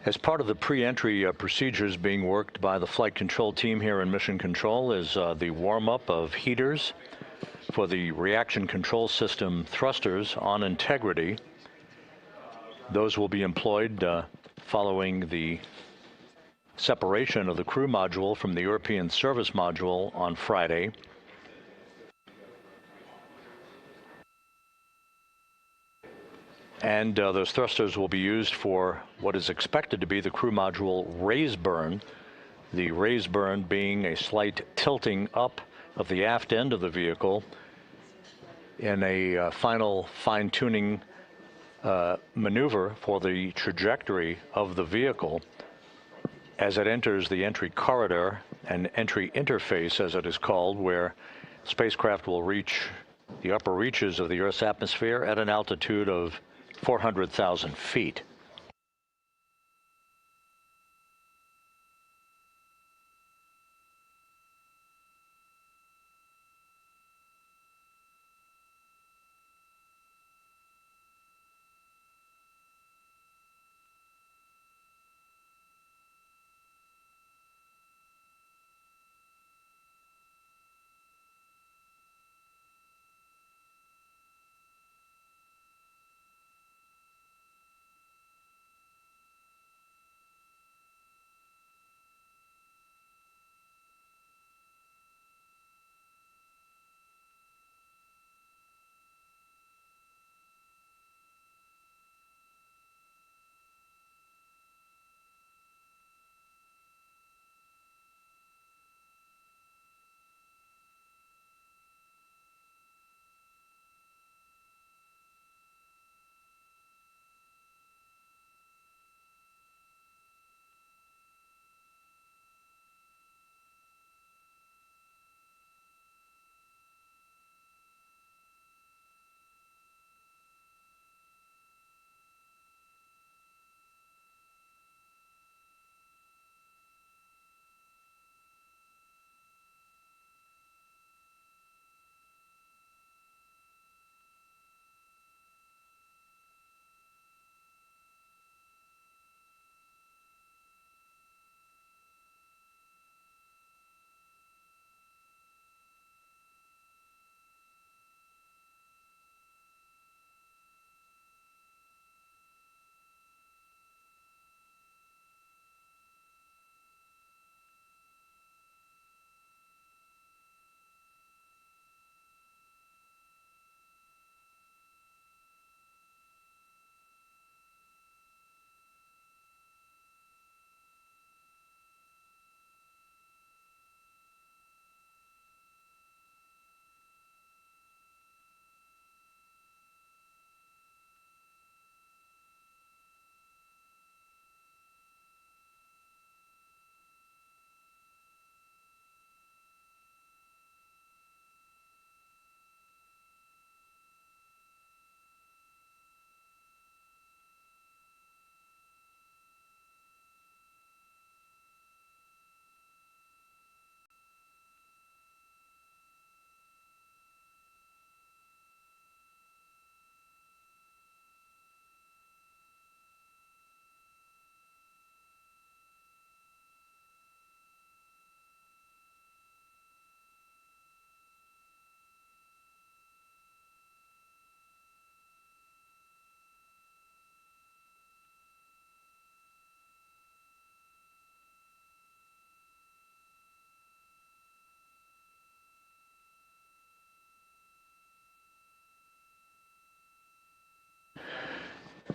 As part of the pre-entry procedures being worked by the flight control team here in Mission Control is the warm-up of heaters for the reaction control system thrusters on integrity. Those will be employed following the separation of the crew module from the European service module on Friday. And those thrusters will be used for what is expected to be the crew module raise burn. The raise burn being a slight tilting up of the aft end of the vehicle in a final fine-tuning maneuver for the trajectory of the vehicle as it enters the entry corridor and entry interface, as it is called, where spacecraft will reach the upper reaches of the Earth's atmosphere at an altitude of 400,000 feet.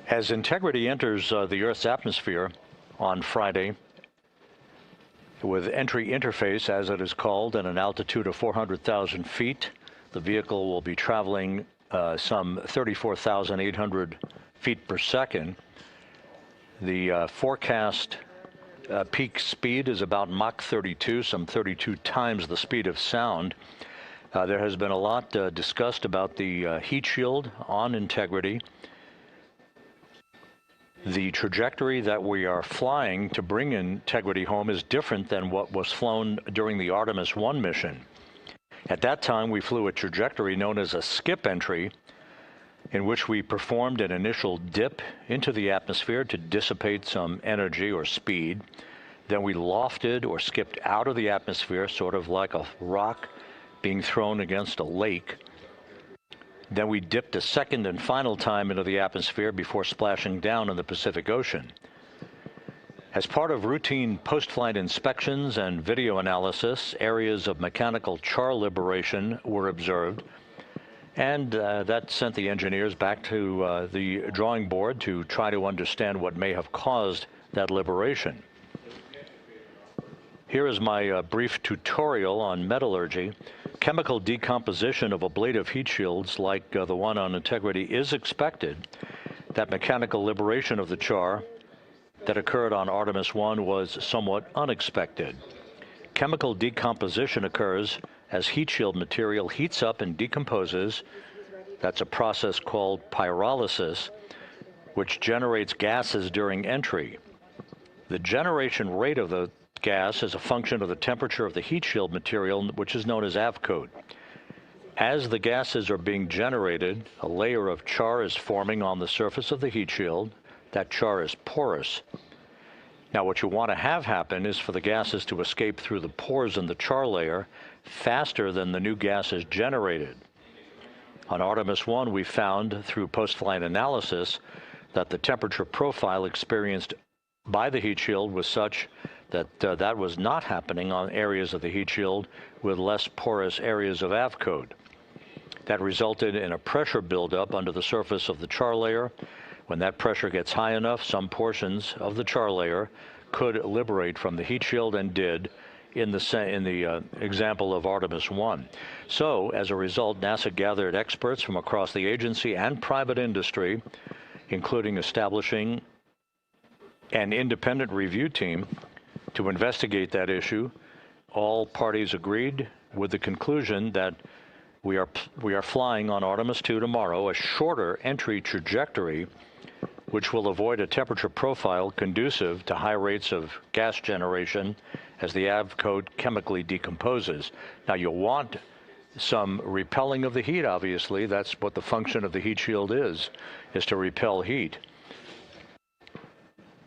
As Integrity enters the Earth's atmosphere on Friday, with entry interface, as it is called, at an altitude of 400,000 feet, the vehicle will be traveling some 34,800 feet per second. The forecast peak speed is about Mach 32, some 32 times the speed of sound. There has been a lot discussed about the heat shield on Integrity. The trajectory that we are flying to bring Integrity home is different than what was flown during the Artemis I mission. At that time, we flew a trajectory known as a skip entry, in which we performed an initial dip into the atmosphere to dissipate some energy or speed. Then we lofted or skipped out of the atmosphere, sort of like a rock being thrown against a lake. Then we dipped a second and final time into the atmosphere before splashing down in the Pacific Ocean. As part of routine post-flight inspections and video analysis, areas of mechanical char liberation were observed, and that sent the engineers back to the drawing board to try to understand what may have caused that liberation. Here is my brief tutorial on metallurgy. Chemical decomposition of ablative heat shields like the one on Integrity is expected. That mechanical liberation of the char that occurred on Artemis I was somewhat unexpected. Chemical decomposition occurs as heat shield material heats up and decomposes. That's a process called pyrolysis, which generates gases during entry. The generation rate of the gas is a function of the temperature of the heat shield material, which is known as avcode. As the gases are being generated, a layer of char is forming on the surface of the heat shield. That char is porous. Now, what you want to have happen is for the gases to escape through the pores in the char layer faster than the new gas is generated. On Artemis I, we found through post-flight analysis that the temperature profile experienced by the heat shield was such that that was not happening on areas of the heat shield with less porous areas of avcode. That resulted in a pressure buildup under the surface of the char layer. When that pressure gets high enough, some portions of the char layer could liberate from the heat shield, and did in the example of Artemis I. So, as a result, NASA gathered experts from across the agency and private industry, including establishing an independent review team to investigate that issue. All parties agreed with the conclusion that we are flying on Artemis II tomorrow a shorter entry trajectory, which will avoid a temperature profile conducive to high rates of gas generation as the avcode chemically decomposes. Now, you'll want some repelling of the heat, obviously. That's what the function of the heat shield is to repel heat.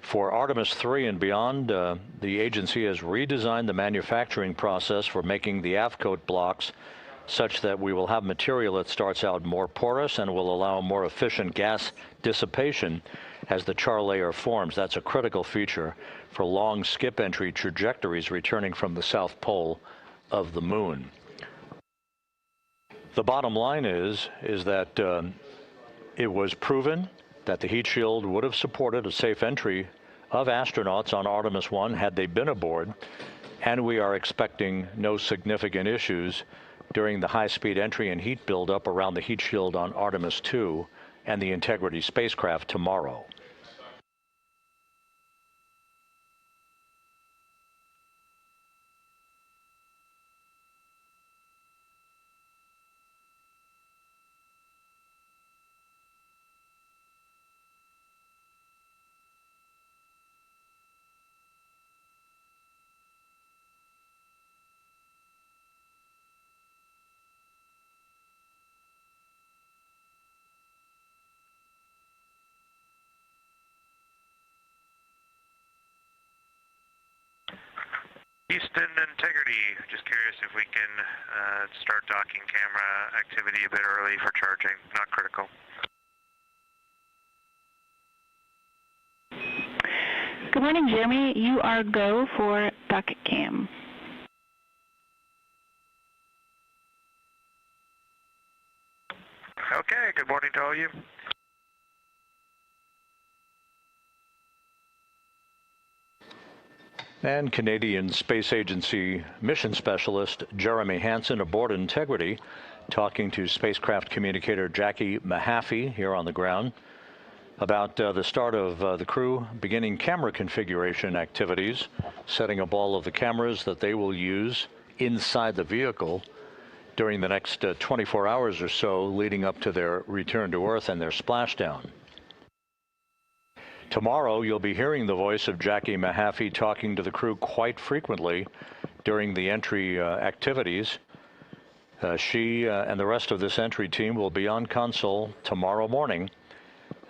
For Artemis III and beyond, the agency has redesigned the manufacturing process for making the avcode blocks such that we will have material that starts out more porous and will allow more efficient gas dissipation as the char layer forms. That's a critical feature for long skip entry trajectories returning from the South Pole of the Moon. The bottom line is that it was proven that the heat shield would have supported a safe entry of astronauts on Artemis I had they been aboard, and we are expecting no significant issues during the high-speed entry and heat buildup around the heat shield on Artemis II and the Integrity spacecraft tomorrow. Houston, Integrity, just curious if we can start docking camera activity a bit early for charging, not critical. Good morning, Jeremy. You are go for dock cam. Okay, good morning to all of you. And Canadian Space Agency mission specialist Jeremy Hansen aboard Integrity, talking to spacecraft communicator Jackie Mahaffey here on the ground about the start of the crew beginning camera configuration activities, setting up all of the cameras that they will use inside the vehicle during the next 24 hours or so leading up to their return to Earth and their splashdown. Tomorrow, you'll be hearing the voice of Jackie Mahaffey talking to the crew quite frequently during the entry activities. She and the rest of this entry team will be on console tomorrow morning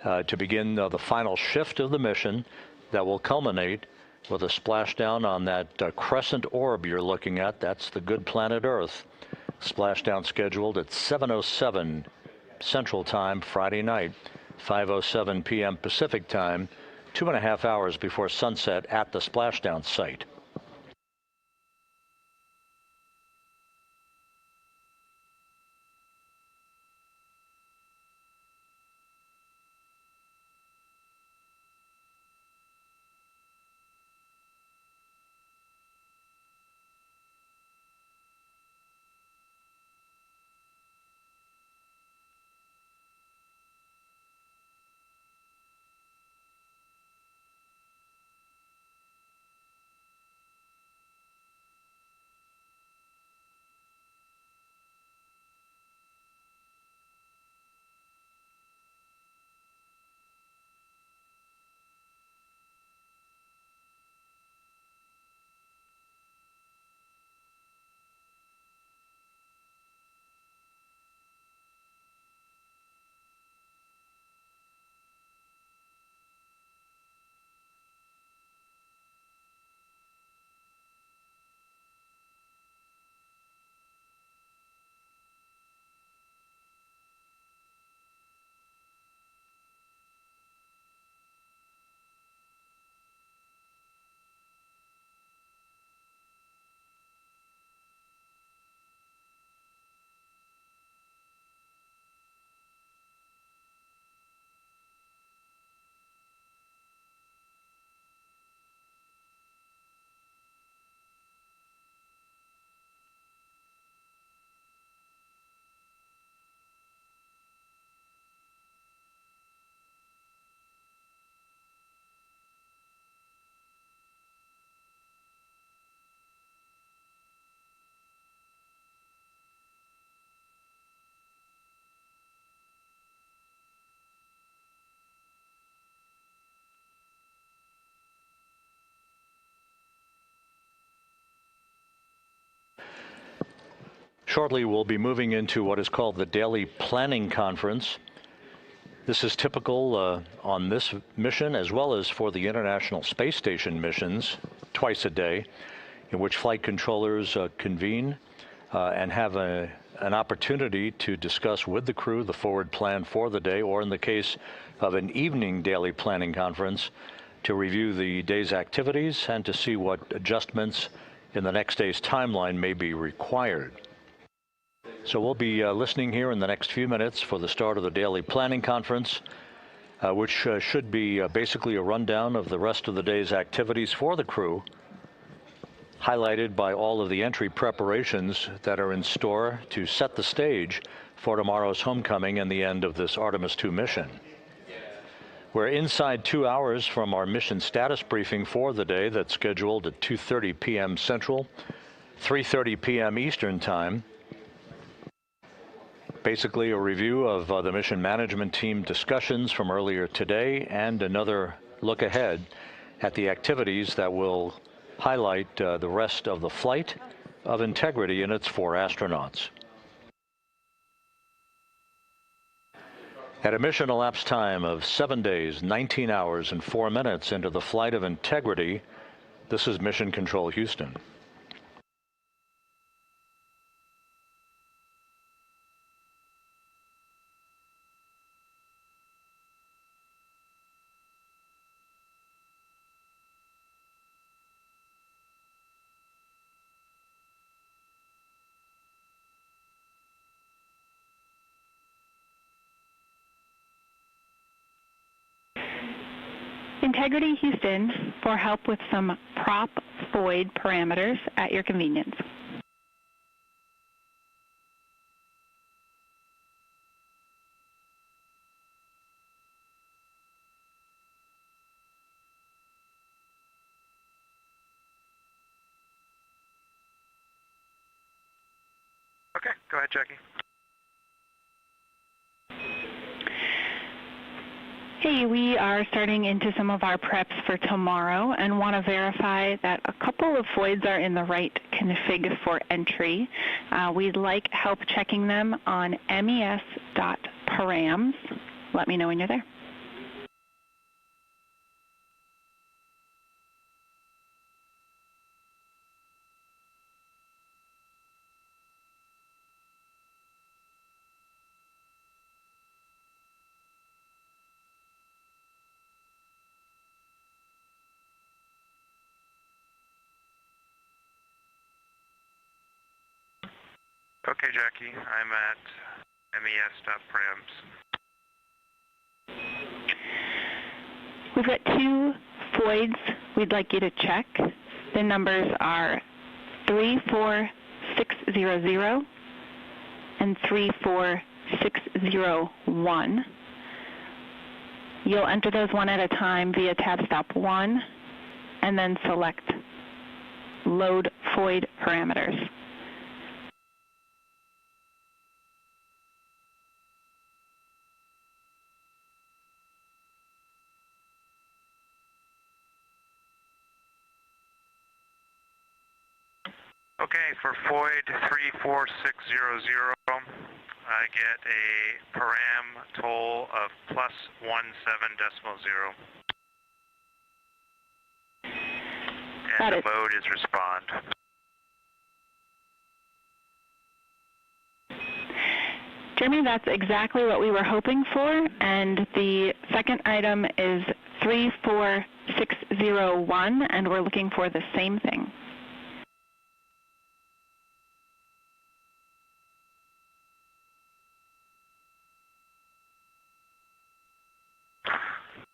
to begin the final shift of the mission that will culminate with a splashdown on that crescent orb you're looking at. That's the good planet Earth. Splashdown scheduled at 7:07 Central Time Friday night, 5:07 p.m. Pacific Time, 2.5 hours before sunset at the splashdown site. Shortly, we'll be moving into what is called the Daily Planning Conference. This is typical on this mission as well as for the International Space Station missions twice a day, in which flight controllers convene and have an opportunity to discuss with the crew the forward plan for the day, or in the case of an evening daily planning conference, to review the day's activities and to see what adjustments in the next day's timeline may be required. So we'll be listening here in the next few minutes for the start of the daily planning conference, which should be basically a rundown of the rest of the day's activities for the crew, highlighted by all of the entry preparations that are in store to set the stage for tomorrow's homecoming and the end of this Artemis II mission. We're inside 2 hours from our mission status briefing for the day that's scheduled at 2:30 p.m. Central, 3:30 p.m. Eastern Time. Basically a review of the mission management team discussions from earlier today and another look ahead at the activities that will highlight the rest of the flight of Integrity and its 4 astronauts. At a mission elapsed time of 7 days, 19 hours, and 4 minutes into the flight of Integrity, this is Mission Control Houston. Integrity Houston, for help with some prop void parameters at your convenience. Okay, go ahead, Jackie. Hey, we are starting into some of our preps for tomorrow and want to verify that a couple of voids are in the right config for entry. We'd like help checking them on mes.params. Let me know when you're there. Okay, Jackie, I'm at mes.params. We've got two voids we'd like you to check. The numbers are 34600 and 34601. You'll enter those one at a time via tab stop 1 and then select Load Void Parameters. Okay, for void 34600, I get a param toll of +17.0. And the mode is respond. Jeremy, that's exactly what we were hoping for, and the second item is 34601, and we're looking for the same thing.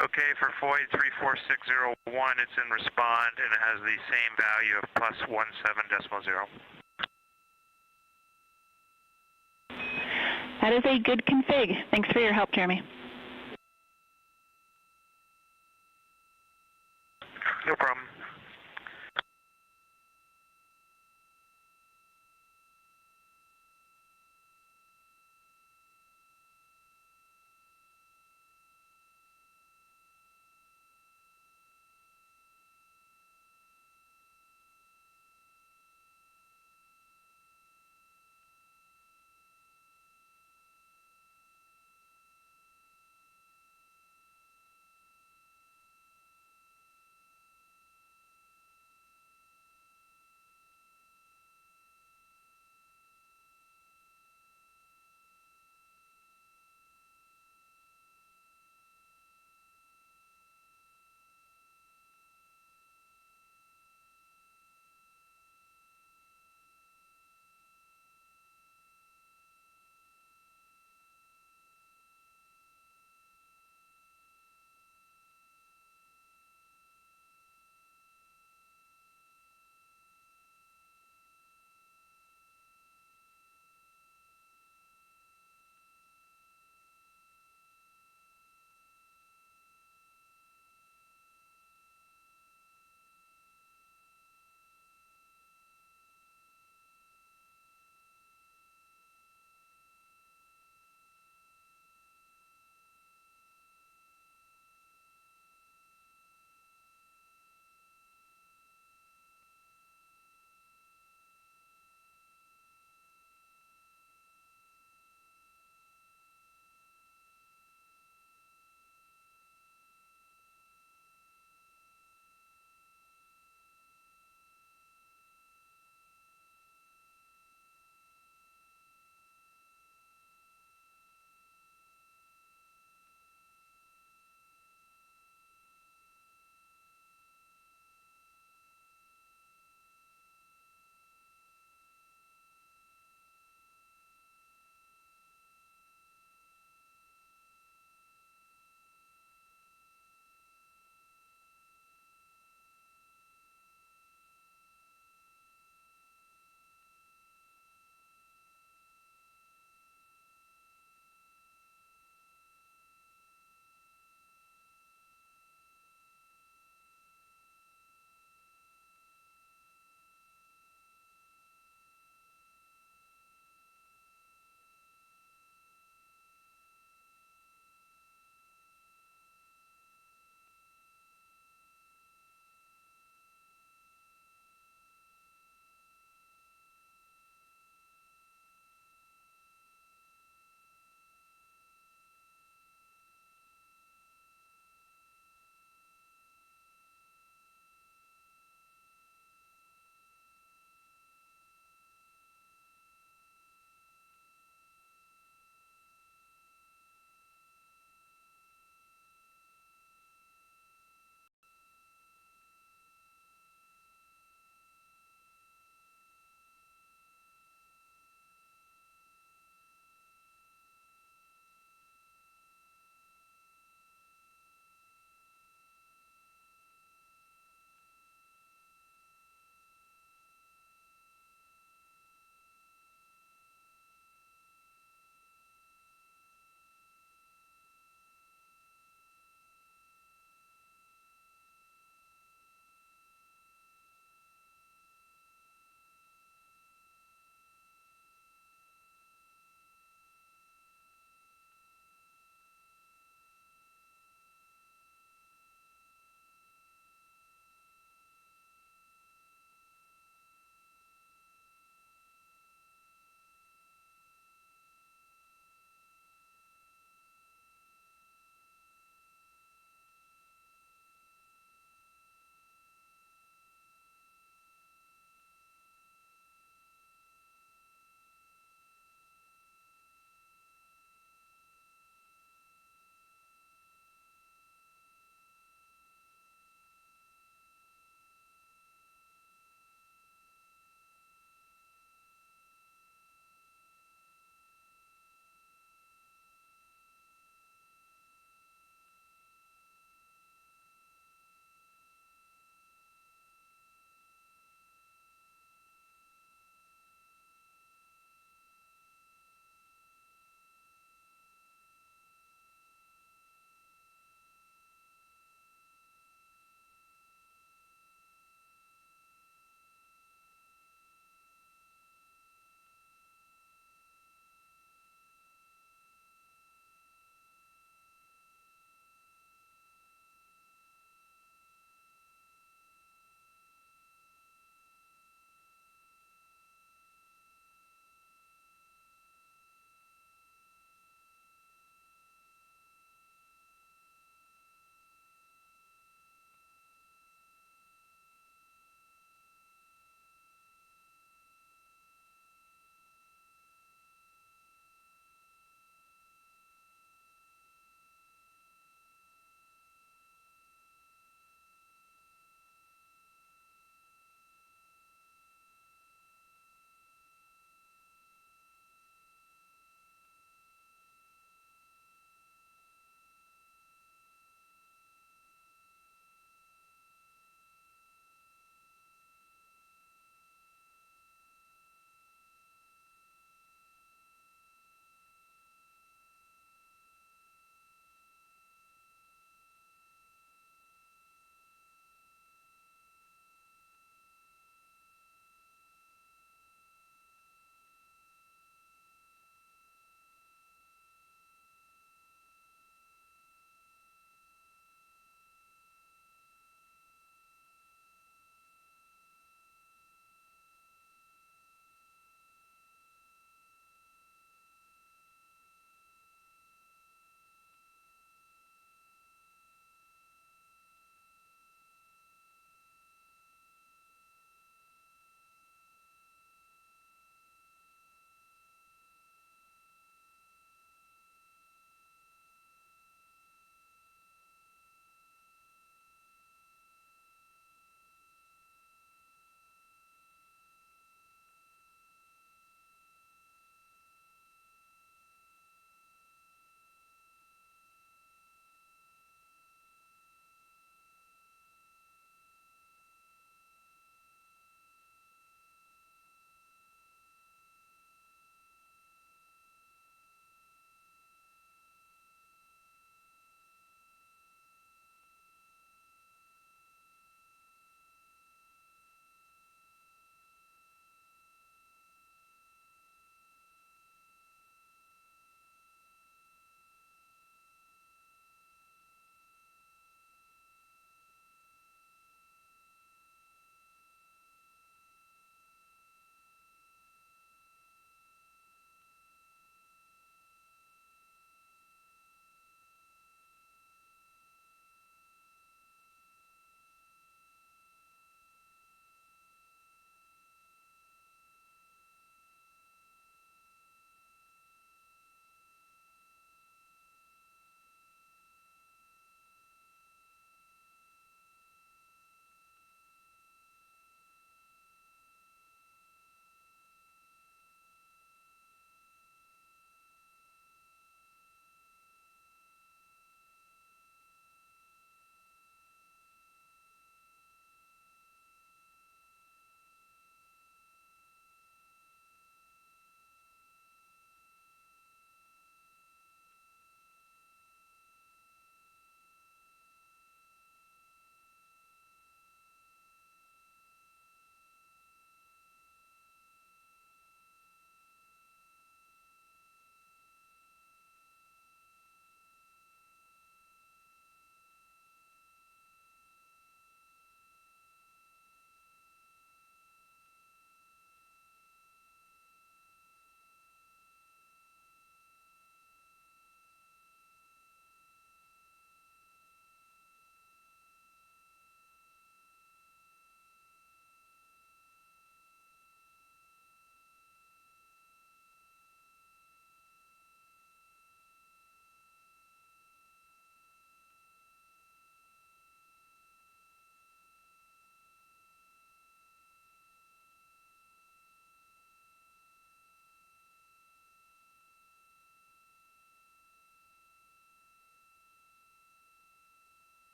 Okay, for void 34601, it's in respond, and it has the same value of +17.0. That is a good config. Thanks for your help, Jeremy. No problem.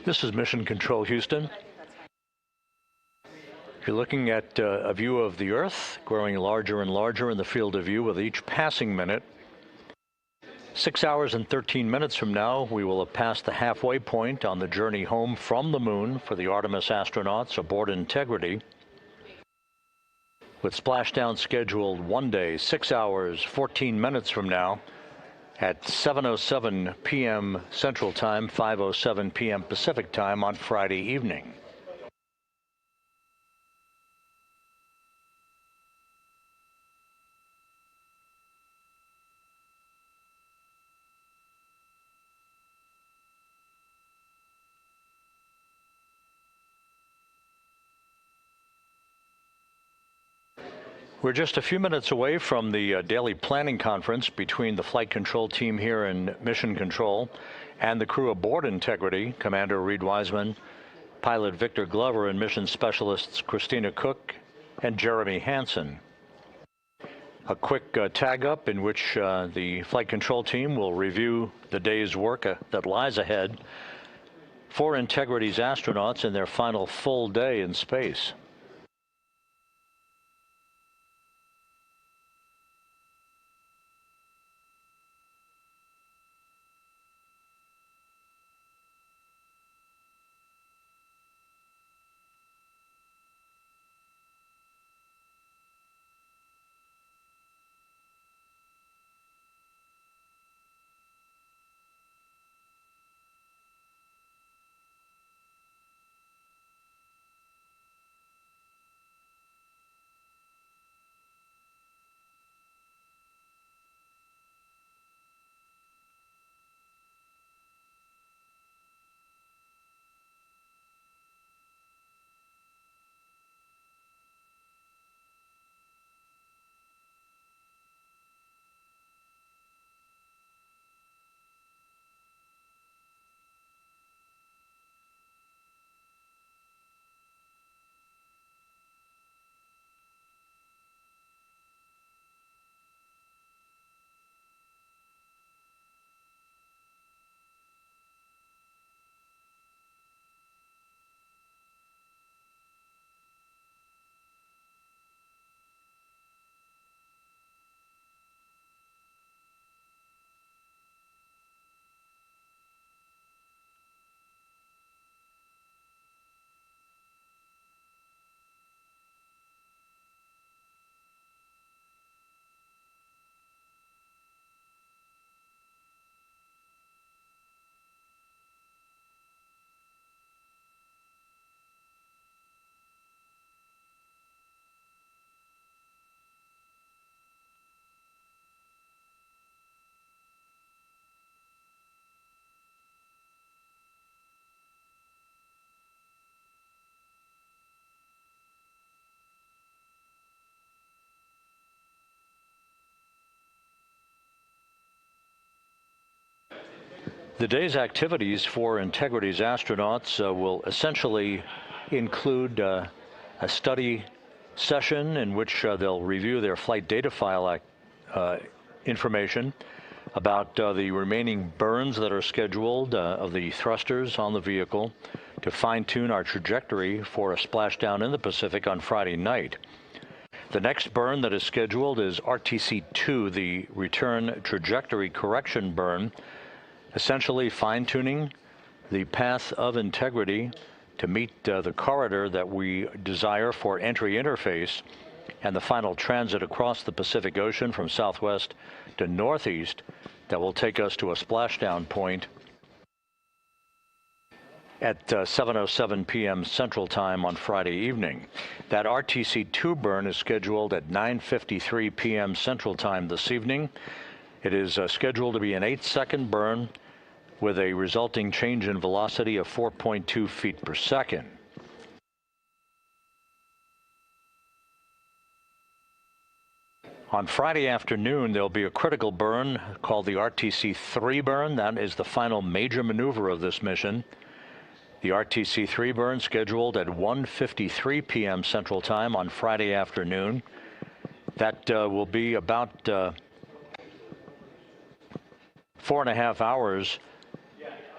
This is Mission Control Houston. You're looking at a view of the Earth growing larger and larger in the field of view with each passing minute. 6 hours and 13 minutes from now, we will have passed the halfway point on the journey home from the moon for the Artemis astronauts aboard Integrity. With splashdown scheduled one day, 6 hours, 14 minutes from now at 7:07 p.m. Central Time, 5:07 p.m. Pacific Time on Friday evening. We're just a few minutes away from the daily planning conference between the flight control team here in Mission Control and the crew aboard Integrity, Commander Reed Wiseman, pilot Victor Glover, and mission specialists Christina Cook and Jeremy Hansen. A quick tag up in which the flight control team will review the day's work that lies ahead for Integrity's astronauts in their final full day in space. The day's activities for Integrity's astronauts will essentially include a study session in which they'll review their flight data file information about the remaining burns that are scheduled of the thrusters on the vehicle to fine-tune our trajectory for a splashdown in the Pacific on Friday night. The next burn that is scheduled is RTC-2, the return trajectory correction burn, essentially fine-tuning the path of Integrity to meet the corridor that we desire for entry interface and the final transit across the Pacific Ocean from southwest to northeast that will take us to a splashdown point at 7:07 p.m. Central Time on Friday evening. That RTC-2 burn is scheduled at 9:53 p.m. Central Time this evening. It is scheduled to be an 8-second burn with a resulting change in velocity of 4.2 feet per second. On Friday afternoon, there'll be a critical burn called the RTC-3 burn. That is the final major maneuver of this mission. The RTC-3 burn scheduled at 1:53 p.m. Central Time on Friday afternoon. That will be about 4.5 hours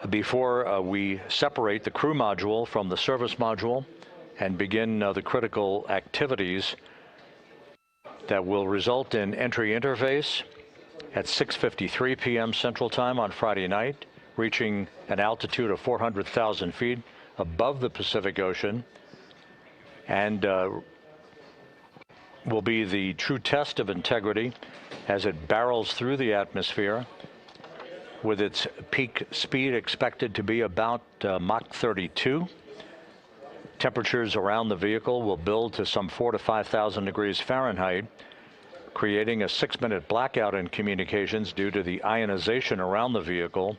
before we separate the crew module from the service module and begin the critical activities that will result in entry interface at 6:53 p.m. Central Time on Friday night, reaching an altitude of 400,000 feet above the Pacific Ocean, and will be the true test of integrity as it barrels through the atmosphere, with its peak speed expected to be about Mach 32. Temperatures around the vehicle will build to some 4,000 to 5,000 degrees Fahrenheit, creating a 6-minute blackout in communications due to the ionization around the vehicle,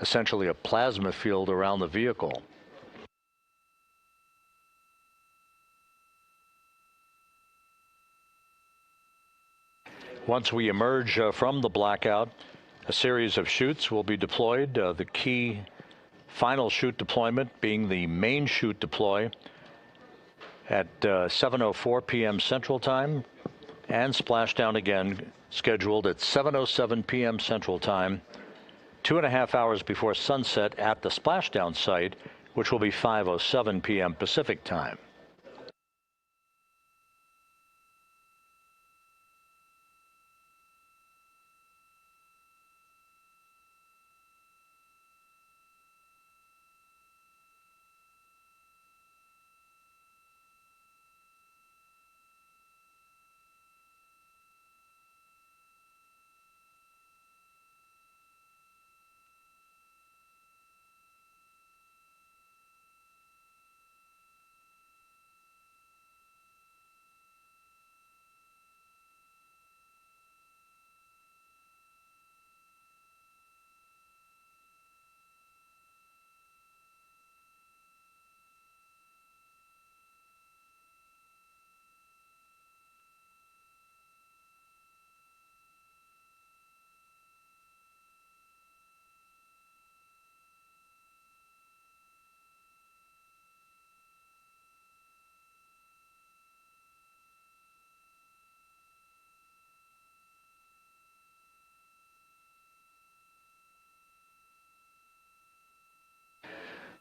essentially a plasma field around the vehicle. Once we emerge from the blackout, a series of chutes will be deployed, the key final chute deployment being the main chute deploy at 7:04 p.m. Central Time, and splashdown again scheduled at 7:07 p.m. Central Time, 2.5 hours before sunset at the splashdown site, which will be 5:07 p.m. Pacific Time.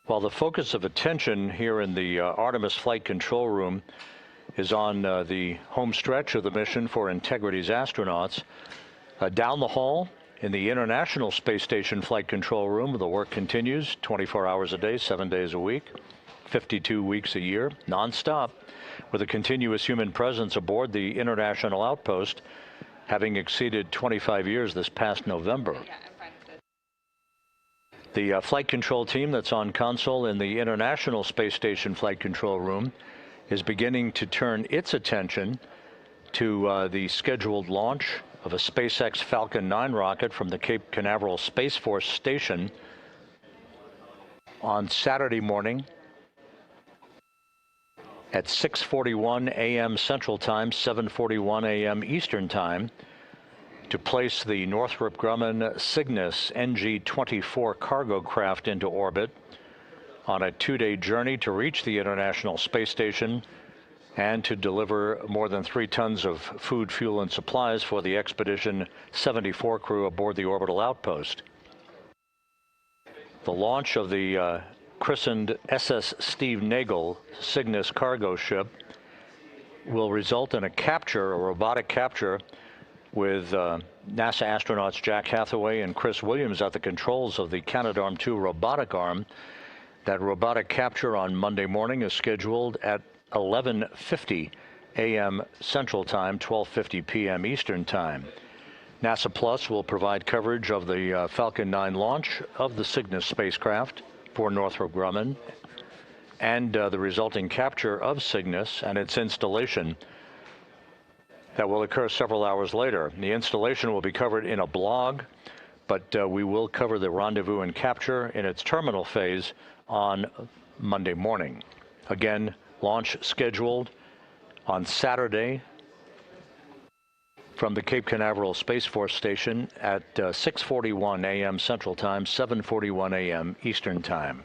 While the focus of attention here in the Artemis Flight Control Room is on the home stretch of the mission for Integrity's astronauts, down the hall in the International Space Station Flight Control Room, the work continues 24 hours a day, 7 days a week, 52 weeks a year, nonstop, with a continuous human presence aboard the International Outpost, having exceeded 25 years this past November. The flight control team that's on console in the International Space Station Flight Control Room is beginning to turn its attention to the scheduled launch of a SpaceX Falcon 9 rocket from the Cape Canaveral Space Force Station on Saturday morning at 6:41 a.m. Central Time, 7:41 a.m. Eastern Time, to place the Northrop Grumman Cygnus NG-24 cargo craft into orbit on a 2-day journey to reach the International Space Station and to deliver more than 3 tons of food, fuel, and supplies for the Expedition 74 crew aboard the orbital outpost. The launch of the christened SS Steve Nagel Cygnus cargo ship will result in a robotic capture, with NASA astronauts Jack Hathaway and Chris Williams at the controls of the Canadarm2 robotic arm. That robotic capture on Monday morning is scheduled at 11:50 a.m. Central Time, 12:50 p.m. Eastern Time. NASA Plus will provide coverage of the Falcon 9 launch of the Cygnus spacecraft for Northrop Grumman and the resulting capture of Cygnus and its installation that will occur several hours later. The installation will be covered in a blog, but we will cover the rendezvous and capture in its terminal phase on Monday morning. Again, launch scheduled on Saturday from the Cape Canaveral Space Force Station at 6:41 a.m. Central Time, 7:41 a.m. Eastern Time.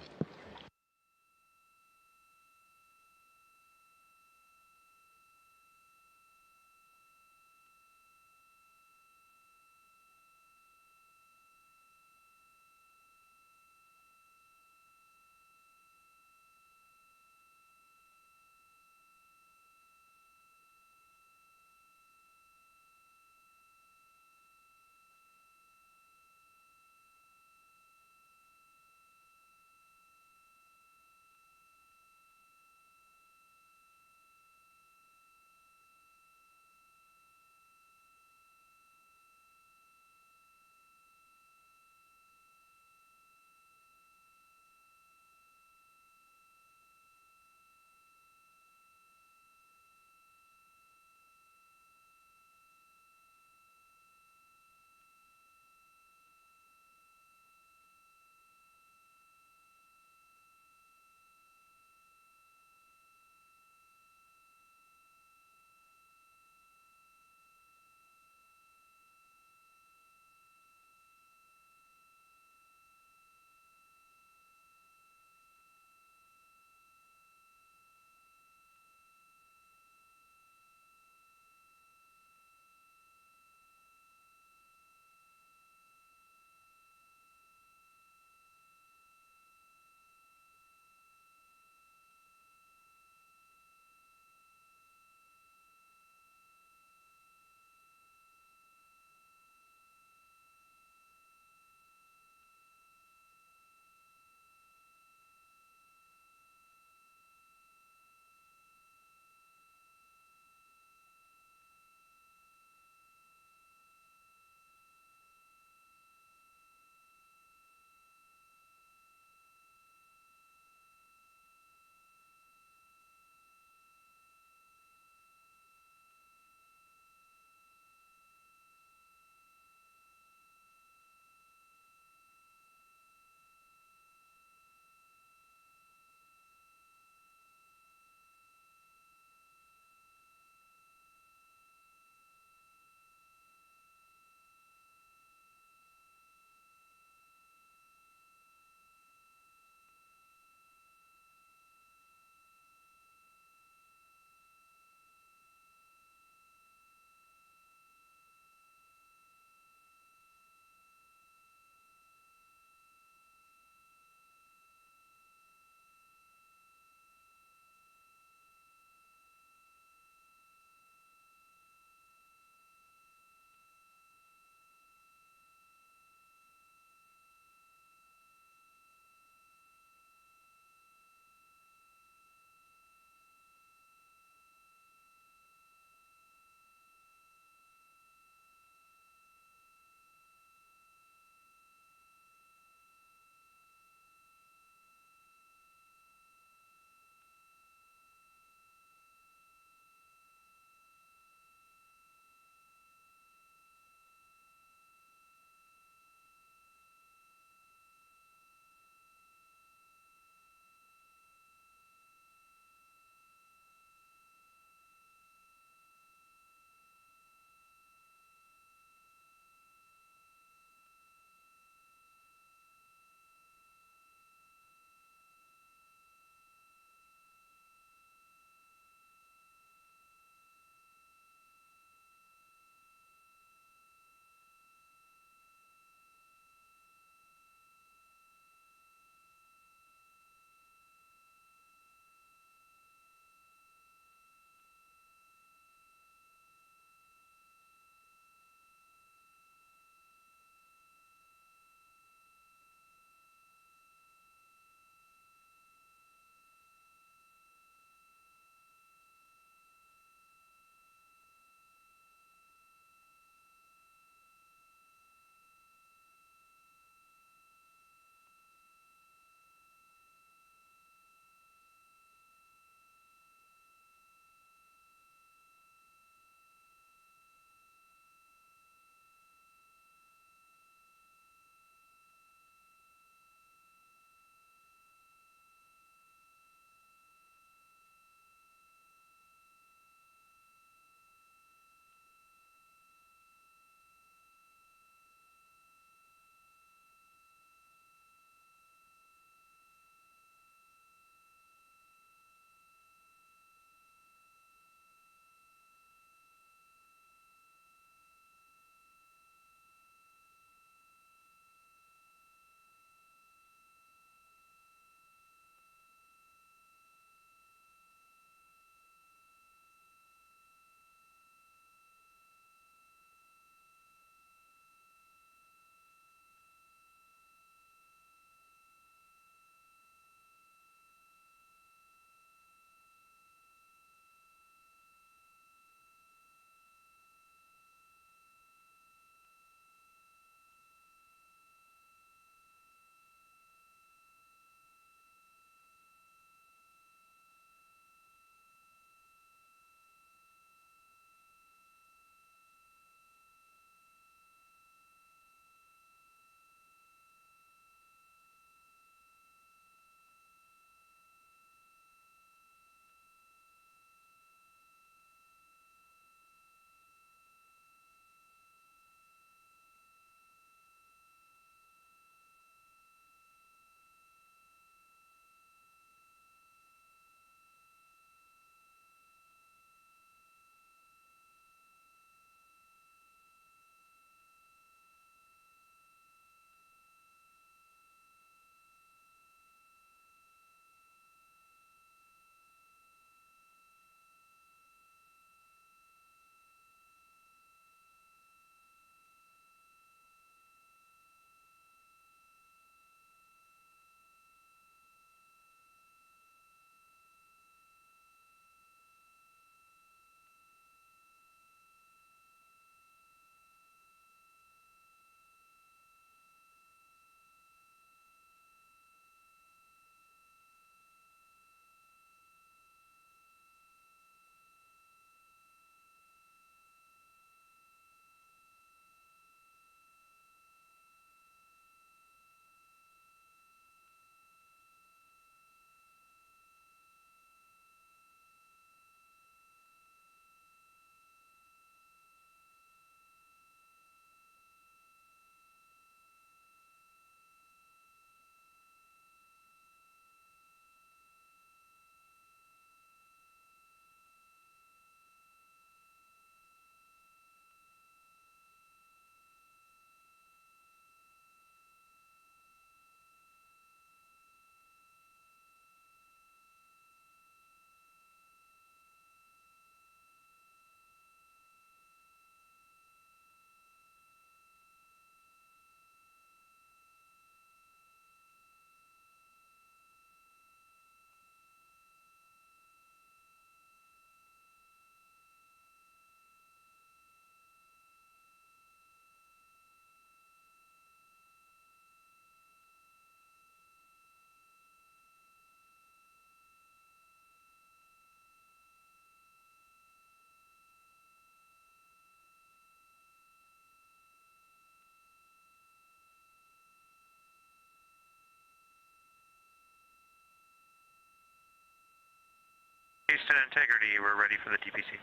Houston Integrity, we're ready for the TPC.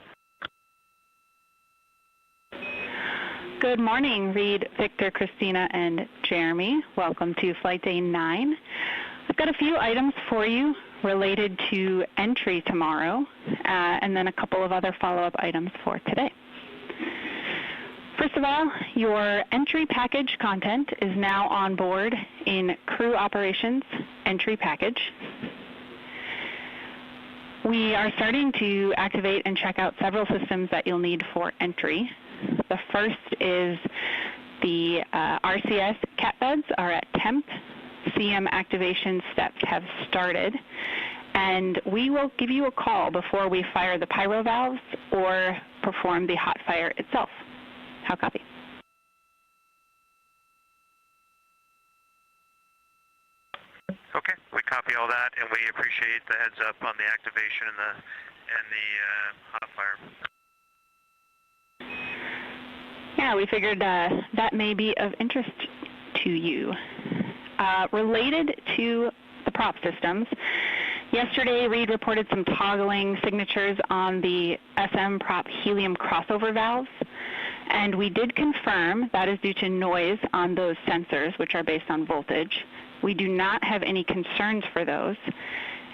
Good morning, Reed, Victor, Christina, and Jeremy. Welcome to Flight Day 9. I've got a few items for you related to entry tomorrow, and then a couple of other follow-up items for today. First of all, your entry package content is now on board in Crew Operations Entry Package. We are starting to activate and check out several systems that you'll need for entry. The first is the RCS cat beds are at temp. CM activation steps have started. And we will give you a call before we fire the pyro valves or perform the hot fire itself. How copy? Okay, we copy all that, and we appreciate the heads up on the activation and the hot fire. Yeah, we figured that may be of interest to you. Related to the prop systems, yesterday Reed reported some toggling signatures on the SM prop helium crossover valves, and we did confirm that is due to noise on those sensors, which are based on voltage. We do not have any concerns for those,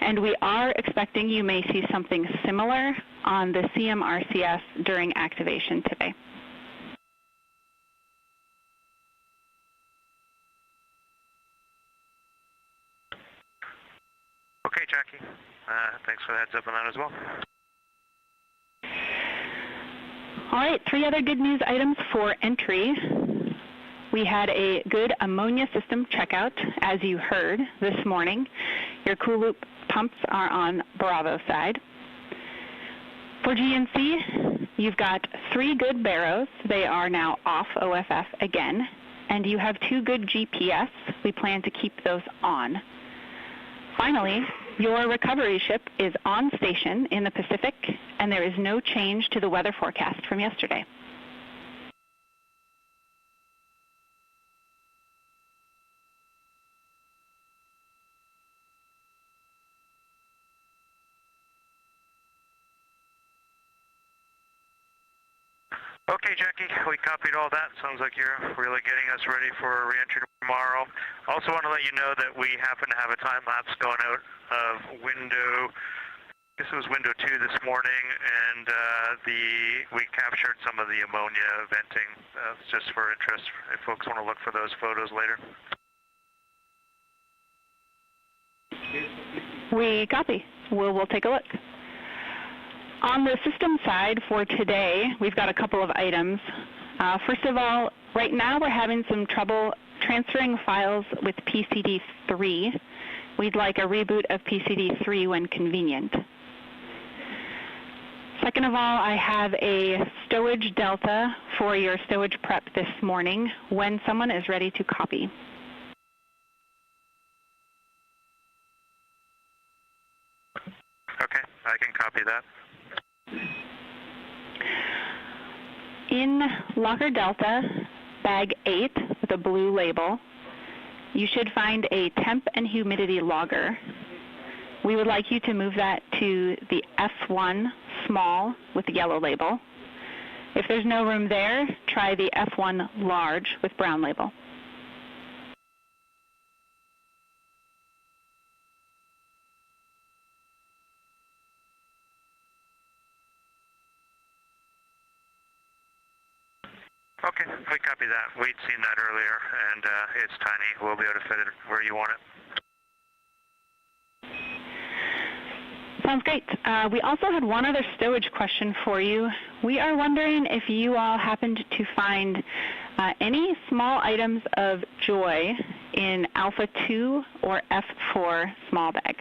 and we are expecting you may see something similar on the CMRCS during activation today. Okay, Jackie. Thanks for the heads up on that as well. All right, 3 other good news items for entry. We had a good ammonia system checkout, as you heard this morning. Your cool loop pumps are on Bravo side. For GNC, you've got 3 good barrows. They are now off OFF again. And you have 2 good GPS. We plan to keep those on. Finally, your recovery ship is on station in the Pacific, and there is no change to the weather forecast from yesterday. Okay, Jackie, we copied all that. Sounds like you're really getting us ready for reentry tomorrow. Also want to let you know that we happen to have a time lapse going out of window, I guess it was window 2 this morning, and we captured some of the ammonia venting, just for interest, if folks want to look for those photos later. We copy. We'll take a look. On the system side for today, we've got a couple of items. First of all, right now we're having some trouble transferring files with PCD3. We'd like a reboot of PCD3 when convenient. Second of all, I have a stowage delta for your stowage prep this morning when someone is ready to copy. Okay, I can copy that. In Locker Delta, bag 8 with a blue label, you should find a temp and humidity logger. We would like you to move that to the F1 small with the yellow label. If there's no room there, try the F1 large with brown label. Okay, we copy that. We'd seen that earlier, and it's tiny. We'll be able to fit it where you want it. Sounds great. We also had one other stowage question for you. We are wondering if you all happened to find any small items of joy in Alpha 2 or F4 small bag.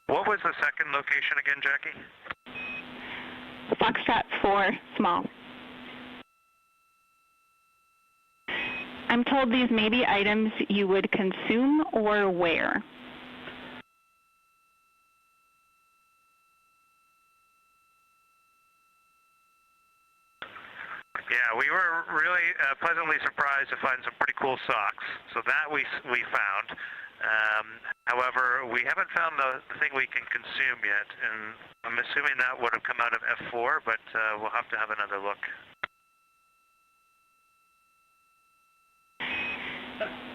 What was the second location again, Jackie? Foxtrot 4, small. I'm told these may be items you would consume or wear. Yeah, we were really pleasantly surprised to find some pretty cool socks. So that we found. However, we haven't found the thing we can consume yet, and I'm assuming that would have come out of F4, but we'll have to have another look.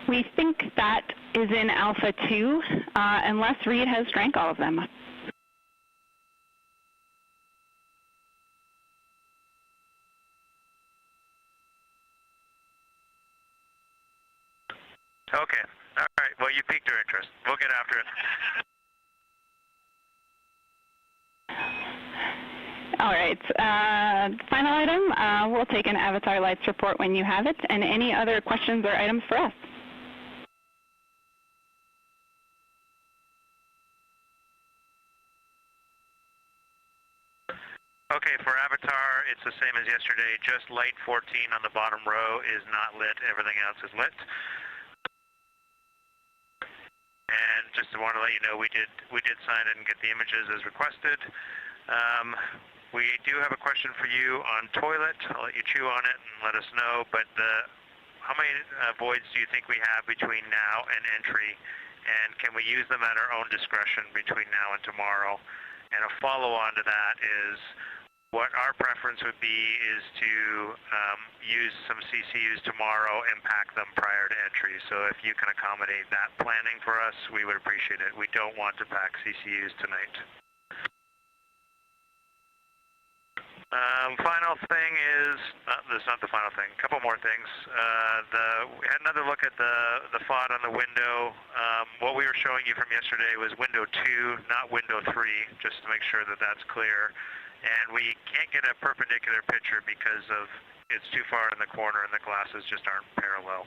We think that is in Alpha 2, unless Reed has drank all of them. Okay. All right. Well, you piqued our interest. We'll get after it. All right. Final item, we'll take an Avatar Lights report when you have it, and any other questions or items for us. Okay, for Avatar, it's the same as yesterday. Just light 14 on the bottom row is not lit. Everything else is lit. And just want to let you know, we did sign it and get the images as requested. We do have a question for you on toilet. I'll let you chew on it and let us know. But how many voids do you think we have between now and entry? And can we use them at our own discretion between now and tomorrow? And a follow-on to that is, what our preference would be is to use some CCUs tomorrow and pack them prior to entry. So if you can accommodate that planning for us, we would appreciate it. We don't want to pack CCUs tonight. Final thing is, this is not the final thing, a couple more things. We had another look at the FOD on the window. What we were showing you from yesterday was window 2, not window 3, just to make sure that that's clear. And we can't get a perpendicular picture because it's too far in the corner and the glasses just aren't parallel,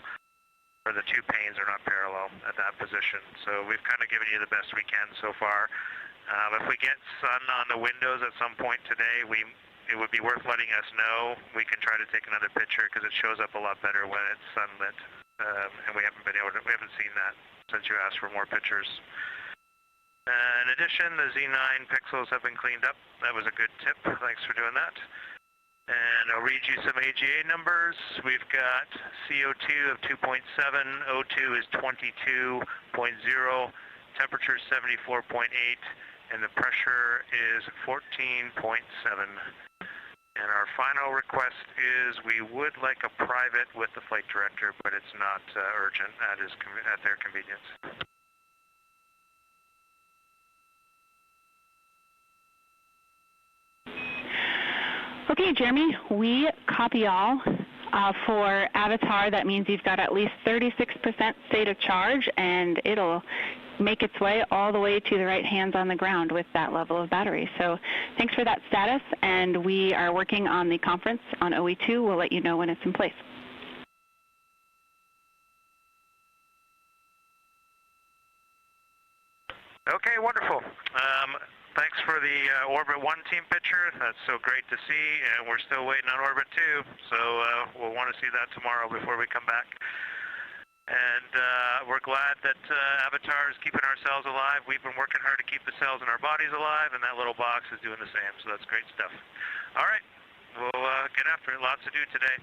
or the two panes are not parallel at that position. So we've kind of given you the best we can so far. If we get sun on the windows at some point today, it would be worth letting us know. We can try to take another picture because it shows up a lot better when it's sunlit, and we haven't seen that since you asked for more pictures. In addition, the Z9 pixels have been cleaned up. That was a good tip. Thanks for doing that. And I'll read you some AGA numbers. We've got CO2 of 2.7, O2 is 22.0, temperature is 74.8, and the pressure is 14.7. And our final request is we would like a private with the flight director, but it's not urgent at their convenience. Okay, Jeremy, we copy all. For Avatar, that means you've got at least 36% state of charge, and it'll make its way all the way to the right hands on the ground with that level of battery. So thanks for that status, and we are working on the conference on OE2. We'll let you know when it's in place. Okay, wonderful. Thanks for the Orbit 1 team picture. That's so great to see, and we're still waiting on Orbit 2, so we'll want to see that tomorrow before we come back. And we're glad that Avatar is keeping our cells alive. We've been working hard to keep the cells in our bodies alive, and that little box is doing the same, so that's great stuff. All right, we'll get after it. Lots to do today.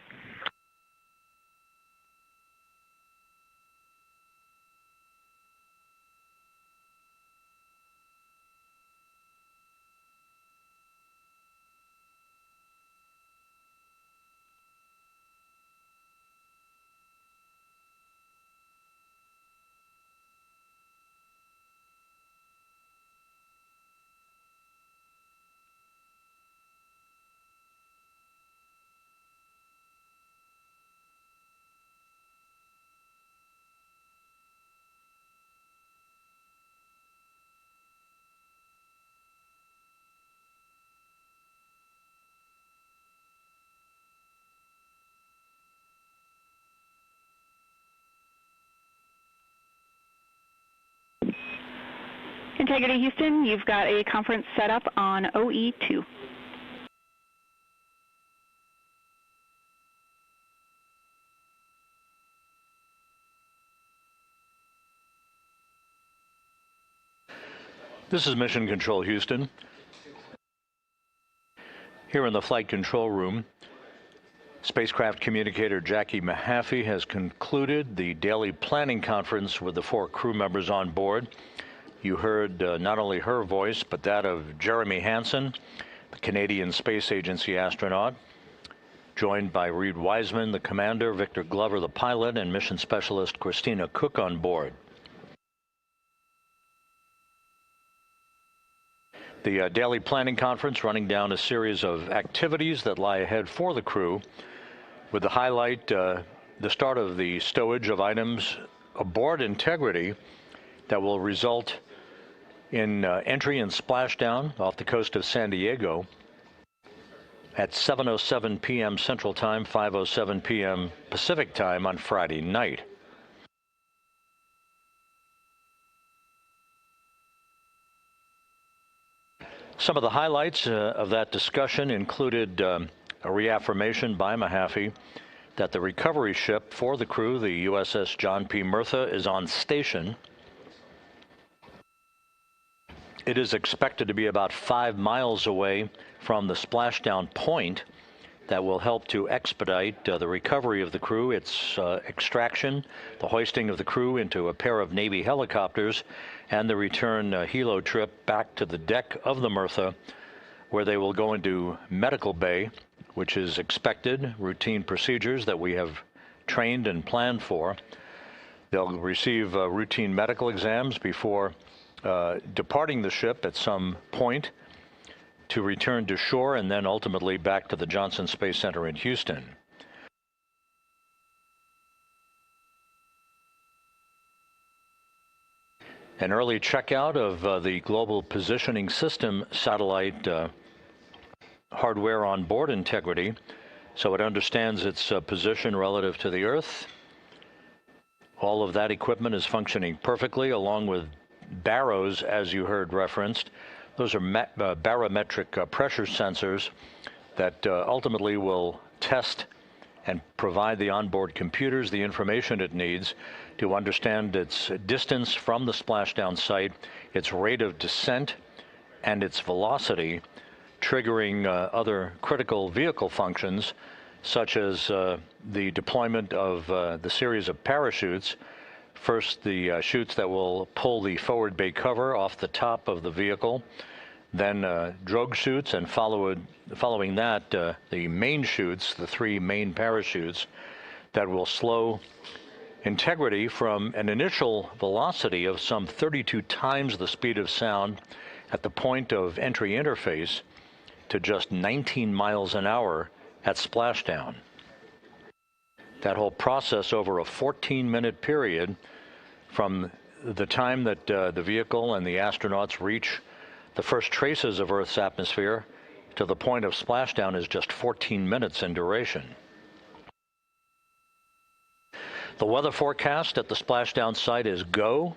Integrity Houston, you've got a conference set up on OE2. This is Mission Control Houston. Here in the flight control room, Spacecraft communicator Jackie Mahaffey has concluded the daily planning conference with the 4 crew members on board. You heard not only her voice, but that of Jeremy Hansen, the Canadian Space Agency astronaut, joined by Reed Wiseman, the commander, Victor Glover, the pilot, and mission specialist Christina Cook on board. The daily planning conference running down a series of activities that lie ahead for the crew, with the highlight the start of the stowage of items aboard Integrity that will result in entry and splashdown off the coast of San Diego at 7:07 p.m. Central Time, 5:07 p.m. Pacific Time on Friday night. Some of the highlights of that discussion included a reaffirmation by Mahaffey that the recovery ship for the crew, the USS John P. Murtha, is on station. It is expected to be about 5 miles away from the splashdown point that will help to expedite the recovery of the crew, its extraction, the hoisting of the crew into a pair of Navy helicopters, and the return helo trip back to the deck of the Murtha, where they will go into medical bay, which is expected, routine procedures that we have trained and planned for. They'll receive routine medical exams before departing the ship at some point to return to shore and then ultimately back to the Johnson Space Center in Houston. An early checkout of the Global Positioning System satellite hardware on board Integrity, so it understands its position relative to the Earth. All of that equipment is functioning perfectly, along with barrows, as you heard referenced. Those are barometric pressure sensors that ultimately will test and provide the onboard computers the information it needs to understand its distance from the splashdown site, its rate of descent, and its velocity, triggering other critical vehicle functions, such as the deployment of the series of parachutes. First, the chutes that will pull the forward bay cover off the top of the vehicle, then drogue chutes, and following that, the main chutes, the 3 main parachutes that will slow Integrity from an initial velocity of some 32 times the speed of sound at the point of entry interface to just 19 miles an hour at splashdown. That whole process over a 14-minute period from the time that the vehicle and the astronauts reach the first traces of Earth's atmosphere to the point of splashdown is just 14 minutes in duration. The weather forecast at the splashdown site is go.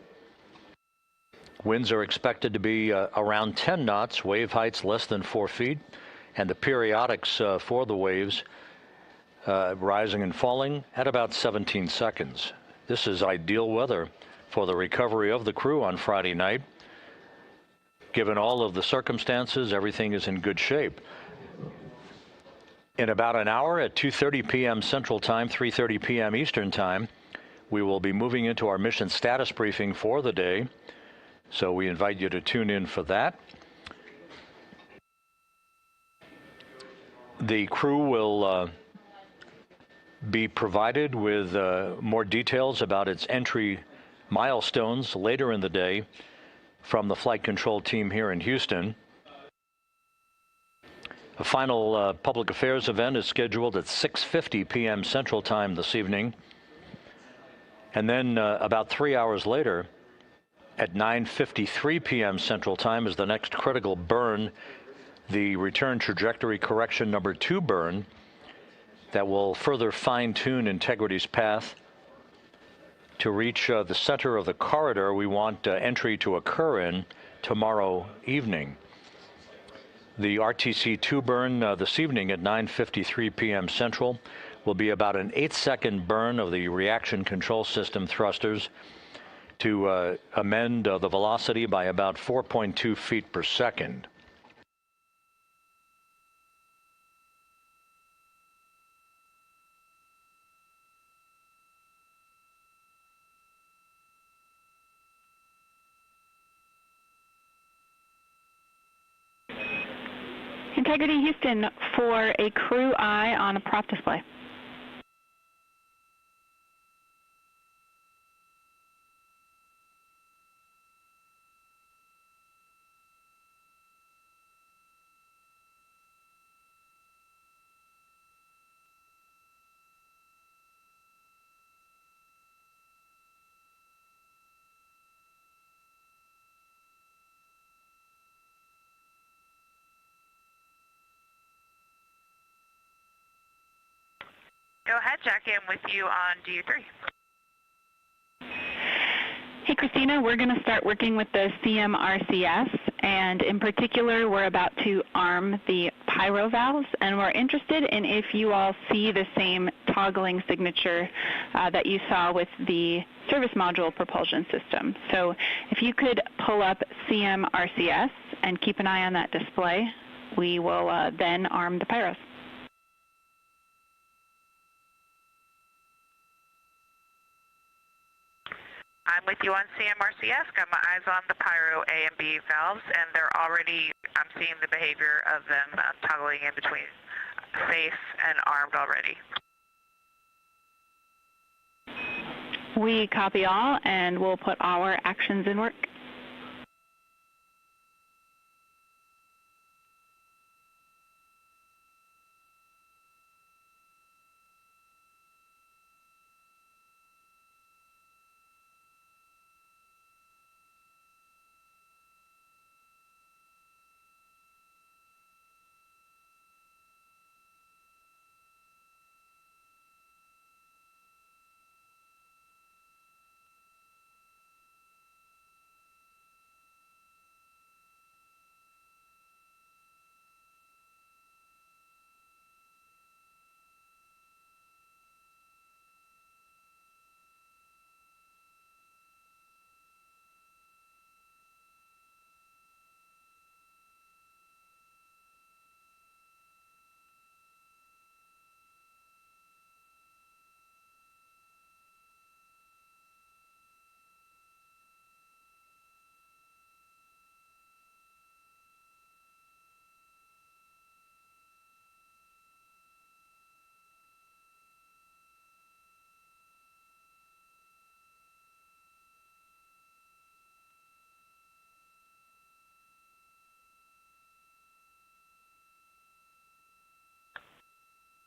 Winds are expected to be around 10 knots, wave heights less than 4 feet, and the periodics for the waves rising and falling at about 17 seconds. This is ideal weather for the recovery of the crew on Friday night. Given all of the circumstances, everything is in good shape. In about an hour at 2:30 p.m. Central Time, 3:30 p.m. Eastern Time, we will be moving into our mission status briefing for the day. So we invite you to tune in for that. The crew will be provided with more details about its entry milestones later in the day from the flight control team here in Houston. A final public affairs event is scheduled at 6:50 p.m. Central Time this evening. And then about 3 hours later, at 9:53 p.m. Central Time, is the next critical burn, the return trajectory correction number 2 burn, that will further fine-tune Integrity's path to reach the center of the corridor we want entry to occur in tomorrow evening. The RTC-2 burn this evening at 9:53 p.m. Central will be about an 8-second burn of the reaction control system thrusters to amend the velocity by about 4.2 feet per second. Integrity Houston for a crew eye on a prop display. Go ahead, Jackie. I'm with you on DU3. Hey, Christina, we're going to start working with the CMRCS, and in particular, we're about to arm the pyro valves, and we're interested in if you all see the same toggling signature that you saw with the service module propulsion system. So if you could pull up CMRCS and keep an eye on that display, we will then arm the pyros. I'm with you on CMRCS. Got my eyes on the pyro A and B valves, and they're already, I'm seeing the behavior of them toggling in between safe and armed already. We copy all, and we'll put our actions in work.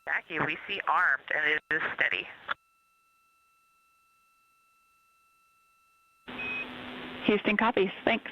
Jackie, we see armed, and it is steady. Houston copies. Thanks.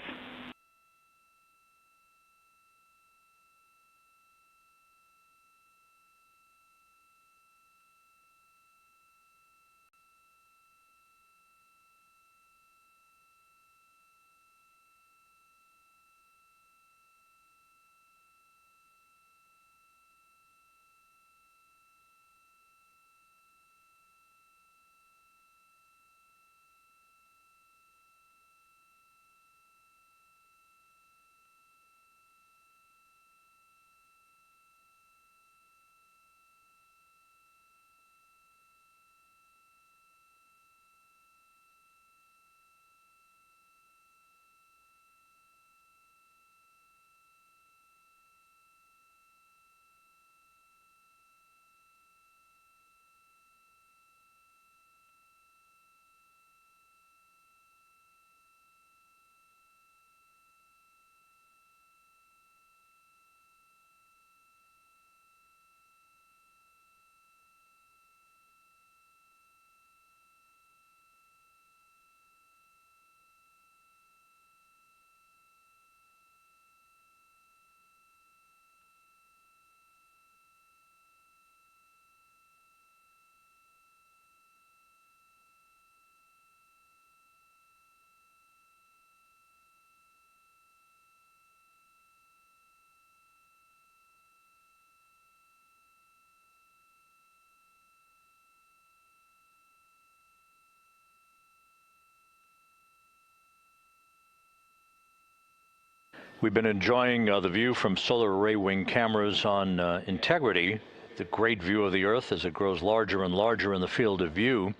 We've been enjoying the view from solar array wing cameras on Integrity, the great view of the Earth as it grows larger and larger in the field of view.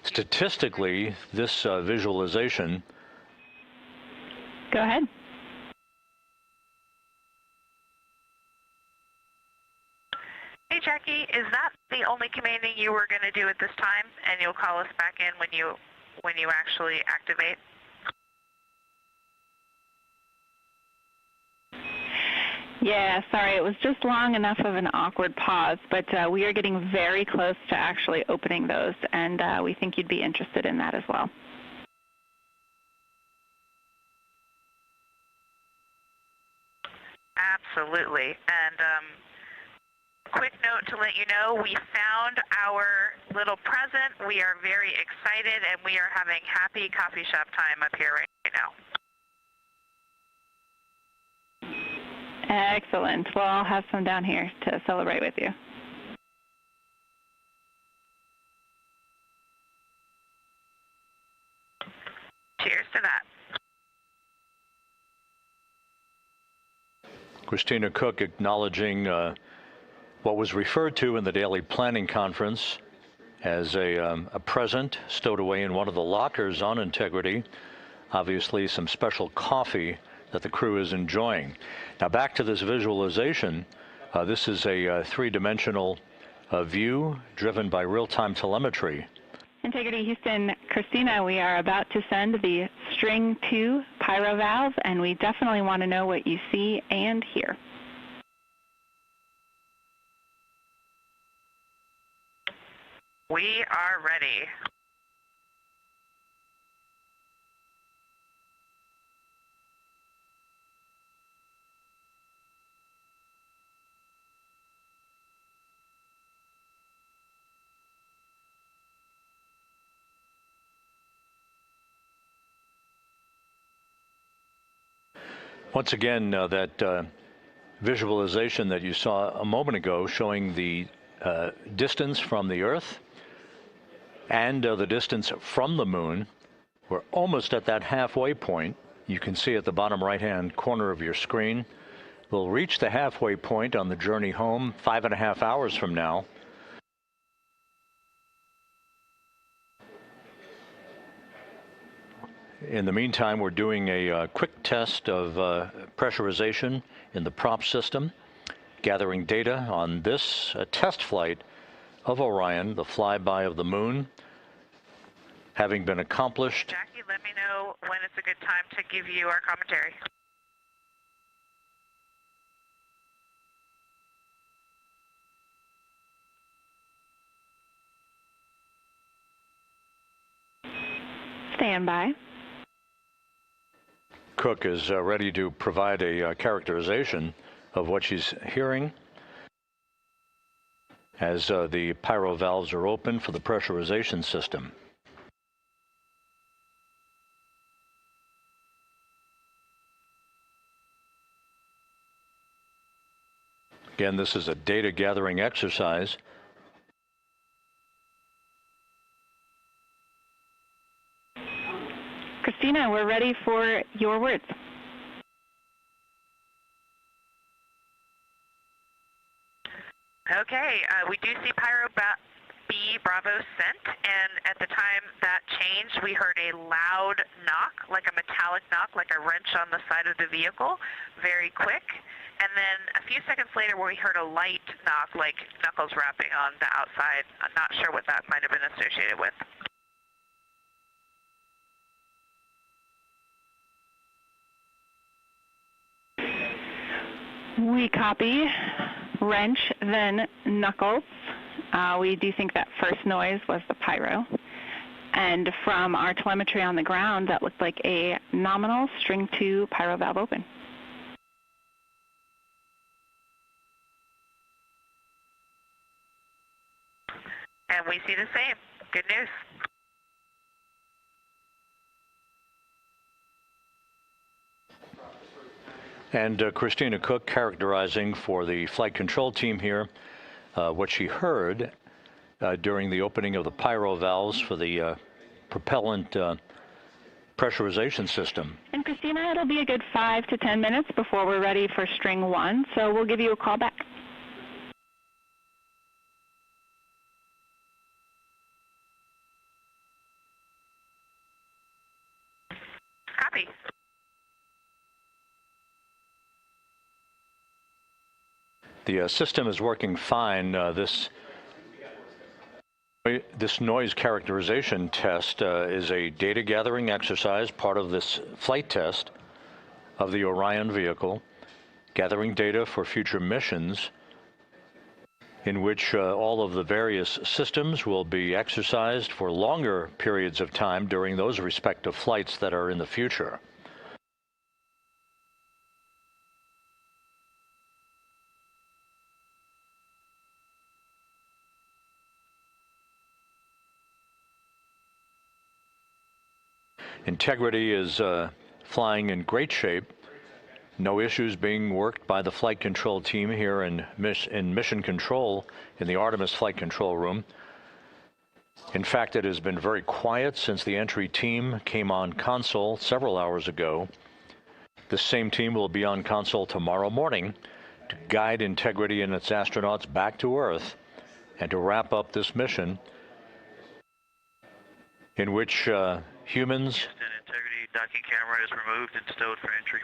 Statistically, this visualization. Go ahead. Hey, Jackie, is that the only commanding you were going to do at this time, and you'll call us back in when you actually activate? Yeah, sorry, it was just long enough of an awkward pause, but we are getting very close to actually opening those, and we think you'd be interested in that as well. Absolutely. And quick note to let you know, we found our little present. We are very excited, and we are having happy coffee shop time up here right now. Excellent. Well, I'll have some down here to celebrate with you. Cheers to that. Christina Cook acknowledging what was referred to in the daily planning conference as a present stowed away in one of the lockers on Integrity. Obviously, some special coffee that the crew is enjoying. Now, back to this visualization. This is a three-dimensional view driven by real-time telemetry. Integrity Houston, Christina, we are about to send the string 2 pyro valve, and we definitely want to know what you see and hear. We are ready. Once again, that visualization that you saw a moment ago showing the distance from the Earth and the distance from the Moon. We're almost at that halfway point. You can see at the bottom right-hand corner of your screen. We'll reach the halfway point on the journey home 5.5 hours from now. In the meantime, we're doing a quick test of pressurization in the prop system, gathering data on this test flight of Orion, the flyby of the Moon, having been accomplished. Jackie, let me know when it's a good time to give you our commentary. Stand by. Cook is ready to provide a characterization of what she's hearing as the pyro valves are open for the pressurization system. Again, this is a data gathering exercise. Christina, we're ready for your words. Okay, we do see Pyro B Bravo sent, and at the time that changed, we heard a loud knock, like a metallic knock, like a wrench on the side of the vehicle, very quick. And then a few seconds later, we heard a light knock, like knuckles rapping on the outside. I'm not sure what that might have been associated with. We copy. Wrench, then knuckles. We do think that first noise was the pyro. And from our telemetry on the ground, that looked like a nominal string 2 pyro valve open. And we see the same. Good news. And Christina Cook characterizing for the flight control team here what she heard during the opening of the pyro valves for the propellant pressurization system. And Christina, it'll be a good 5 to 10 minutes before we're ready for string 1, so we'll give you a call back. Copy. The system is working fine. This noise characterization test is a data gathering exercise, part of this flight test of the Orion vehicle, gathering data for future missions in which all of the various systems will be exercised for longer periods of time during those respective flights that are in the future. Integrity is flying in great shape. No issues being worked by the flight control team here in mission control in the Artemis flight control room. In fact, it has been very quiet since the entry team came on console several hours ago. This same team will be on console tomorrow morning to guide Integrity and its astronauts back to Earth and to wrap up this mission in which humans... Houston, Integrity docking camera is removed and stowed for entry.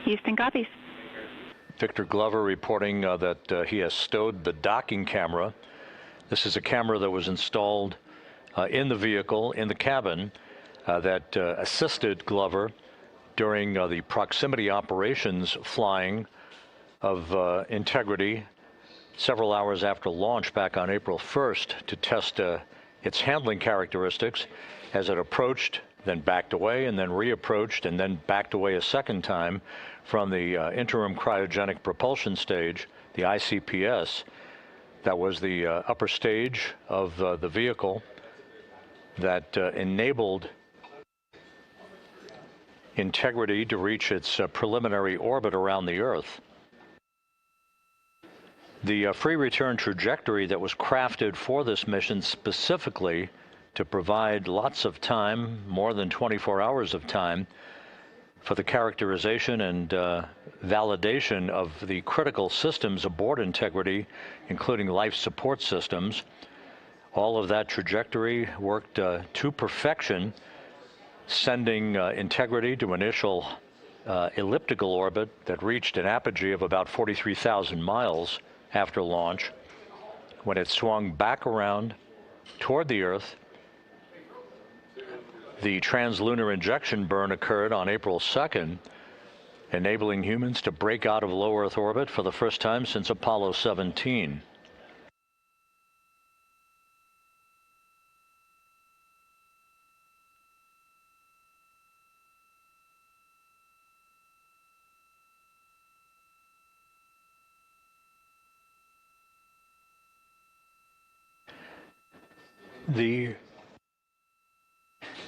Houston copies. Victor Glover reporting that he has stowed the docking camera. This is a camera that was installed in the vehicle, in the cabin, that assisted Glover during the proximity operations flying of Integrity several hours after launch back on April 1st to test its handling characteristics as it approached, then backed away, and then reapproached, and then backed away a second time from the interim cryogenic propulsion stage, the ICPS. That was the upper stage of the vehicle that enabled Integrity to reach its preliminary orbit around the Earth. The free return trajectory that was crafted for this mission specifically to provide lots of time, more than 24 hours of time, for the characterization and validation of the critical systems aboard Integrity, including life support systems. All of that trajectory worked to perfection, sending Integrity to initial elliptical orbit that reached an apogee of about 43,000 miles after launch, when it swung back around toward the Earth. The translunar injection burn occurred on April 2nd, enabling humans to break out of low Earth orbit for the first time since Apollo 17.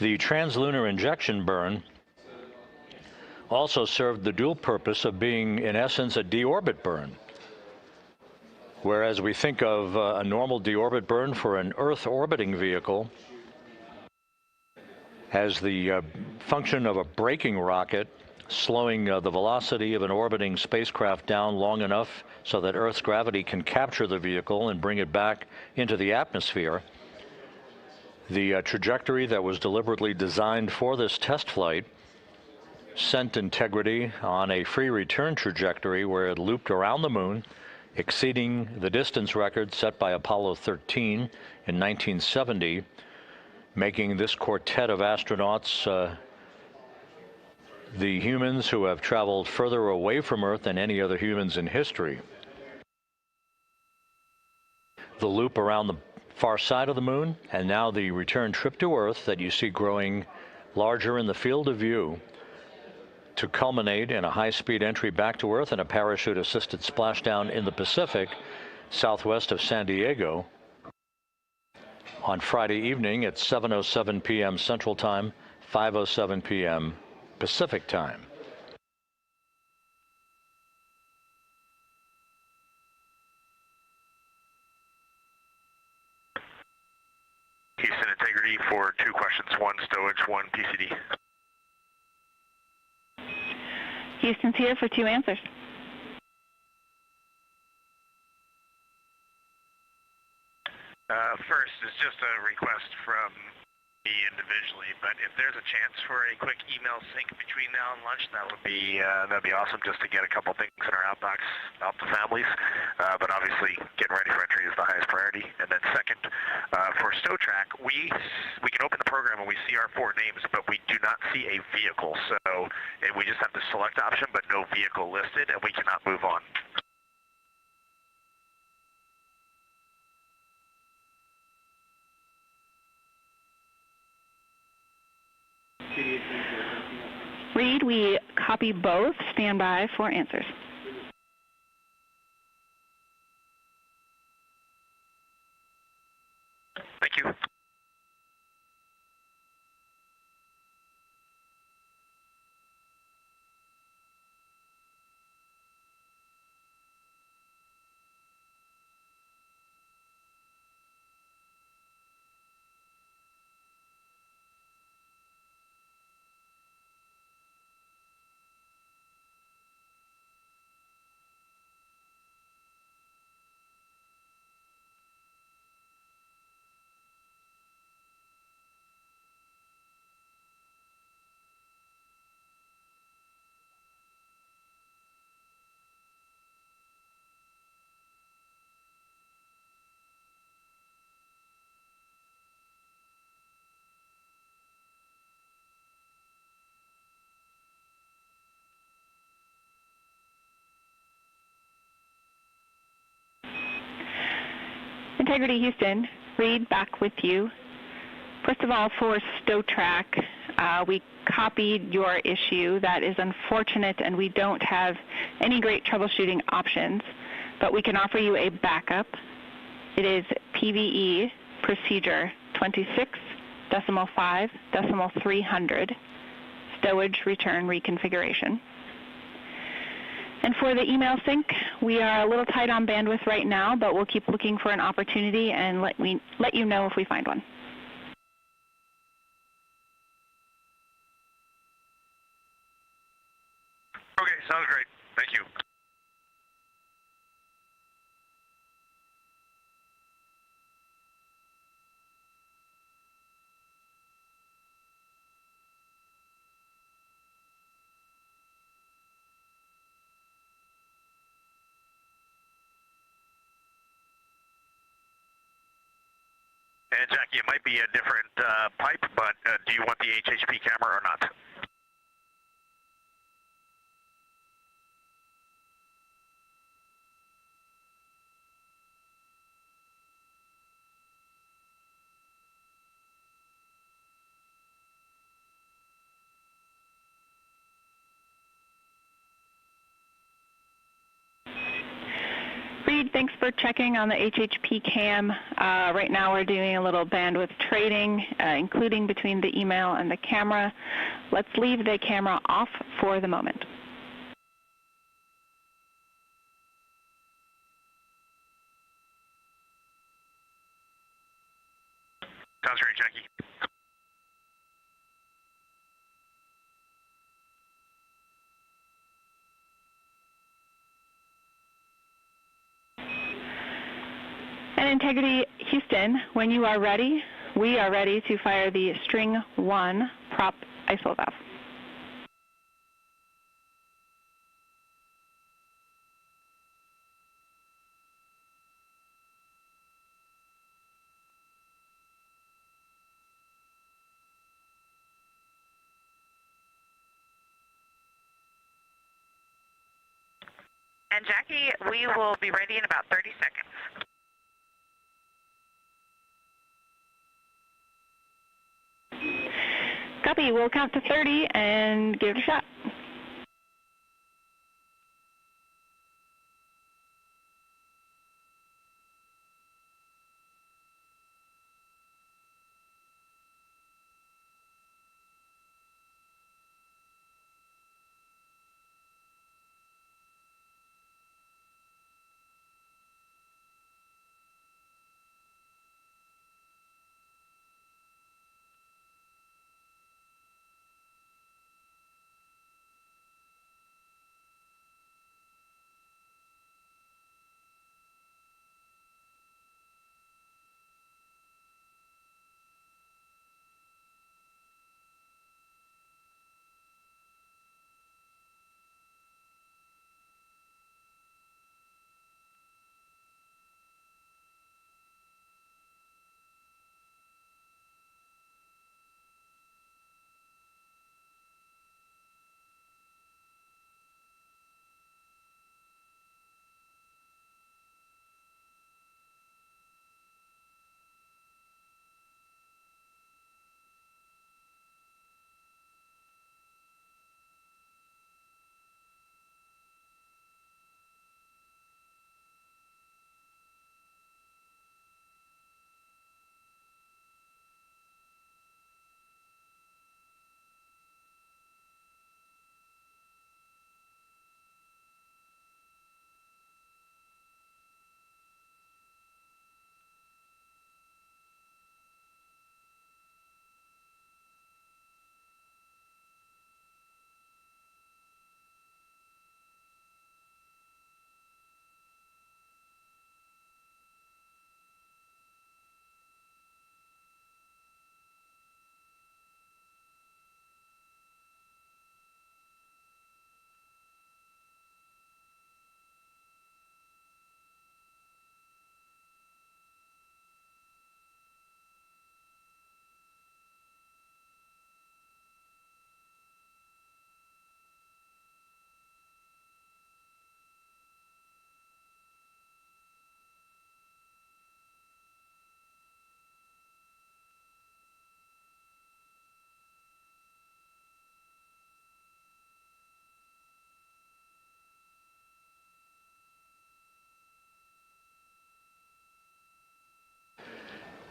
The translunar injection burn also served the dual purpose of being, in essence, a deorbit burn. Whereas we think of a normal deorbit burn for an Earth orbiting vehicle as the function of a braking rocket, slowing the velocity of an orbiting spacecraft down long enough so that Earth's gravity can capture the vehicle and bring it back into the atmosphere. The trajectory that was deliberately designed for this test flight sent Integrity on a free return trajectory where it looped around the moon, exceeding the distance record set by Apollo 13 in 1970, making this quartet of astronauts the humans who have traveled further away from Earth than any other humans in history. The loop around the far side of the moon, and now the return trip to Earth that you see growing larger in the field of view to culminate in a high-speed entry back to Earth and a parachute-assisted splashdown in the Pacific southwest of San Diego on Friday evening at 7:07 p.m. Central Time, 5:07 p.m. Pacific Time. Houston, Integrity for 2 questions, 1 stowage, 1 PCD. Houston's here for 2 answers. First is just a request from individually, but if there's a chance for a quick email sync between now and lunch, that'd be awesome, just to get a couple things in our outbox out to families. But obviously, getting ready for entry is the highest priority. And then second, for StowTrack, we can open the program and we see our 4 names, but we do not see a vehicle. So we just have the select option, but no vehicle listed, and we cannot move on. Reed, we copy both. Stand by for answers. Thank you. Integrity Houston, Reed, back with you. First of all, for StowTrack, we copied your issue. That is unfortunate, and we don't have any great troubleshooting options, but we can offer you a backup. It is PVE procedure 26.5.300, stowage return reconfiguration. And for the email sync, we are a little tight on bandwidth right now, but we'll keep looking for an opportunity and let you know if we find one. Okay, sounds great. Thank you. And Jackie, it might be a different pipe, but do you want the HHP camera or not? Reed, thanks for checking on the HHP cam. Right now we're doing a little bandwidth trading, including between the email and the camera. Let's leave the camera off for the moment. Sounds great, Jackie. And Integrity Houston, when you are ready, we are ready to fire the string 1 prop ISO valve. And Jackie, we will be ready in about 30 seconds. Copy, we'll count to 30 and give it a shot.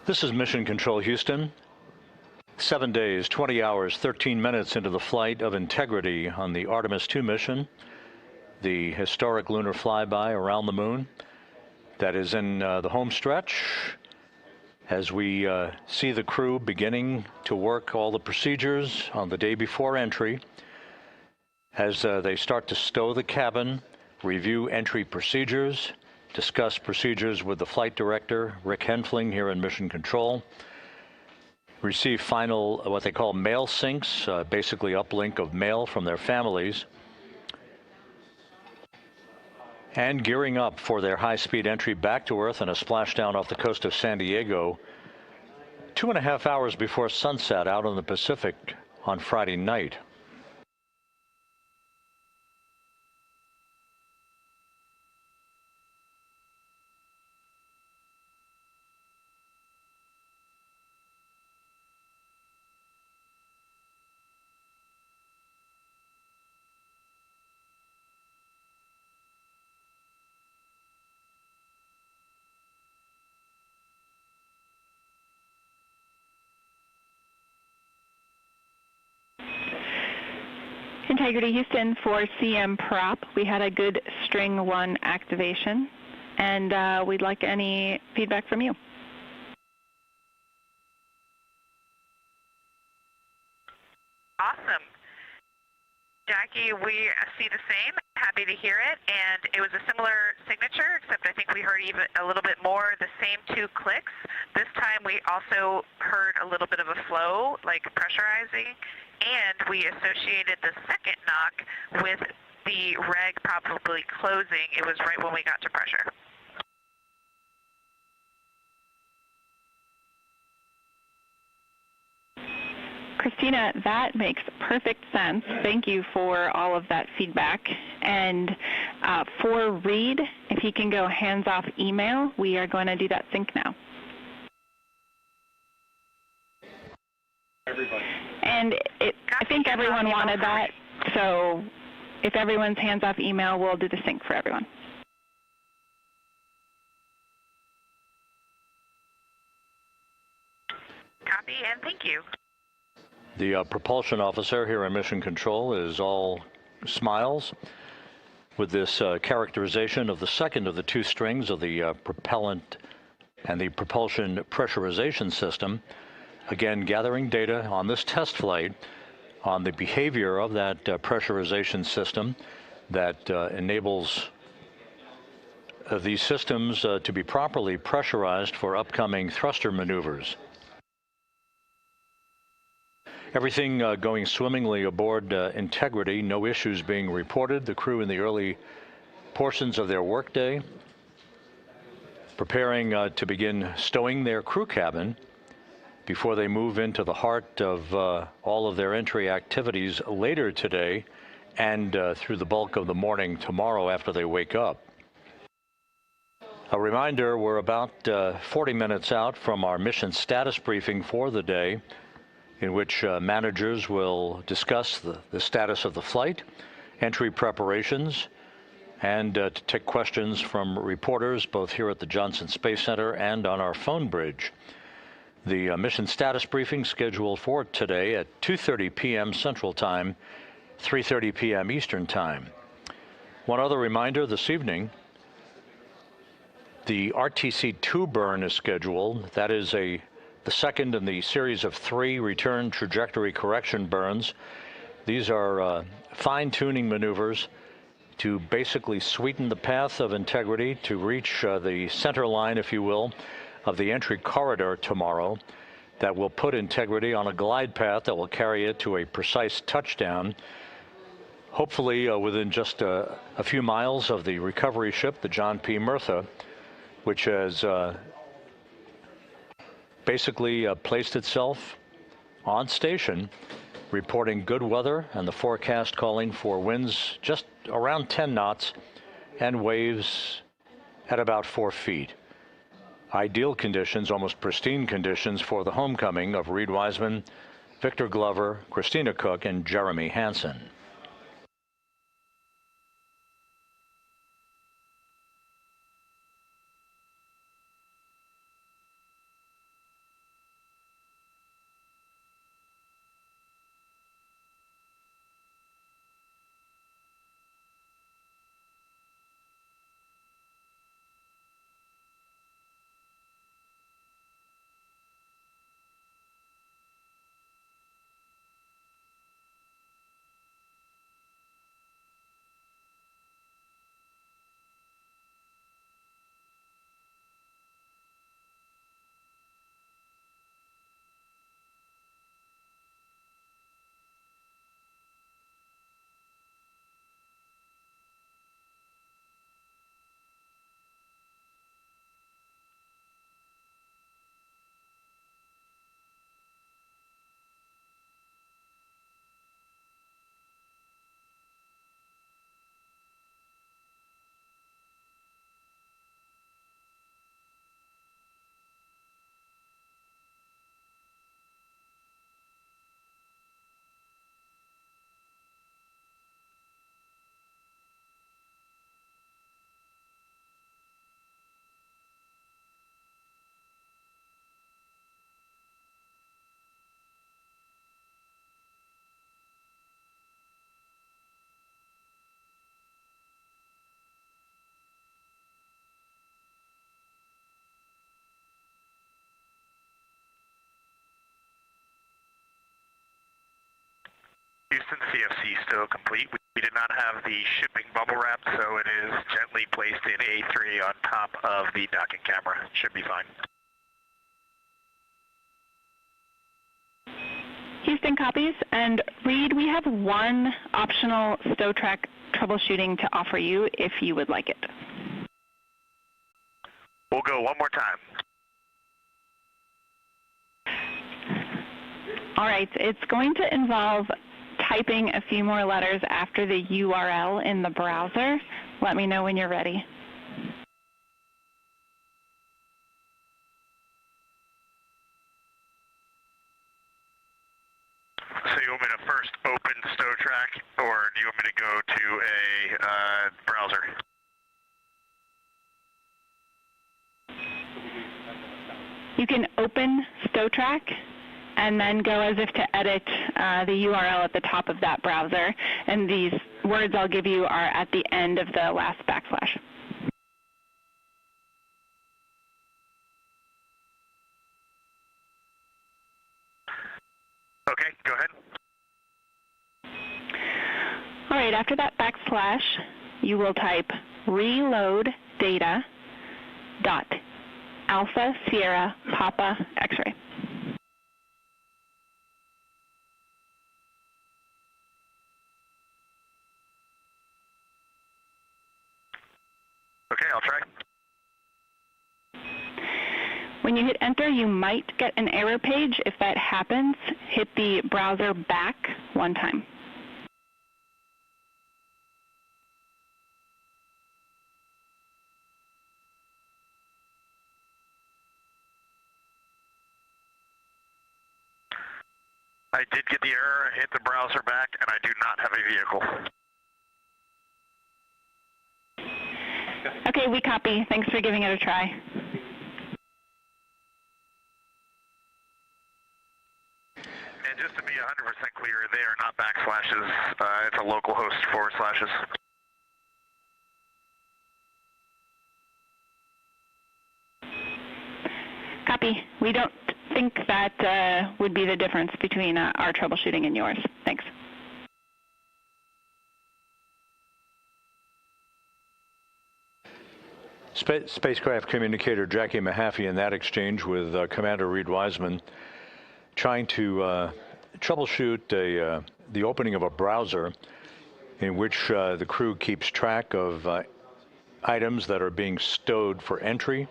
This is Mission Control Houston. 7 days, 20 hours, 13 minutes into the flight of Integrity on the Artemis II mission, the historic lunar flyby around the moon that is in the home stretch as we see the crew beginning to work all the procedures on the day before entry as they start to stow the cabin, review entry procedures, discuss procedures with the flight director, Rick Henfling, here in Mission Control. Receive final, what they call mail syncs, basically uplink of mail from their families. And gearing up for their high-speed entry back to Earth and a splashdown off the coast of San Diego 2.5 hours before sunset out on the Pacific on Friday night. Integrity Houston for CM Prop. We had a good string 1 activation, and we'd like any feedback from you. Awesome. Jackie, we see the same. Happy to hear it. And it was a similar signature, except I think we heard even a little bit more, the same 2 clicks. This time we also heard a little bit of a flow, like pressurizing, and we associated the second knock with the reg probably closing. It was right when we got to pressure. Christina, that makes perfect sense. Thank you for all of that feedback. And for Reed, if he can go hands-off email, we are going to do that sync now. Everybody. And I think everyone wanted that, so if everyone's hands-off email, we'll do the sync for everyone. Copy, and thank you. The propulsion officer here in Mission Control is all smiles with this characterization of the second of the 2 strings of the propellant and the propulsion pressurization system. Again, gathering data on this test flight on the behavior of that pressurization system that enables these systems to be properly pressurized for upcoming thruster maneuvers. Everything going swimmingly aboard Integrity, no issues being reported. The crew in the early portions of their workday preparing to begin stowing their crew cabin before they move into the heart of all of their entry activities later today and through the bulk of the morning tomorrow after they wake up. A reminder, we're about 40 minutes out from our mission status briefing for the day, in which managers will discuss the status of the flight, entry preparations, and to take questions from reporters both here at the Johnson Space Center and on our phone bridge. The mission status briefing scheduled for today at 2:30 p.m. Central Time, 3:30 p.m. Eastern Time. One other reminder this evening, the RTC-2 burn is scheduled. That is the second in the series of 3 return trajectory correction burns. These are fine-tuning maneuvers to basically sweeten the path of Integrity to reach the center line, if you will, of the entry corridor tomorrow that will put Integrity on a glide path that will carry it to a precise touchdown, hopefully within just a few miles of the recovery ship, the John P. Murtha, which has basically placed itself on station, reporting good weather and the forecast calling for winds just around 10 knots and waves at about 4 feet. Ideal conditions, almost pristine conditions for the homecoming of Reed Wiseman, Victor Glover, Christina Cook, and Jeremy Hansen. Houston, CFC still complete. We did not have the shipping bubble wrap, so it is gently placed in A3 on top of the docking camera. Should be fine. Houston copies. And Reed, we have one optional stow track troubleshooting to offer you if you would like it. We'll go one more time. All right, it's going to involve typing a few more letters after the URL in the browser. Let me know when you're ready. So you want me to first open StowTrack, or do you want me to go to a browser? You can open StowTrack and then go as if to edit the URL at the top of that browser. And these words I'll give you are at the end of the last backslash. Okay, go ahead. All right, after that backslash, you will type reload data dot Alpha Sierra Papa X-ray. Okay, I'll try. When you hit enter, you might get an error page. If that happens, hit the browser back one time. I did get the error, hit the browser back, and I do not have a vehicle. Okay, we copy. Thanks for giving it a try. And just to be 100% clear, they are not backslashes. It's a local host forward slashes. Copy. We don't think that would be the difference between our troubleshooting and yours. Thanks. Spacecraft communicator Jackie Mahaffey in that exchange with Commander Reed Wiseman trying to troubleshoot the opening of a browser in which the crew keeps track of items that are being stowed for entry.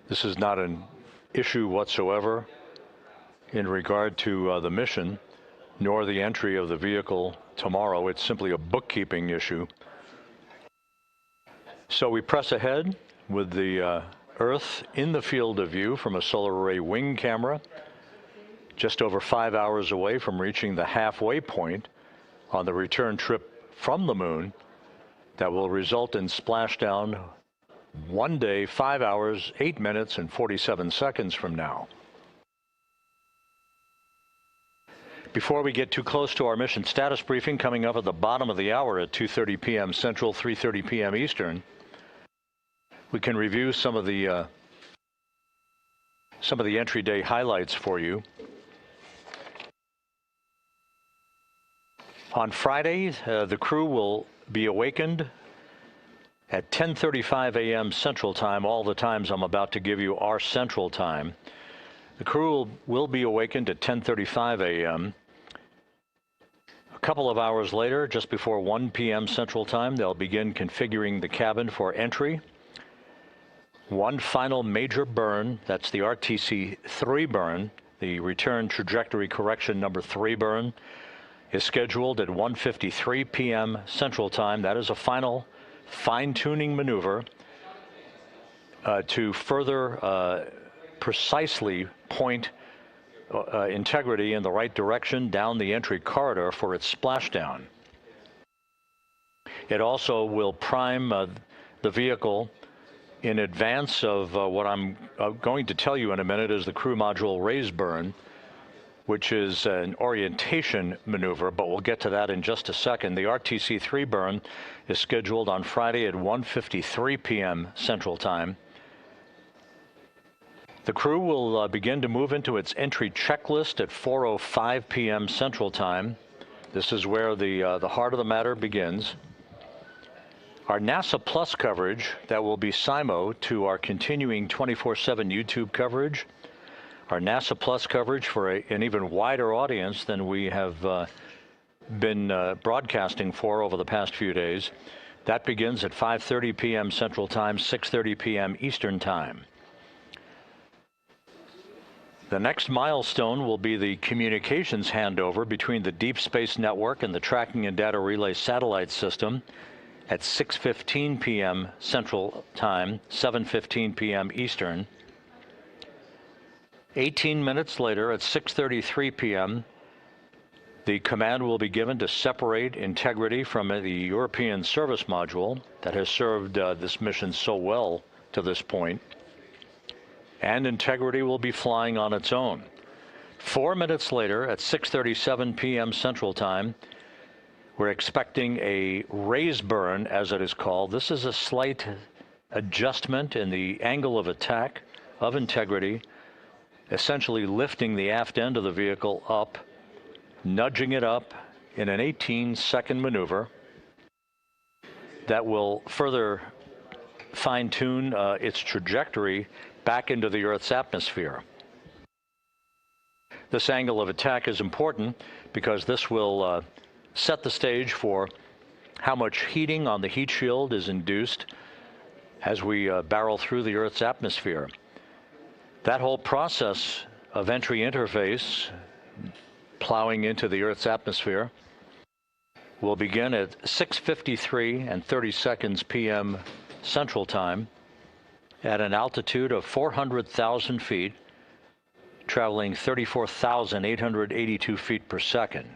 This is not an issue whatsoever in regard to the mission, nor the entry of the vehicle tomorrow. It's simply a bookkeeping issue. So we press ahead with the Earth in the field of view from a solar array wing camera, just over 5 hours away from reaching the halfway point on the return trip from the moon that will result in splashdown 1 day, 5 hours, 8 minutes, and 47 seconds from now. Before we get too close to our mission status briefing coming up at the bottom of the hour at 2:30 p.m. Central, 3:30 p.m. Eastern, we can review some of the entry day highlights for you. On Friday, the crew will be awakened at 10:35 a.m. Central Time. All the times I'm about to give you are Central Time. The crew will be awakened at 10:35 a.m. A couple of hours later, just before 1 p.m. Central Time, they'll begin configuring the cabin for entry. One final major burn, that's the RTC-3 burn, the return trajectory correction number 3 burn, is scheduled at 1:53 p.m. Central Time. That is a final fine-tuning maneuver to further precisely point integrity in the right direction down the entry corridor for its splashdown. It also will prime the vehicle in advance of what I'm going to tell you in a minute is the crew module raise burn, which is an orientation maneuver, but we'll get to that in just a second. The RTC-3 burn is scheduled on Friday at 1:53 p.m. Central Time. The crew will begin to move into its entry checklist at 4:05 p.m. Central Time. This is where the heart of the matter begins. Our NASA Plus coverage that will be SIMO to our continuing 24/7 YouTube coverage. Our NASA Plus coverage for an even wider audience than we have been broadcasting for over the past few days. That begins at 5:30 p.m. Central Time, 6:30 p.m. Eastern Time. The next milestone will be the communications handover between the Deep Space Network and the Tracking and Data Relay Satellite System at 6:15 p.m. Central Time, 7:15 p.m. Eastern. 18 minutes later at 6:33 p.m., the command will be given to separate integrity from the European service module that has served this mission so well to this point. And integrity will be flying on its own. 4 minutes later at 6:37 p.m. Central Time, we're expecting a raise burn, as it is called. This is a slight adjustment in the angle of attack of integrity, essentially lifting the aft end of the vehicle up, nudging it up in an 18-second maneuver that will further fine-tune its trajectory back into the Earth's atmosphere. This angle of attack is important because this will set the stage for how much heating on the heat shield is induced as we barrel through the Earth's atmosphere. That whole process of entry interface, plowing into the Earth's atmosphere, will begin at 6:53 and 30 seconds p.m. Central Time at an altitude of 400,000 feet, traveling 34,882 feet per second.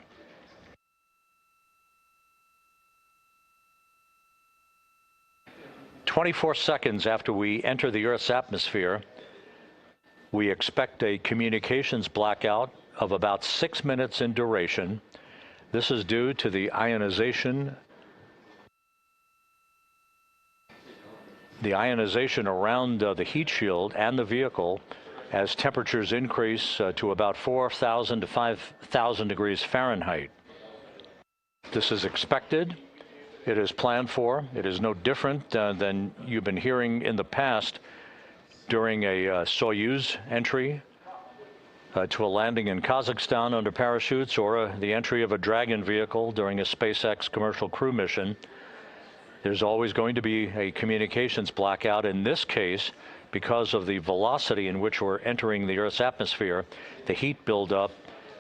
"24 seconds after we enter the Earth's atmosphere, we expect a communications blackout of about 6 minutes in duration. This is due to the ionization around the heat shield and the vehicle as temperatures increase to about 4,000 to 5,000 degrees Fahrenheit. This is expected. It is planned for. It is no different than you've been hearing in the past during a Soyuz entry to a landing in Kazakhstan under parachutes, or the entry of a Dragon vehicle during a SpaceX commercial crew mission. There's always going to be a communications blackout. In this case, because of the velocity in which we're entering the Earth's atmosphere, the heat buildup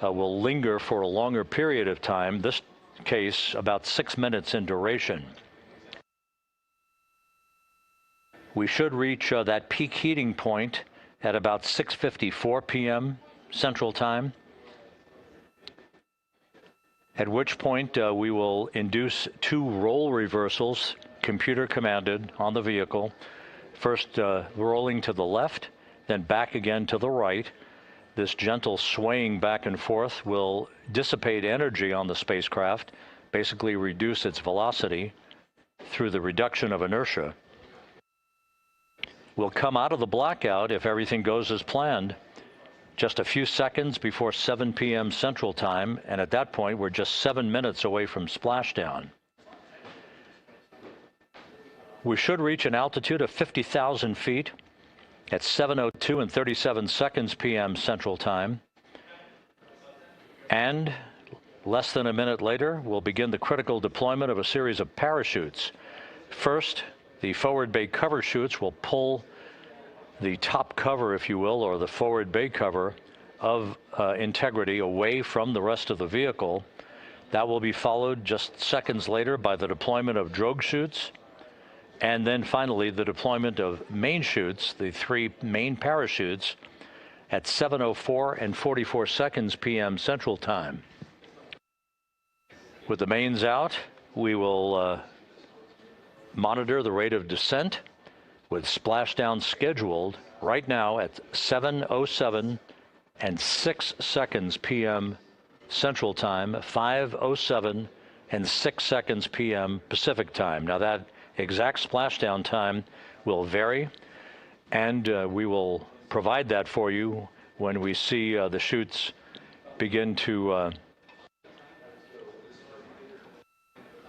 will linger for a longer period of time, this case about 6 minutes in duration. We should reach that peak heating point at about 6:54 p.m. Central Time, at which point we will induce 2 role reversals, computer commanded, on the vehicle. First rolling to the left, then back again to the right. This gentle swaying back and forth will dissipate energy on the spacecraft, basically reduce its velocity through the reduction of inertia. We'll come out of the blackout, if everything goes as planned, just a few seconds before 7 p.m. Central Time, and at that point we're just 7 minutes away from splashdown. We should reach an altitude of 50,000 feet at 7:02 and 37 seconds p.m. Central Time, and less than a minute later we'll begin the critical deployment of a series of parachutes. First, the forward bay cover chutes will pull the top cover, if you will, or the forward bay cover of integrity away from the rest of the vehicle. That will be followed just seconds later by the deployment of drogue chutes, and then finally the deployment of main chutes, the 3 main parachutes, at 7:04 and 44 seconds p.m. Central Time. With the mains out, we will monitor the rate of descent, with splashdown scheduled right now at 7:07 and 6 seconds p.m. Central Time, 5:07 and 6 seconds p.m. Pacific Time. Now that exact splashdown time will vary, and we will provide that for you when we see the chutes begin to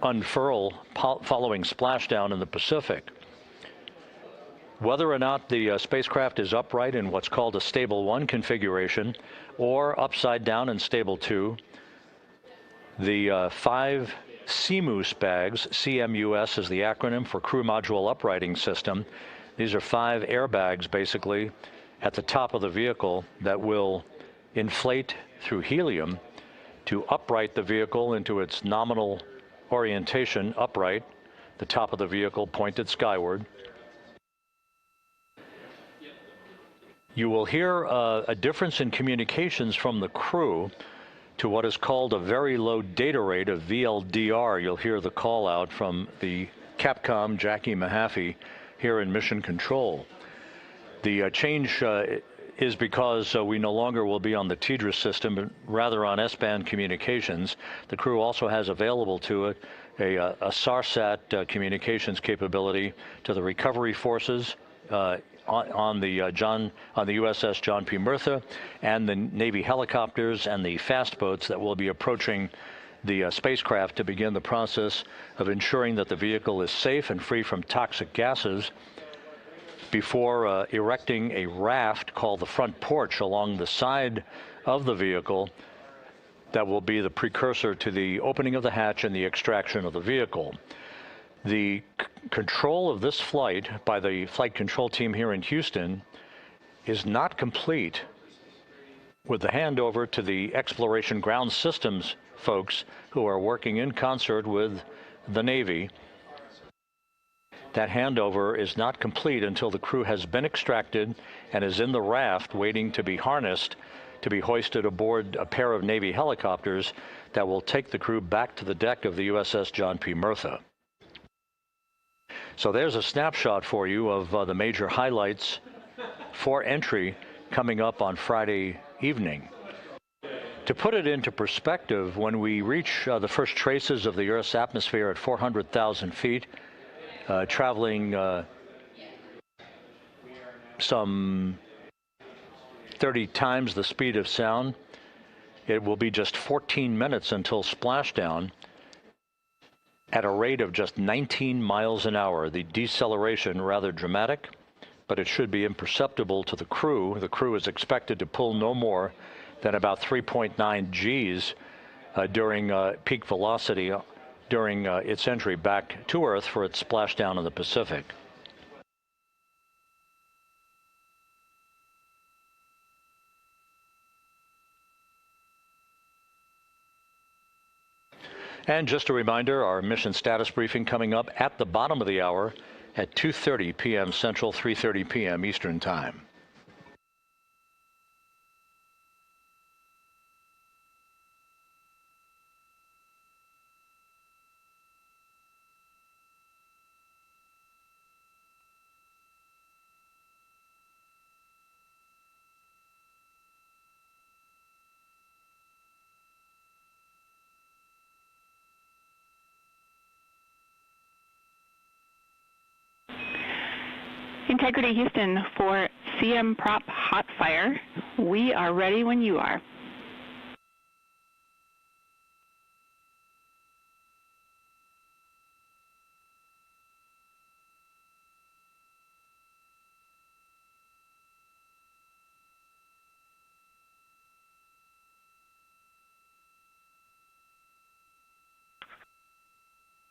unfurl following splashdown in the Pacific. Whether or not the spacecraft is upright in what's called a stable 1 configuration or upside down in stable 2, the 5 CMUS bags, CMUS is the acronym for Crew Module Uprighting System. These are 5 airbags basically at the top of the vehicle that will inflate through helium to upright the vehicle into its nominal orientation, upright, the top of the vehicle pointed skyward. You will hear a difference in communications from the crew to what is called a very low data rate of VLDR. You'll hear the call out from the Capcom, Jackie Mahaffey, here in Mission Control. The change is because we no longer will be on the TDRS system, but rather on S-band communications. The crew also has available to it a SARSAT communications capability to the recovery forces on the USS John P. Murtha and the Navy helicopters and the fast boats that will be approaching the spacecraft to begin the process of ensuring that the vehicle is safe and free from toxic gases before erecting a raft called the front porch along the side of the vehicle that will be the precursor to the opening of the hatch and the extraction of the vehicle. The control of this flight by the flight control team here in Houston is not complete with the handover to the Exploration Ground Systems folks who are working in concert with the Navy. That handover is not complete until the crew has been extracted and is in the raft waiting to be harnessed to be hoisted aboard a pair of Navy helicopters that will take the crew back to the deck of the USS John P. Murtha. So there's a snapshot for you of the major highlights for entry coming up on Friday evening. To put it into perspective, when we reach the first traces of the Earth's atmosphere at 400,000 feet, traveling some 30 times the speed of sound, it will be just 14 minutes until splashdown at a rate of just 19 miles an hour. The deceleration rather dramatic, but it should be imperceptible to the crew. The crew is expected to pull no more than about 3.9 Gs during peak velocity during its entry back to Earth for its splashdown in the Pacific. And just a reminder, our mission status briefing coming up at the bottom of the hour at 2:30 p.m. Central, 3:30 p.m. Eastern Time. Integrity Houston for CM Prop Hot Fire. We are ready when you are.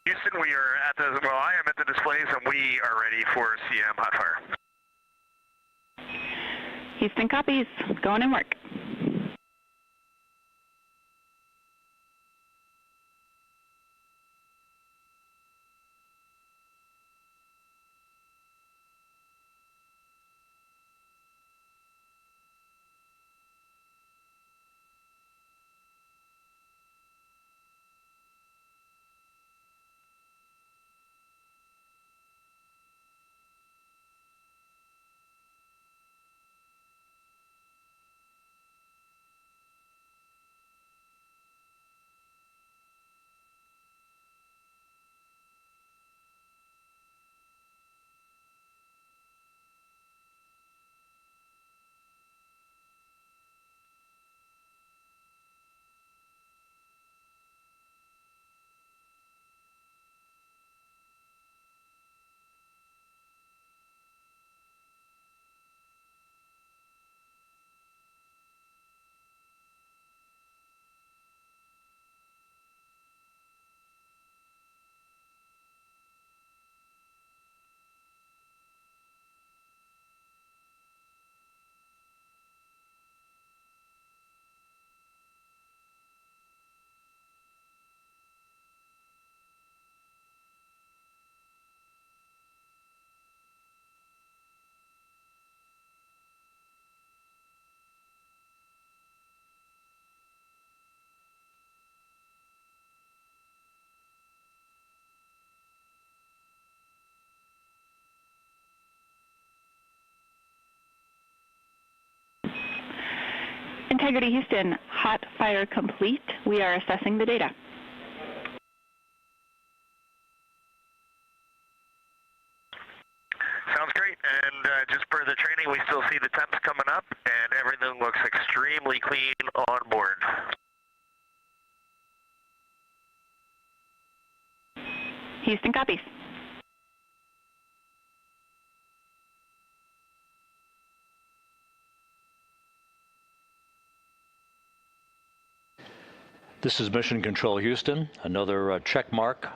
Houston, we are at the, I am at the displays and we are ready for CM Hot Fire. Houston copies. Going in work. Integrity Houston, hot fire complete. We are assessing the data. Sounds great. And just per the training, we still see the temps coming up, and everything looks extremely clean on board. Houston copies. This is Mission Control Houston, another check mark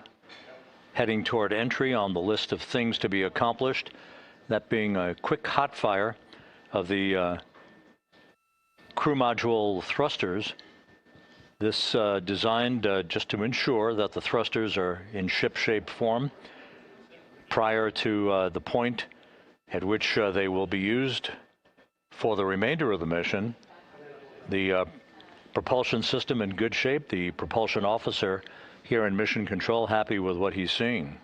heading toward entry on the list of things to be accomplished, that being a quick hot fire of the crew module thrusters. This designed just to ensure that the thrusters are in ship-shape form prior to the point at which they will be used for the remainder of the mission. The propulsion system in good shape. The propulsion officer here in Mission Control happy with what he's seeing.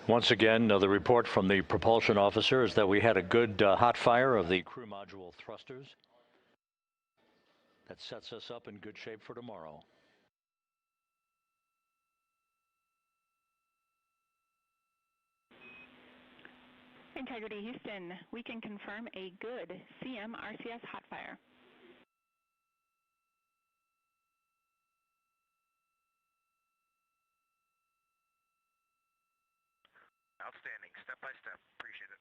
Once again, the report from the propulsion officer is that we had a good hot fire of the crew module thrusters. That sets us up in good shape for tomorrow. Integrity Houston, we can confirm a good CM-RCS hot fire. Outstanding. Step by step. Appreciate it.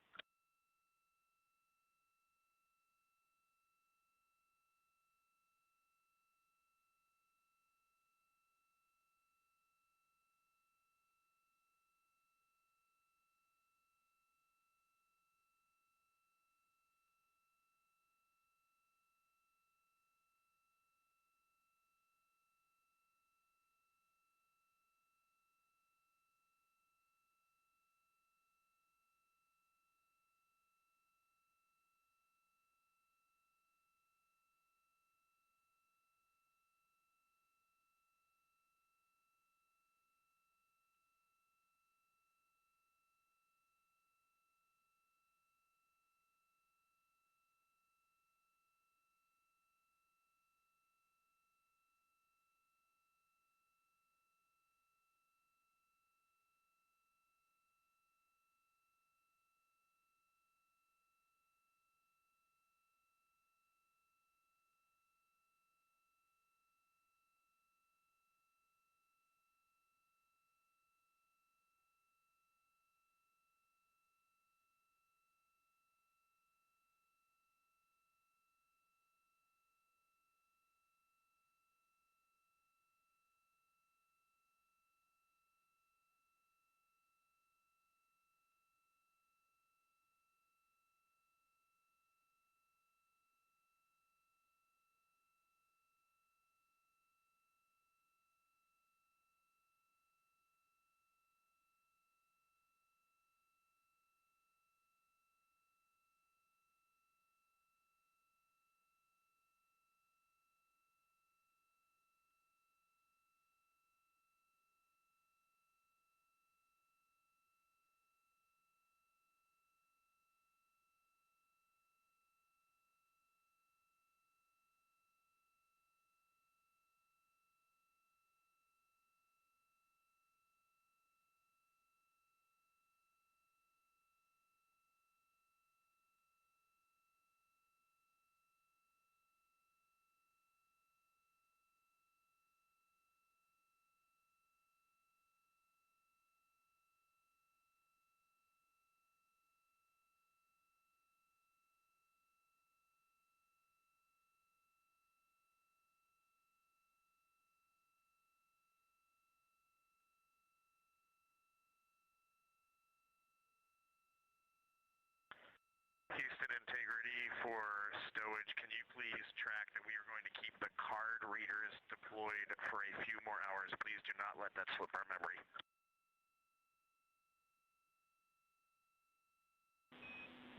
language, can you please track that we are going to keep the card readers deployed for a few more hours? Please do not let that slip our memory.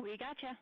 We gotcha.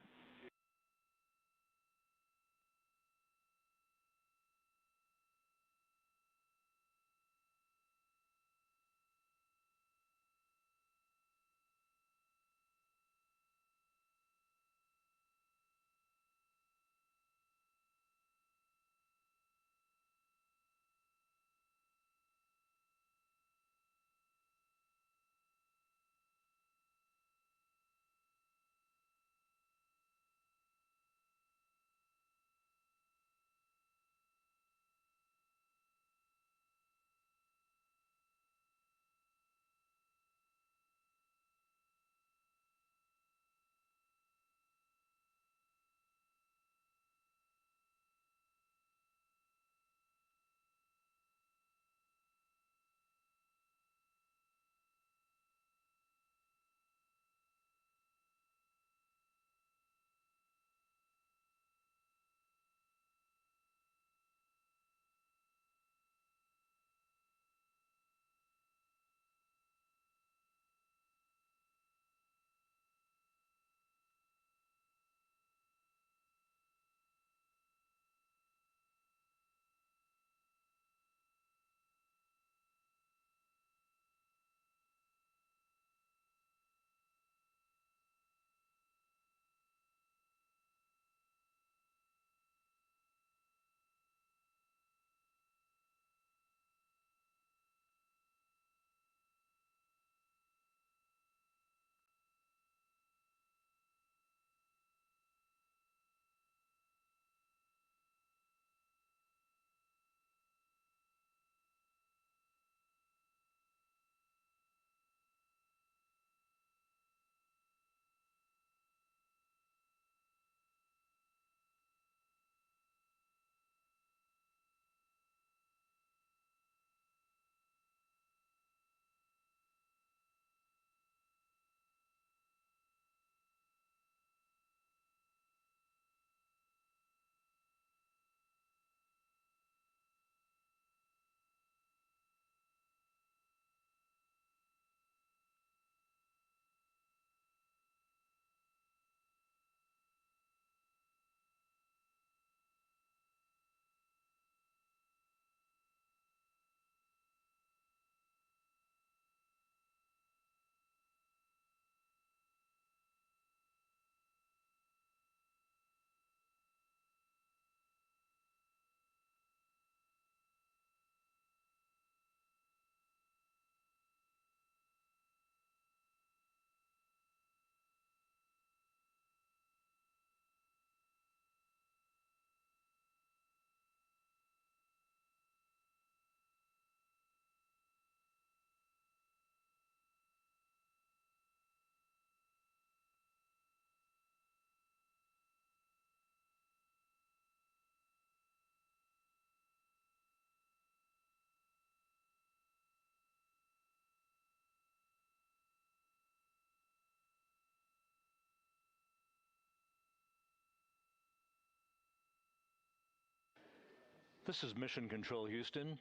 This is Mission Control Houston.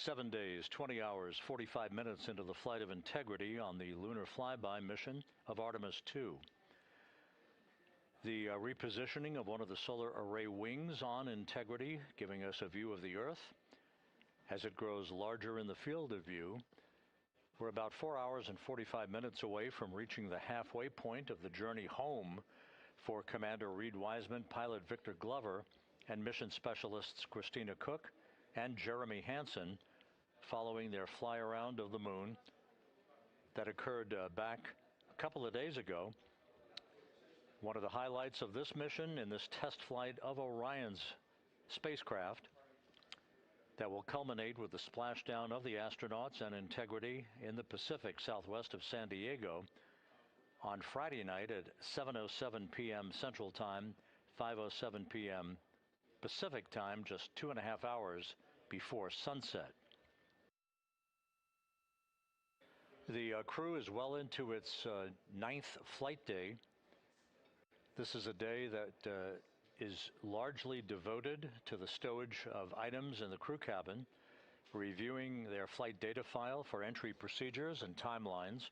7 days, 20 hours, 45 minutes into the flight of Integrity on the lunar flyby mission of Artemis II. The repositioning of one of the solar array wings on Integrity, giving us a view of the Earth. As it grows larger in the field of view, we're about 4 hours and 45 minutes away from reaching the halfway point of the journey home for Commander Reed Wiseman, pilot Victor Glover, and mission specialists Christina Cook and Jeremy Hansen, following their fly around of the moon that occurred back a couple of days ago. One of the highlights of this mission in this test flight of Orion's spacecraft that will culminate with the splashdown of the astronauts and Integrity in the Pacific southwest of San Diego on Friday night at 7:07 p.m. Central Time, 5:07 p.m. Pacific Time, just 2.5 hours before sunset. The crew is well into its ninth flight day. This is a day that is largely devoted to the stowage of items in the crew cabin, reviewing their flight data file for entry procedures and timelines.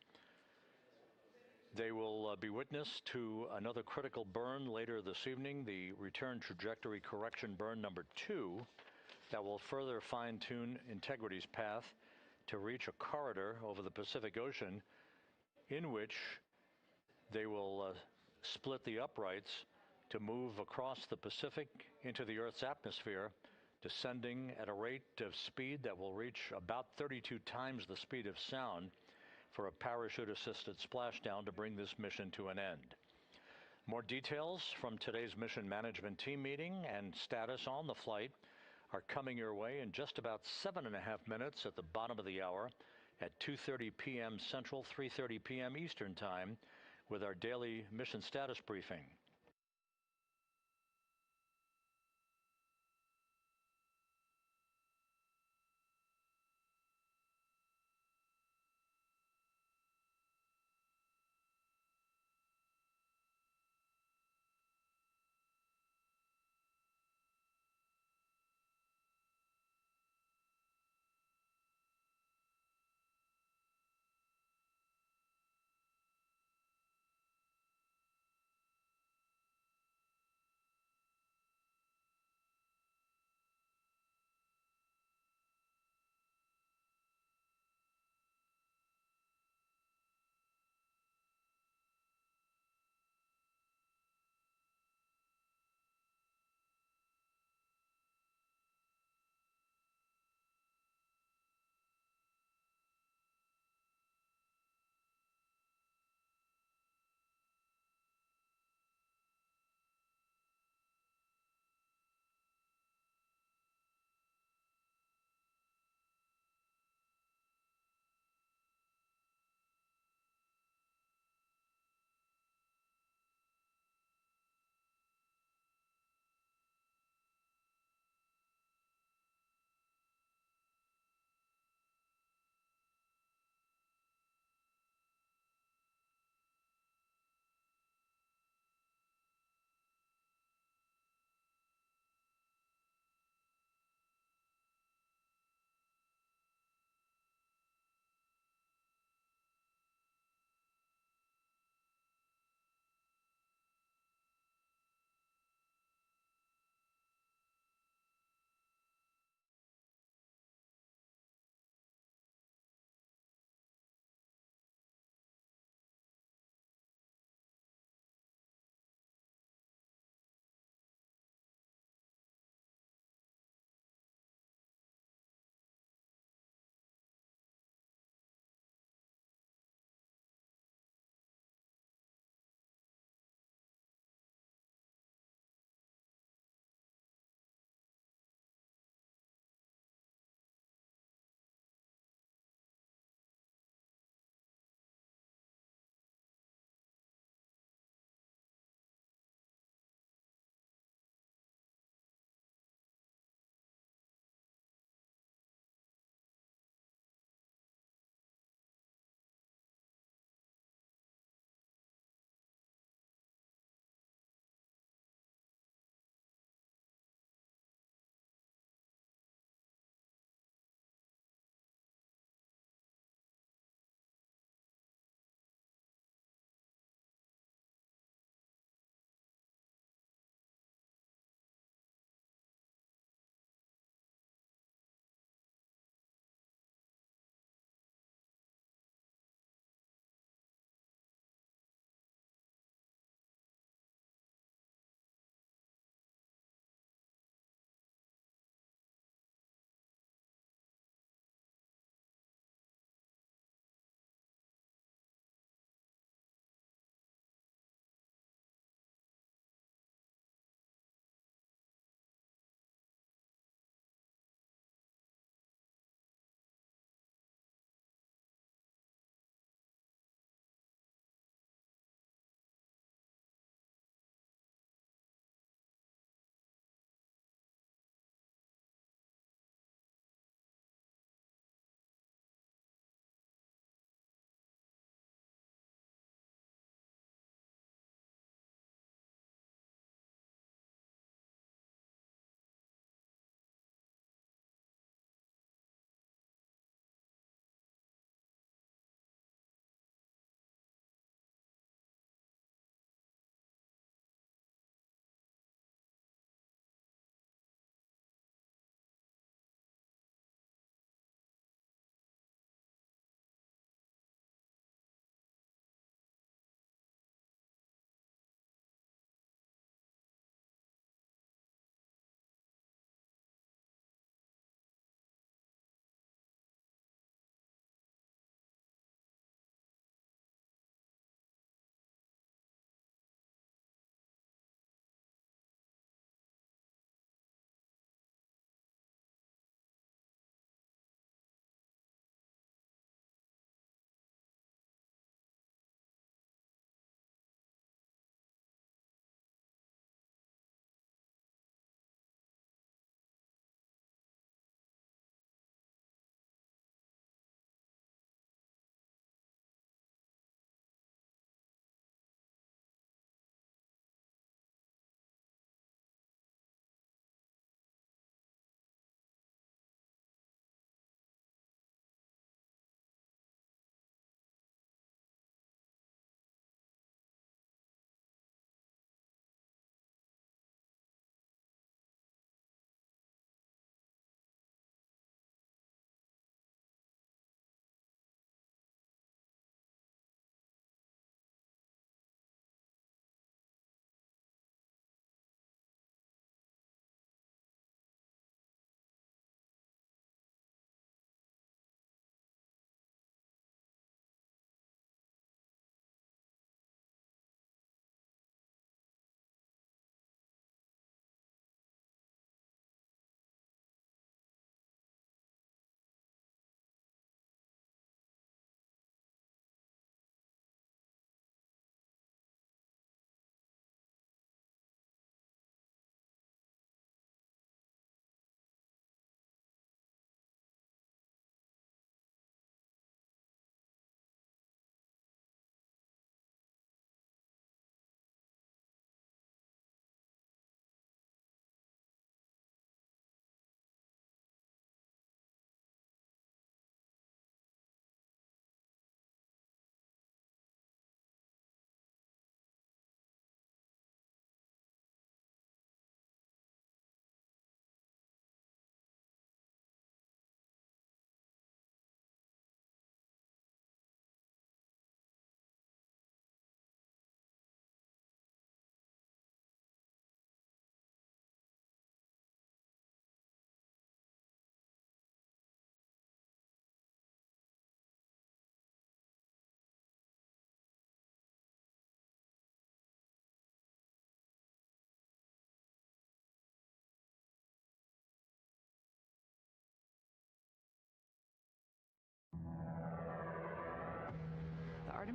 They will be witness to another critical burn later this evening, the return trajectory correction burn number 2, that will further fine-tune Integrity's path to reach a corridor over the Pacific Ocean in which they will split the uprights to move across the Pacific into the Earth's atmosphere, descending at a rate of speed that will reach about 32 times the speed of sound for a parachute-assisted splashdown to bring this mission to an end. More details from today's mission management team meeting and status on the flight are coming your way in just about 7.5 minutes at the bottom of the hour at 2:30 p.m. Central, 3:30 p.m. Eastern Time with our daily mission status briefing.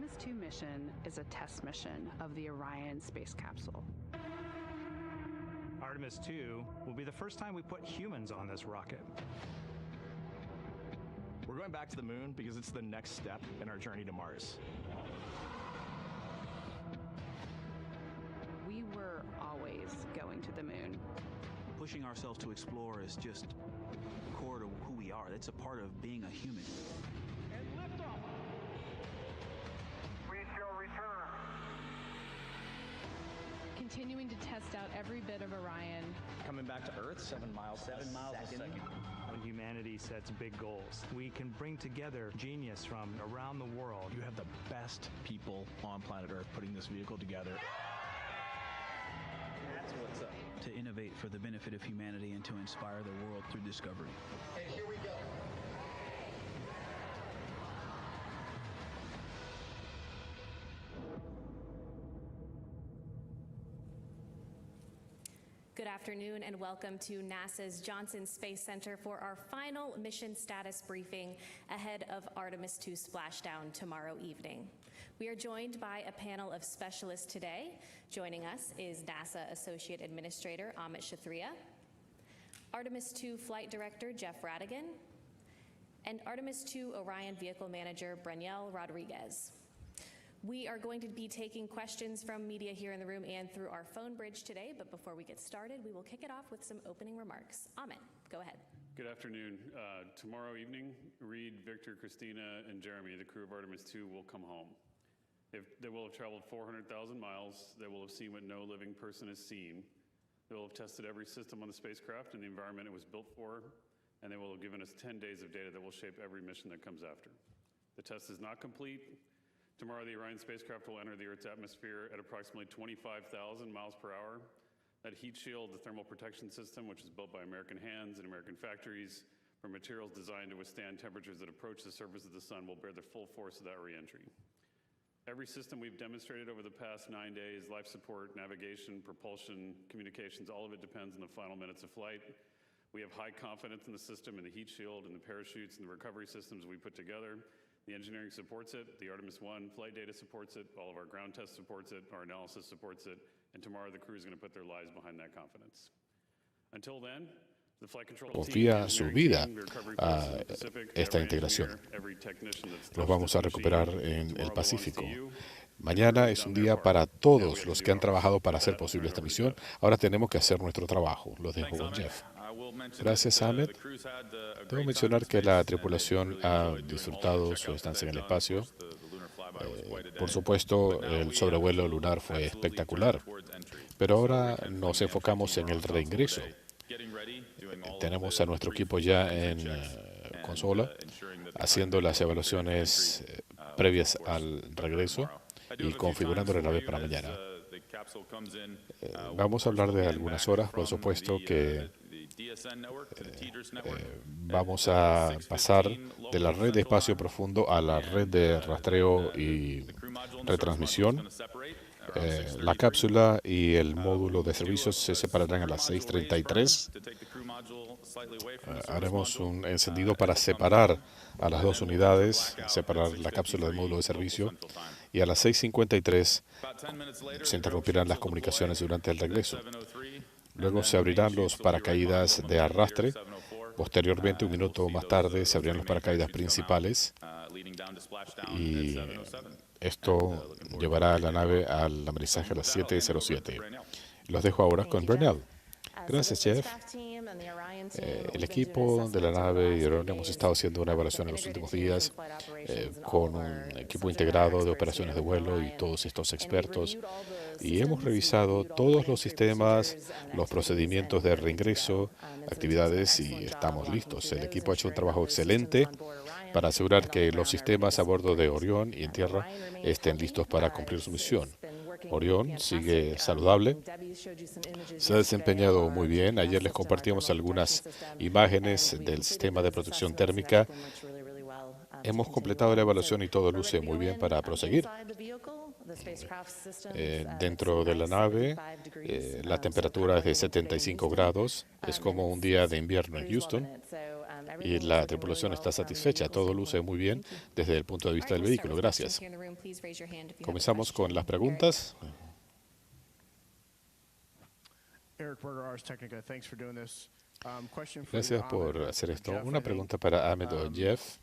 Artemis II mission is a test mission of the Orion space capsule. Artemis II will be the first time we put humans on this rocket. We're going back to the moon because it's the next step in our journey to Mars. We were always going to the moon. Pushing ourselves to explore is just core to who we are. It's a part of being a human. And liftoff. We shall return. Continuing to test out every bit of Orion. Coming back to Earth, 7 miles a second. When humanity sets big goals, we can bring together genius from around the world. You have the best people on planet Earth putting this vehicle together. That's what's up. To innovate for the benefit of humanity and to inspire the world through discovery. And here we go. Good afternoon and welcome to NASA's Johnson Space Center for our final mission status briefing ahead of Artemis II splashdown tomorrow evening. We are joined by a panel of specialists today. Joining us is NASA Associate Administrator Amit Shathria, Artemis II Flight Director Jeff Radigan, and Artemis II Orion Vehicle Manager Breniel Rodriguez. We are going to be taking questions from media here in the room and through our phone bridge today, but before we get started, we will kick it off with some opening remarks. Amit, go ahead. Good afternoon. Tomorrow evening, Reed, Victor, Christina, and Jeremy, the crew of Artemis II, will come home. They will have traveled 400,000 miles. They will have seen what no living person has seen. They will have tested every system on the spacecraft and the environment it was built for, and they will have given us 10 days of data that will shape every mission that comes after. The test is not complete. Tomorrow, the Orion spacecraft will enter the Earth's atmosphere at approximately 25,000 miles per hour. That heat shield, the thermal protection system, which is built by American hands and American factories for materials designed to withstand temperatures that approach the surface of the sun, will bear the full force of that reentry. Every system we've demonstrated over the past 9 days, life support, navigation, propulsion, communications, all of it depends on the final minutes of flight. We have high confidence in the system and the heat shield and the parachutes and the recovery systems we put together. The engineering supports it, the Artemis I flight data supports it, all of our ground tests supports it, our analysis supports it, and tomorrow the crew is going to put their lives behind that confidence. Until then, the flight control confía su vida a esta integración. Los vamos a recuperar en el Pacífico. Mañana es un día para todos los que han trabajado para hacer posible esta misión. Ahora tenemos que hacer nuestro trabajo. Los dejo con Jeff. Gracias, Ahmed. Debo mencionar que la tripulación ha disfrutado su estancia en el espacio. Por supuesto, el sobrevuelo lunar fue espectacular, pero ahora nos enfocamos en el reingreso. Tenemos a nuestro equipo ya en consola, haciendo las evaluaciones previas al regreso y configurando la nave para mañana. Vamos a hablar de algunas horas, por supuesto que vamos a pasar de la red de espacio profundo a la red de rastreo y retransmisión. La cápsula y el módulo de servicios se separarán a las 6:33. Haremos un encendido para separar a las dos unidades, separar la cápsula del módulo de servicio, y a las 6:53 se interrumpirán las comunicaciones durante el regreso. Luego se abrirán los paracaídas de arrastre. Posteriormente, un minuto más tarde, se abrirán los paracaídas principales. Y esto llevará a la nave al amerizaje a las 7:07. Los dejo ahora con Breniel. Gracias, Jeff. El equipo de la nave y Orion hemos estado haciendo una evaluación en los últimos días con un equipo integrado de operaciones de vuelo y todos estos expertos. Y hemos revisado todos los sistemas, los procedimientos de reingreso, actividades, y estamos listos. El equipo ha hecho un trabajo excelente para asegurar que los sistemas a bordo de Orion y en tierra estén listos para cumplir su misión. Orion sigue saludable, se ha desempeñado muy bien. Ayer les compartimos algunas imágenes del sistema de protección térmica. Hemos completado la evaluación y todo luce muy bien para proseguir. Dentro de la nave, la temperatura es de 75 grados. Es como un día de invierno en Houston. y la tripulación está satisfecha. Todo luce muy bien desde el punto de vista del vehículo. Gracias. Comenzamos con las preguntas. Gracias por hacer esto. Una pregunta para Ahmed o Jeff.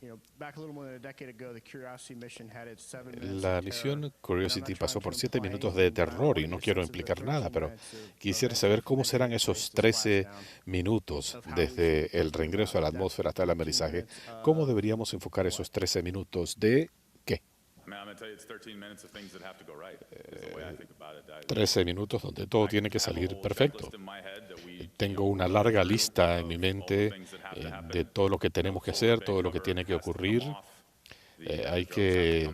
La misión Curiosity pasó por 7 minutos de terror y no quiero implicar nada, pero quisiera saber cómo serán esos 13 minutos desde el reingreso a la atmósfera hasta el amerizaje. ¿Cómo deberíamos enfocar esos 13 minutos de qué? 13 minutos donde todo tiene que salir perfecto. Tengo una larga lista en mi mente de todo lo que tenemos que hacer, todo lo que tiene que ocurrir. Hay que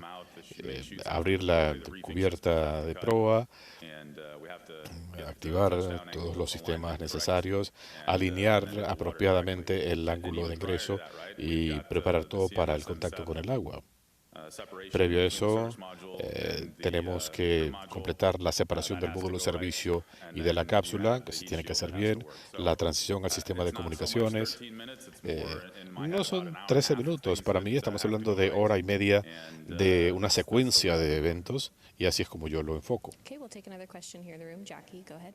abrir la cubierta de proa, activar todos los sistemas necesarios, alinear apropiadamente el ángulo de ingreso y preparar todo para el contacto con el agua. Previo a eso, tenemos que completar la separación del módulo de servicio y de la cápsula, que se tiene que hacer bien, la transición al sistema de comunicaciones. No son 13 minutos, para mí estamos hablando de hora y media de una secuencia de eventos, y así es como yo lo enfoco. Okay, we'll take another question here in the room. Jackie, go ahead.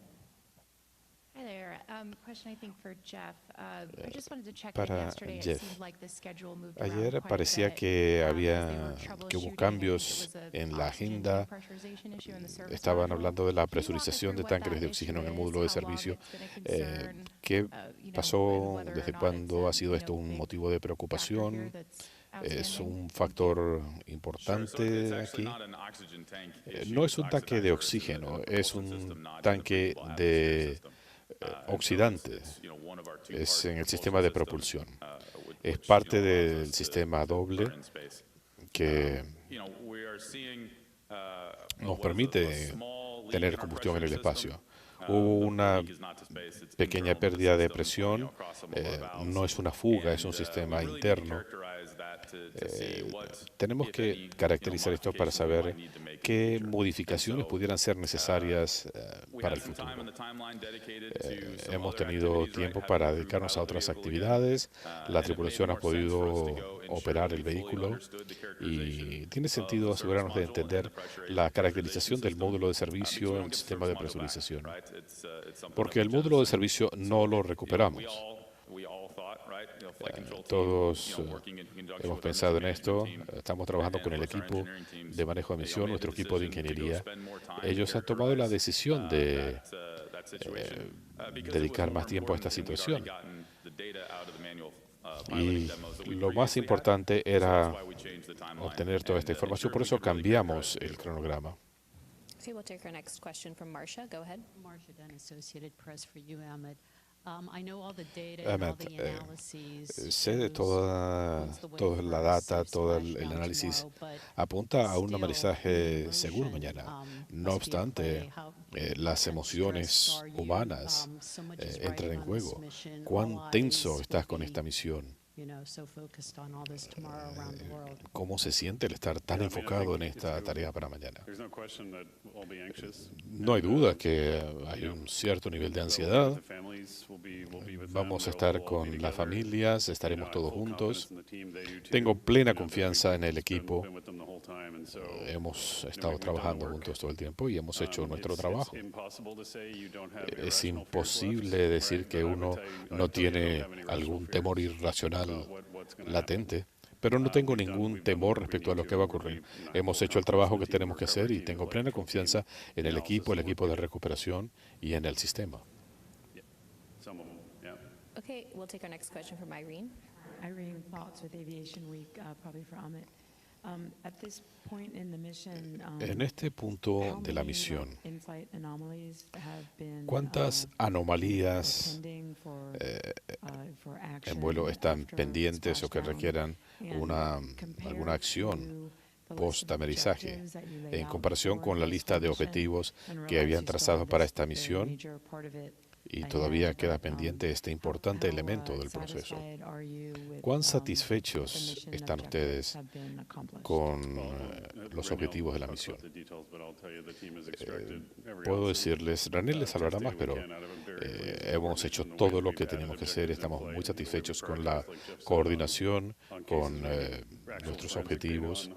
Hi there. Question I think for Jeff. I just wanted to check in Para yesterday. It Jeff. seemed like the schedule moved around Ayer quite a parecía bit. que As they hubo were troubleshooting, cambios I think it was en a la oxygen agenda. pressurization issue in the service Estaban module. hablando de la Can you walk us presurización through de what tanques that de oxígeno en el issue módulo de is, how long servicio. it's been a concern, ¿Qué you know, pasó? and whether or ¿Desde not cuándo it's ha sido esto un motivo de preocupación? ¿Es un factor importante aquí? No es un tanque de oxígeno, es un tanque de oxidante. Es en el sistema de propulsión. Es parte del sistema doble que nos permite tener combustión en el espacio. Hubo una pequeña pérdida de presión, no es una fuga, es un sistema interno. Tenemos que caracterizar esto para saber qué modificaciones pudieran ser necesarias para el futuro. Hemos tenido tiempo para dedicarnos a otras actividades, la tripulación ha podido operar el vehículo y tiene sentido asegurarnos de entender la caracterización del módulo de servicio en el sistema de presurización, porque el módulo de servicio no lo recuperamos. Todos hemos pensado en esto, estamos trabajando con el equipo de manejo de misión, nuestro equipo de ingeniería. Ellos han tomado la decisión de dedicar más tiempo a esta situación. Y lo más importante era obtener toda esta información, por eso cambiamos el cronograma. Okay, we'll take our next question from Marcia. Go ahead. Marcia Dunn, Associated Press for you, Ahmed. I know all the data and Ahmed, all the analyses sé de toda la data, todo el análisis apunta a un amerizaje seguro mañana. No obstante, las emociones humanas entran en juego. ¿Cuán tenso estás con esta misión? ¿Cómo se siente el estar tan enfocado en esta tarea para mañana? No hay duda que hay un cierto nivel de ansiedad. Vamos a estar con las familias, estaremos todos juntos. Tengo plena confianza en el equipo. Hemos estado trabajando juntos todo el tiempo y hemos hecho nuestro trabajo. Es imposible decir que uno no tiene algún temor irracional latente, pero no tengo ningún temor respecto a lo que va a ocurrir. Hemos hecho el trabajo que tenemos que hacer y tengo plena confianza en el equipo de recuperación y en el sistema. Okay, we'll take our next question from Irene. Irene Fox with Aviation Week, probably for Ahmed. At this point in the mission, en este punto de la misión, in-flight anomalies have been, ¿cuántas anomalías en vuelo están pendientes o que requieran alguna acción post-amerizaje en comparación con la lista de objetivos que habían trazado para esta misión? y todavía queda pendiente este importante elemento del proceso. ¿Cuán satisfechos están ustedes con los objetivos de la misión? Puedo decirles, René les hablará más, pero hemos hecho todo lo que teníamos que hacer. Estamos muy satisfechos con la coordinación, con nuestros objetivos.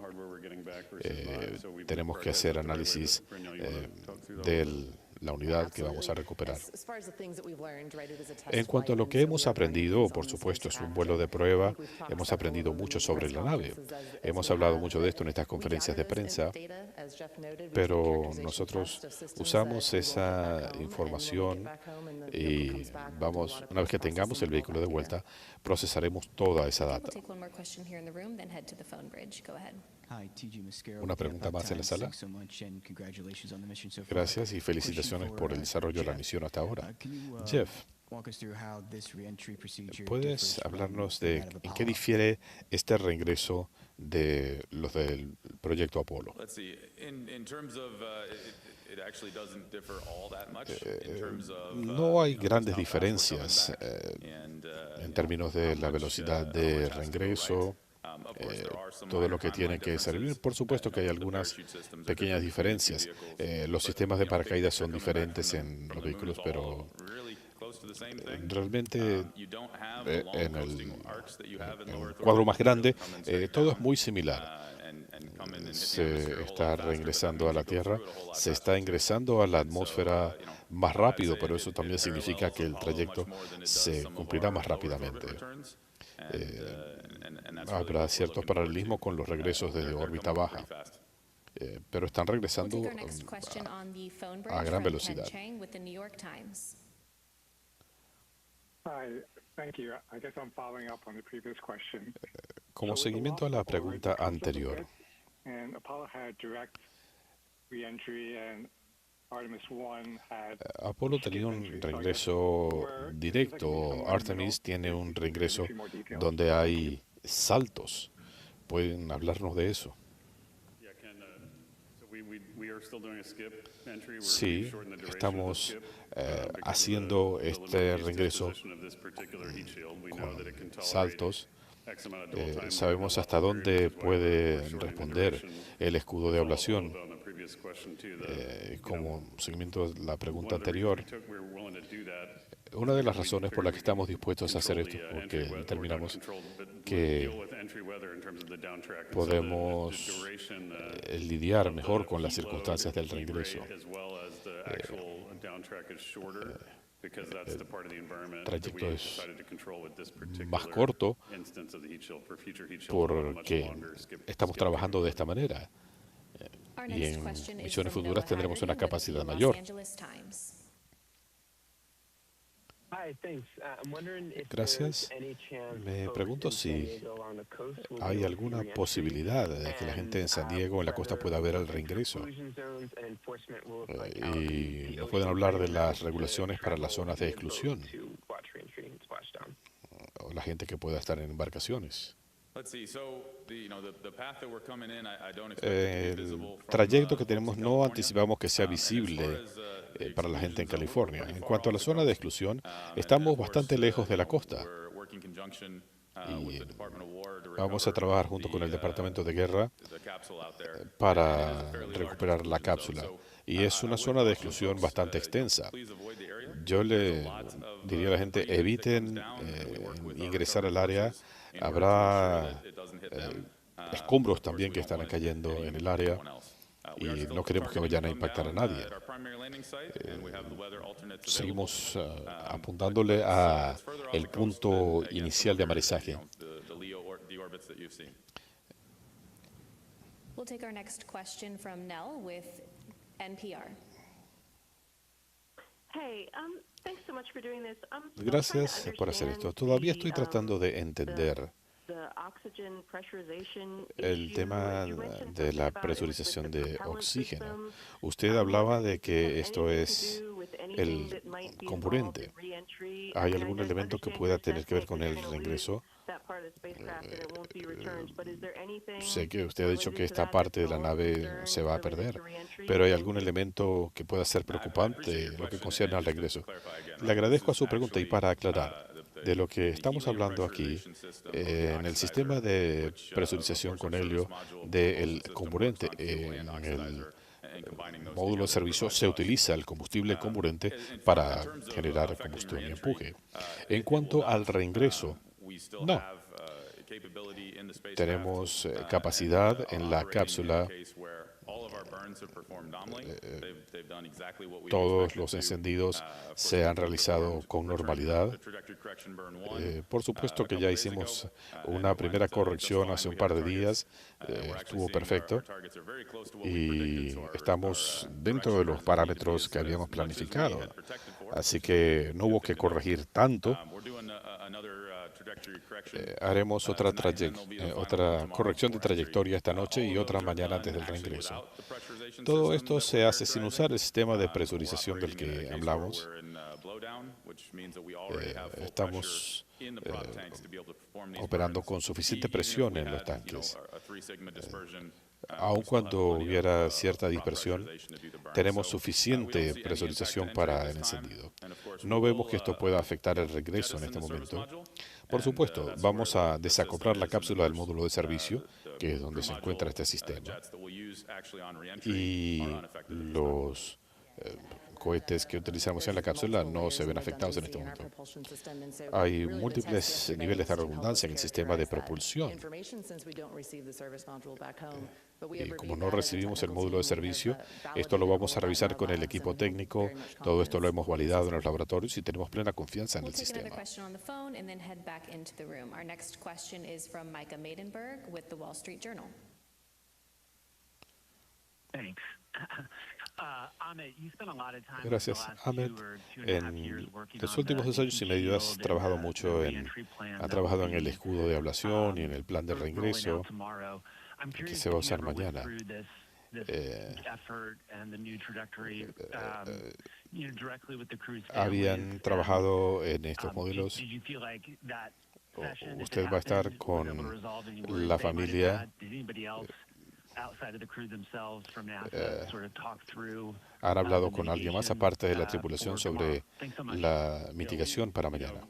Tenemos que hacer análisis de la unidad que vamos a recuperar. En cuanto a lo que hemos aprendido, por supuesto, es un vuelo de prueba. Hemos aprendido mucho sobre la nave. Hemos hablado mucho de esto en estas conferencias de prensa, pero nosotros usamos esa información y vamos, una vez que tengamos el vehículo de vuelta, procesaremos toda esa data. Una pregunta más en la sala. Gracias y felicitaciones por el desarrollo de la misión hasta ahora. Jeff, ¿puedes hablarnos de en qué difiere este reingreso de los del proyecto Apolo? No hay grandes diferencias en términos de la velocidad de reingreso. Todo lo que tiene que servir. Por supuesto que hay algunas pequeñas diferencias. Los sistemas de paracaídas son diferentes en los vehículos, pero realmente en el cuadro más grande todo es muy similar. Se está reingresando a la Tierra, se está ingresando a la atmósfera más rápido, pero eso también significa que el trayecto se cumplirá más rápidamente. Habrá cierto paralelismo con los regresos desde órbita baja, pero están regresando a gran velocidad. Como seguimiento a la pregunta anterior, Apolo tenía un regreso directo. Artemis tiene un regreso donde hay saltos. ¿Pueden hablarnos de eso? Sí, estamos haciendo este regreso con saltos. Sabemos hasta dónde puede responder el escudo de ablación. Como seguimiento de la pregunta anterior, una de las razones por las que estamos dispuestos a hacer esto es porque determinamos que podemos lidiar mejor con las circunstancias del reingreso. El trayecto es más corto porque estamos trabajando de esta manera. Y en misiones futuras tendremos una capacidad mayor. Gracias. Me pregunto si hay alguna posibilidad de que la gente en San Diego, en la costa, pueda ver el reingreso. Y nos pueden hablar de las regulaciones para las zonas de exclusión. O la gente que pueda estar en embarcaciones. El trayecto que tenemos no anticipamos que sea visible para la gente en California. En cuanto a la zona de exclusión, estamos bastante lejos de la costa. Y vamos a trabajar junto con el Departamento de Guerra para recuperar la cápsula. Y es una zona de exclusión bastante extensa. Yo le diría a la gente, eviten ingresar al área. Habrá escombros también que están cayendo en el área y no queremos que vayan a impactar a nadie. Seguimos apuntándole a el punto inicial de amarizaje. We'll take our next question from Nell with NPR. Gracias por hacer esto. Todavía estoy tratando de entender el tema de la presurización de oxígeno. Usted hablaba de que esto es el componente. ¿Hay algún elemento que pueda tener que ver con el reingreso Sé que usted ha dicho que esta parte de la nave se va a perder, pero ¿hay algún elemento que pueda ser preocupante en lo que concierne al regreso? Le agradezco a su pregunta y para aclarar, de lo que estamos hablando aquí, en el sistema de presurización con helio del comburente, en el módulo de servicio se utiliza el combustible comburente para generar combustión y empuje. En cuanto al reingreso, no. Tenemos capacidad en la cápsula. Todos los encendidos se han realizado con normalidad. Por supuesto que ya hicimos una primera corrección hace un par de días. Estuvo perfecto. Y estamos dentro de los parámetros que habíamos planificado. Así que no hubo que corregir tanto. Haremos otra corrección de trayectoria esta noche y otra mañana antes del reingreso. Todo esto se hace sin usar el sistema de presurización del que hablamos. Estamos operando con suficiente presión en los tanques. Aun cuando hubiera cierta dispersión, tenemos suficiente presurización para el encendido. No vemos que esto pueda afectar el regreso en este momento. Por supuesto, vamos a desacoplar la cápsula del módulo de servicio, que es donde se encuentra este sistema. Y los cohetes que utilizamos en la cápsula no se ven afectados en este momento. Hay múltiples niveles de redundancia en el sistema de propulsión. Y como no recibimos el módulo de servicio, esto lo vamos a revisar con el equipo técnico. Todo esto lo hemos validado en los laboratorios y tenemos plena confianza en el sistema. Gracias, Ahmed. En los últimos 2 años y medio has trabajado mucho ha trabajado en el escudo de ablación y en el plan de reingreso que se va a usar mañana. ¿Habían trabajado en estos modelos? ¿Usted va a estar con la familia? ¿Han hablado con alguien más aparte de la tripulación sobre la mitigación para mañana?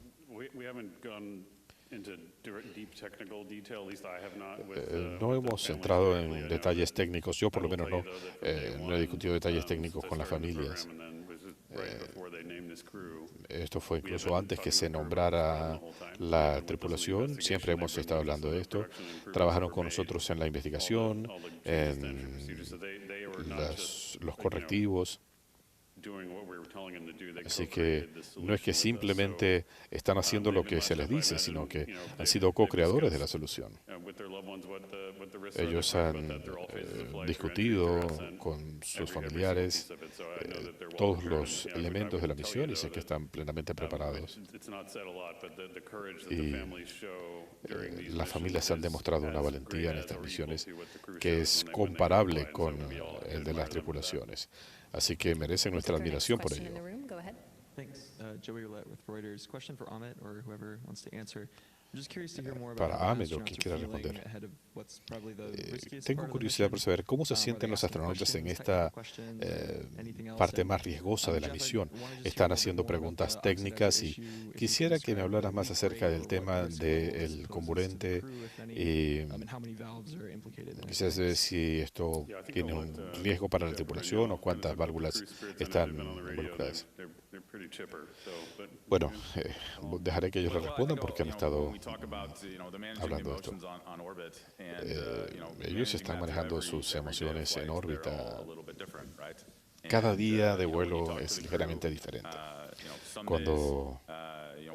No hemos entrado en detalles técnicos, yo por lo menos no he discutido detalles técnicos con las familias. Esto fue incluso antes que se nombrara la tripulación. Siempre hemos estado hablando de esto. Trabajaron con nosotros en la investigación, en los correctivos. Así que no es que simplemente están haciendo lo que se les dice, sino que han sido co-creadores de la solución. Ellos han discutido con sus familiares todos los elementos de la misión y sé que están plenamente preparados. Y las familias han demostrado una valentía en estas misiones que es comparable con el de las tripulaciones. Así que merecen nuestra admiración por ello. Para Ahmed o quien quiera responder. Tengo curiosidad por saber cómo se sienten los astronautas en esta parte más riesgosa de la misión. Están haciendo preguntas técnicas y quisiera que me hablaras más acerca del tema del comburente y quizás si esto tiene un riesgo para la tripulación o cuántas válvulas están involucradas. Bueno, dejaré que ellos le respondan porque han estado hablando de esto. Ellos están manejando sus emociones en órbita. Cada día de vuelo es ligeramente diferente. Cuando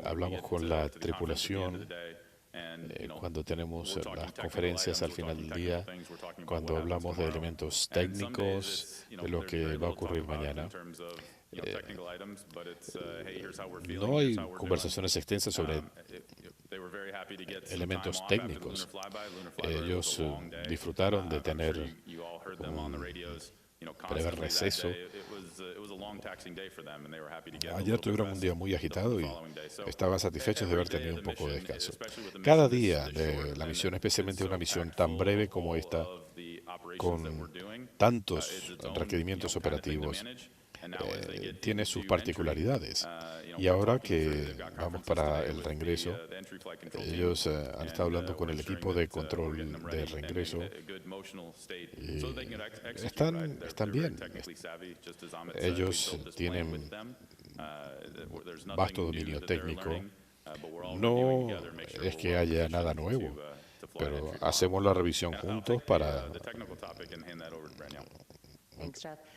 hablamos con la tripulación, cuando tenemos las conferencias al final del día, cuando hablamos de elementos técnicos, de lo que va a ocurrir mañana, no hay conversaciones extensas sobre elementos técnicos. Ellos disfrutaron de tener breve receso. Ayer tuvieron un día muy agitado y estaban satisfechos de haber tenido un poco de descanso. Cada día de la misión, especialmente una misión tan breve como esta, con tantos requerimientos operativos, tiene sus particularidades. Y ahora que vamos para el reingreso, ellos han estado hablando con el equipo de control de reingreso y están bien. Ellos tienen vasto dominio técnico. No es que haya nada nuevo, pero hacemos la revisión juntos para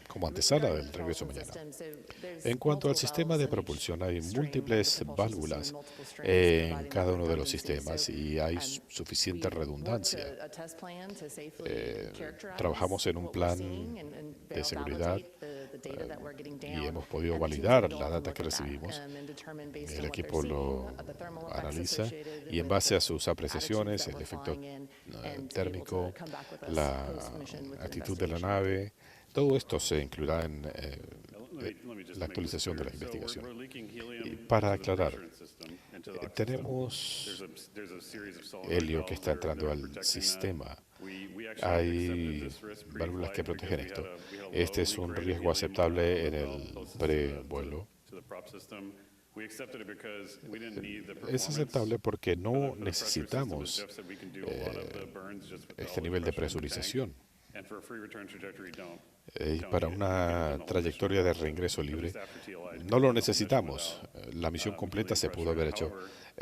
como antesala del regreso mañana. En cuanto al sistema de propulsión, hay múltiples válvulas en cada uno de los sistemas y hay suficiente redundancia. Trabajamos en un plan de seguridad y hemos podido validar la data que recibimos. El equipo lo analiza y en base a sus apreciaciones, el efecto térmico, la actitud de la nave, todo esto se incluirá en la actualización de la investigación. Y para aclarar, tenemos helio que está entrando al sistema. Hay válvulas que protegen esto. Este es un riesgo aceptable en el prevuelo. Es aceptable porque no necesitamos este nivel de presurización. Y para una trayectoria de reingreso libre, no lo necesitamos. La misión completa se pudo haber hecho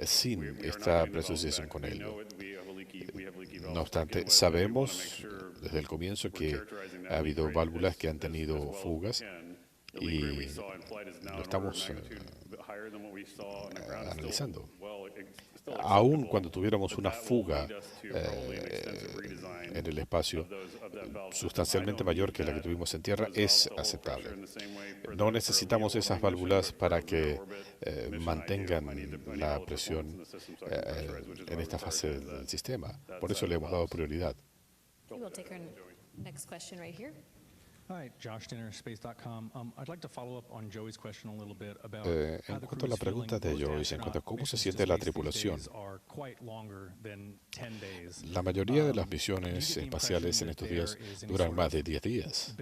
sin esta presurización con helio. No obstante, sabemos desde el comienzo que ha habido válvulas que han tenido fugas y lo estamos analizando. Aún cuando tuviéramos una fuga en el espacio sustancialmente mayor que la que tuvimos en tierra, es aceptable. No necesitamos esas válvulas para que mantengan la presión en esta fase del sistema. Por eso le hemos dado prioridad. En cuanto a la pregunta de Joyce, en cuanto a cómo se siente la tripulación, la mayoría de las misiones espaciales en estos días duran más de 10 días.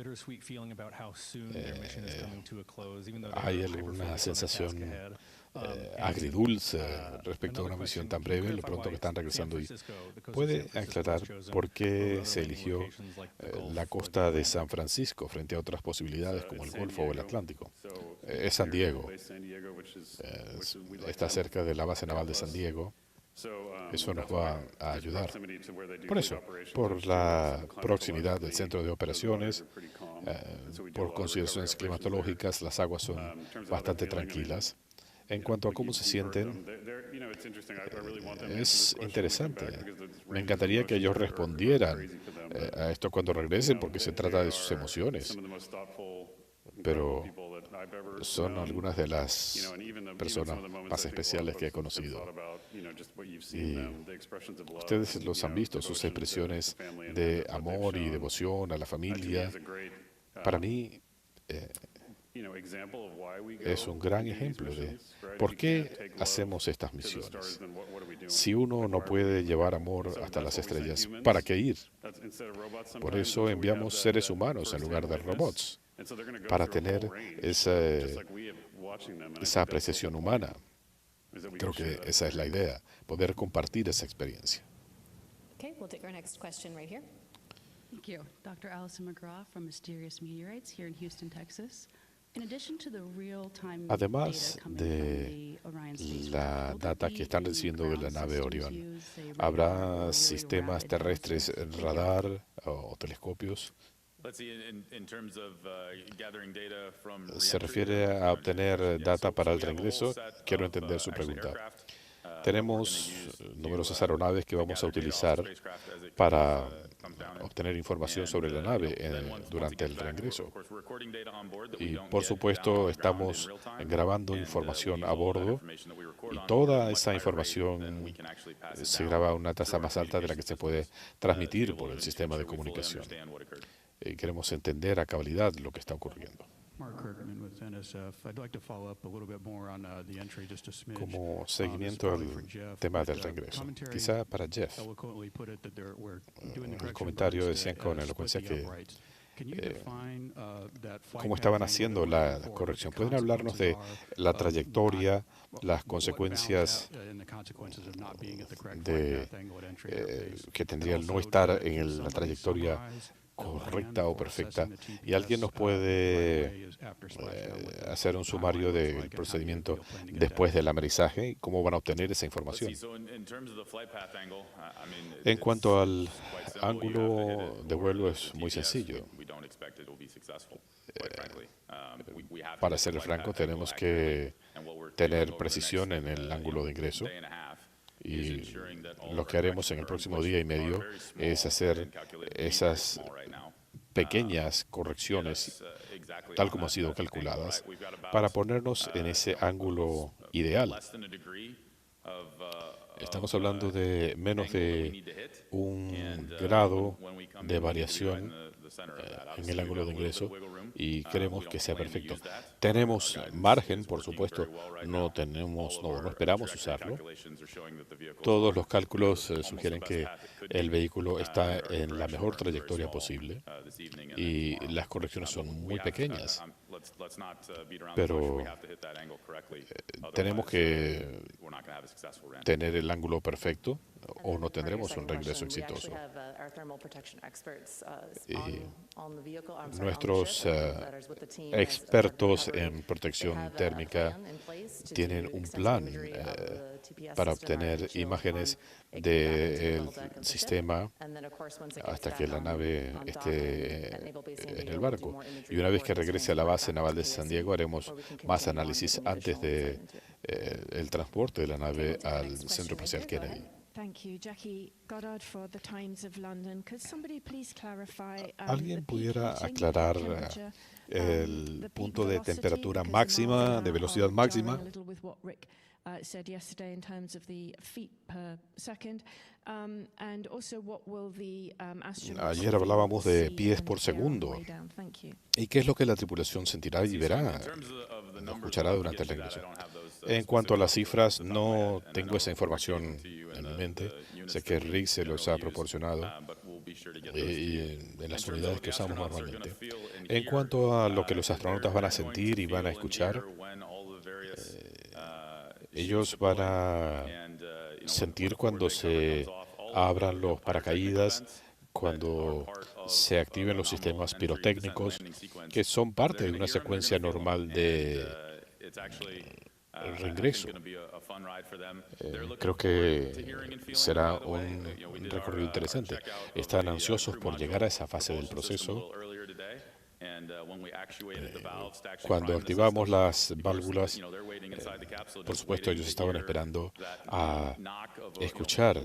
Hay alguna sensación agridulce respecto a una misión tan breve, lo pronto que están regresando. Y ¿puede aclarar por qué se eligió la costa de San Francisco frente a otras posibilidades como el Golfo o el Atlántico? Es San Diego. Está cerca de la base naval de San Diego. Eso nos va a ayudar. Por eso, por la proximidad del centro de operaciones, por consideraciones climatológicas, las aguas son bastante tranquilas. En cuanto a cómo se sienten, es interesante. Me encantaría que ellos respondieran a esto cuando regresen, porque se trata de sus emociones. Pero son algunas de las personas más especiales que he conocido. Y ustedes los han visto, sus expresiones de amor y devoción a la familia. Para mí, es un gran ejemplo de por qué hacemos estas misiones. Si uno no puede llevar amor hasta las estrellas, ¿para qué ir? Por eso enviamos seres humanos en lugar de robots, para tener esa apreciación humana. Creo que esa es la idea, poder compartir esa experiencia. Okay, we'll take our next question right here. Thank you. Dr. Allison McGraw from Mysterious Meteorites here in Houston, Texas. Además de la data que están recibiendo de la nave Orion, ¿habrá sistemas terrestres radar o telescopios? ¿Se refiere a obtener data para el reingreso? Quiero entender su pregunta. Tenemos numerosas aeronaves que vamos a utilizar para obtener información sobre la nave durante el reingreso. Y, por supuesto, estamos grabando información a bordo y toda esa información se graba a una tasa más alta de la que se puede transmitir por el sistema de comunicación. queremos entender a cabalidad lo que está ocurriendo. Como seguimiento al tema del regreso, quizá para Jeff, en el comentario decían con elocuencia que cómo estaban haciendo la corrección. ¿Pueden hablarnos de la trayectoria, las consecuencias que tendría el no estar en la trayectoria correcta o perfecta? ¿Y alguien nos puede hacer un sumario del procedimiento después del amerizaje y cómo van a obtener esa información? En cuanto al ángulo de vuelo, es muy sencillo. Para ser franco, tenemos que tener precisión en el ángulo de ingreso. Y lo que haremos en el próximo día y medio es hacer esas pequeñas correcciones, tal como han sido calculadas, para ponernos en ese ángulo ideal. Estamos hablando de menos de 1 grado de variación en el ángulo de ingreso y queremos que sea perfecto. Tenemos margen, por supuesto, no esperamos usarlo. Todos los cálculos sugieren que el vehículo está en la mejor trayectoria posible y las correcciones son muy pequeñas. Pero tenemos que tener el ángulo perfecto o no tendremos un regreso exitoso. Y nuestros expertos en protección térmica tienen un plan para obtener imágenes del sistema hasta que la nave esté en el barco. Y una vez que regrese a la base naval de San Diego, haremos más análisis antes de el transporte de la nave al Centro Espacial Kennedy. ¿Alguien pudiera aclarar el punto de temperatura máxima, de velocidad máxima? Ayer hablábamos de pies por segundo. ¿Y qué es lo que la tripulación sentirá y verá? No escuchará durante el regreso. En cuanto a las cifras, no tengo esa información en mi mente. Sé que Rick se los ha proporcionado en las unidades que usamos normalmente. En cuanto a lo que los astronautas van a sentir y van a escuchar, ellos van a sentir cuando se abran los paracaídas, cuando se activen los sistemas pirotécnicos, que son parte de una secuencia normal de reingreso. Creo que será un recorrido interesante. Están ansiosos por llegar a esa fase del proceso. Cuando activamos las válvulas, por supuesto ellos estaban esperando a escuchar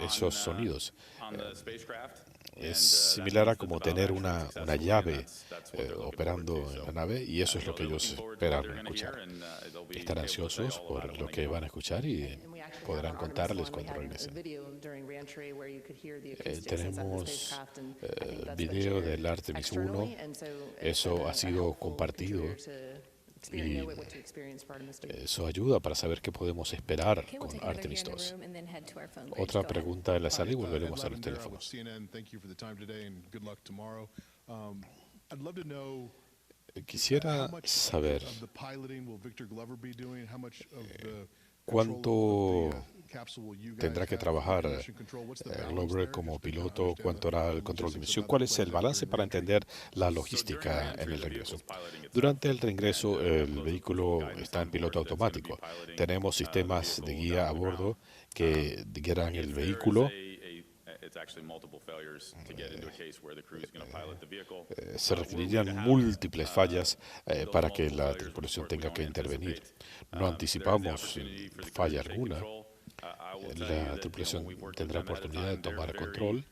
esos sonidos. Es similar a como tener una llave operando en la nave, y eso es lo que ellos esperan escuchar. Están ansiosos por lo que van a escuchar y podrán contarles cuando regresen. Tenemos video del Artemis I, eso ha sido compartido y eso ayuda para saber qué podemos esperar con Artemis II. Otra pregunta en la sala y volveremos a los teléfonos. Quisiera saber cuánto tendrá que trabajar Glover como piloto, cuánto hará el control de misión, cuál es el balance para entender la logística en el regreso. Durante el reingreso, el vehículo está en piloto automático. Tenemos sistemas de guía a bordo que guiarán el vehículo. Se requerirían múltiples fallas para que la tripulación tenga que intervenir. No anticipamos falla alguna. La tripulación tendrá oportunidad de tomar control.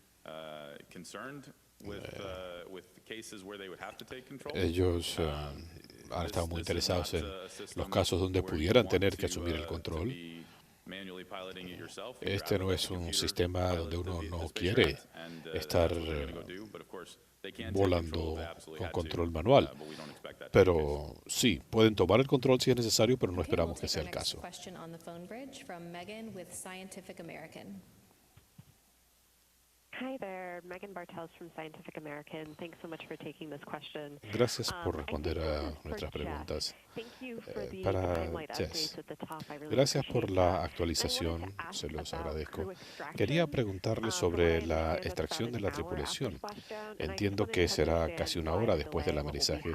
Ellos han estado muy interesados en los casos donde pudieran tener que asumir el control. Este no es un sistema donde uno no quiere estar volando con control manual. Pero sí, pueden tomar el control si es necesario, pero no esperamos que sea el caso. Hi there, Megan Bartels from Scientific American. Thanks so much for taking this question. Gracias por responder a nuestras preguntas. Para Jess, gracias por la actualización, se los agradezco. Quería preguntarle sobre la extracción de la tripulación. Entiendo que será casi una hora después del amenizaje.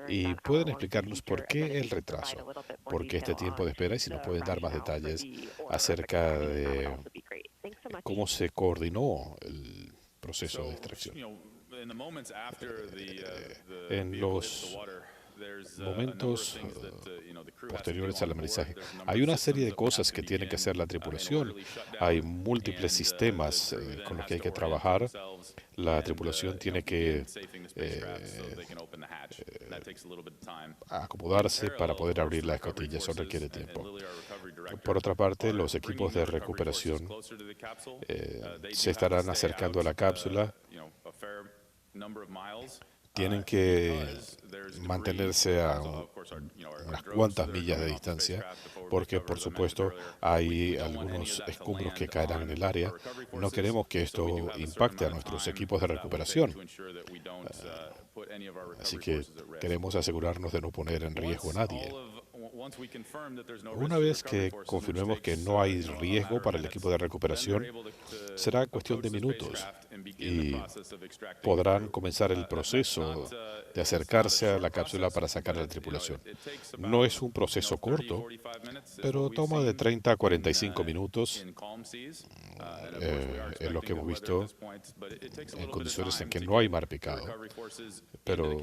¿Y pueden explicarnos por qué el retraso? ¿Por qué este tiempo de espera? Y si nos pueden dar más detalles acerca de cómo se coordinó el proceso de extracción. En los momentos posteriores al amenizaje, hay una serie de cosas que tiene que hacer la tripulación. Hay múltiples sistemas con los que hay que trabajar. La tripulación tiene que acomodarse para poder abrir la escotilla. Eso requiere tiempo. Por otra parte, los equipos de recuperación se estarán acercando a la cápsula. Tienen que mantenerse a unas cuantas millas de distancia, porque por supuesto hay algunos escombros que caerán en el área. No queremos que esto impacte a nuestros equipos de recuperación. Así que queremos asegurarnos de no poner en riesgo a nadie. Una vez que confirmemos que no hay riesgo para el equipo de recuperación, será cuestión de minutos y podrán comenzar el proceso de acercarse a la cápsula para sacar a la tripulación. No es un proceso corto, pero toma de 30 a 45 minutos, es lo que hemos visto en condiciones en que no hay mar picado. Pero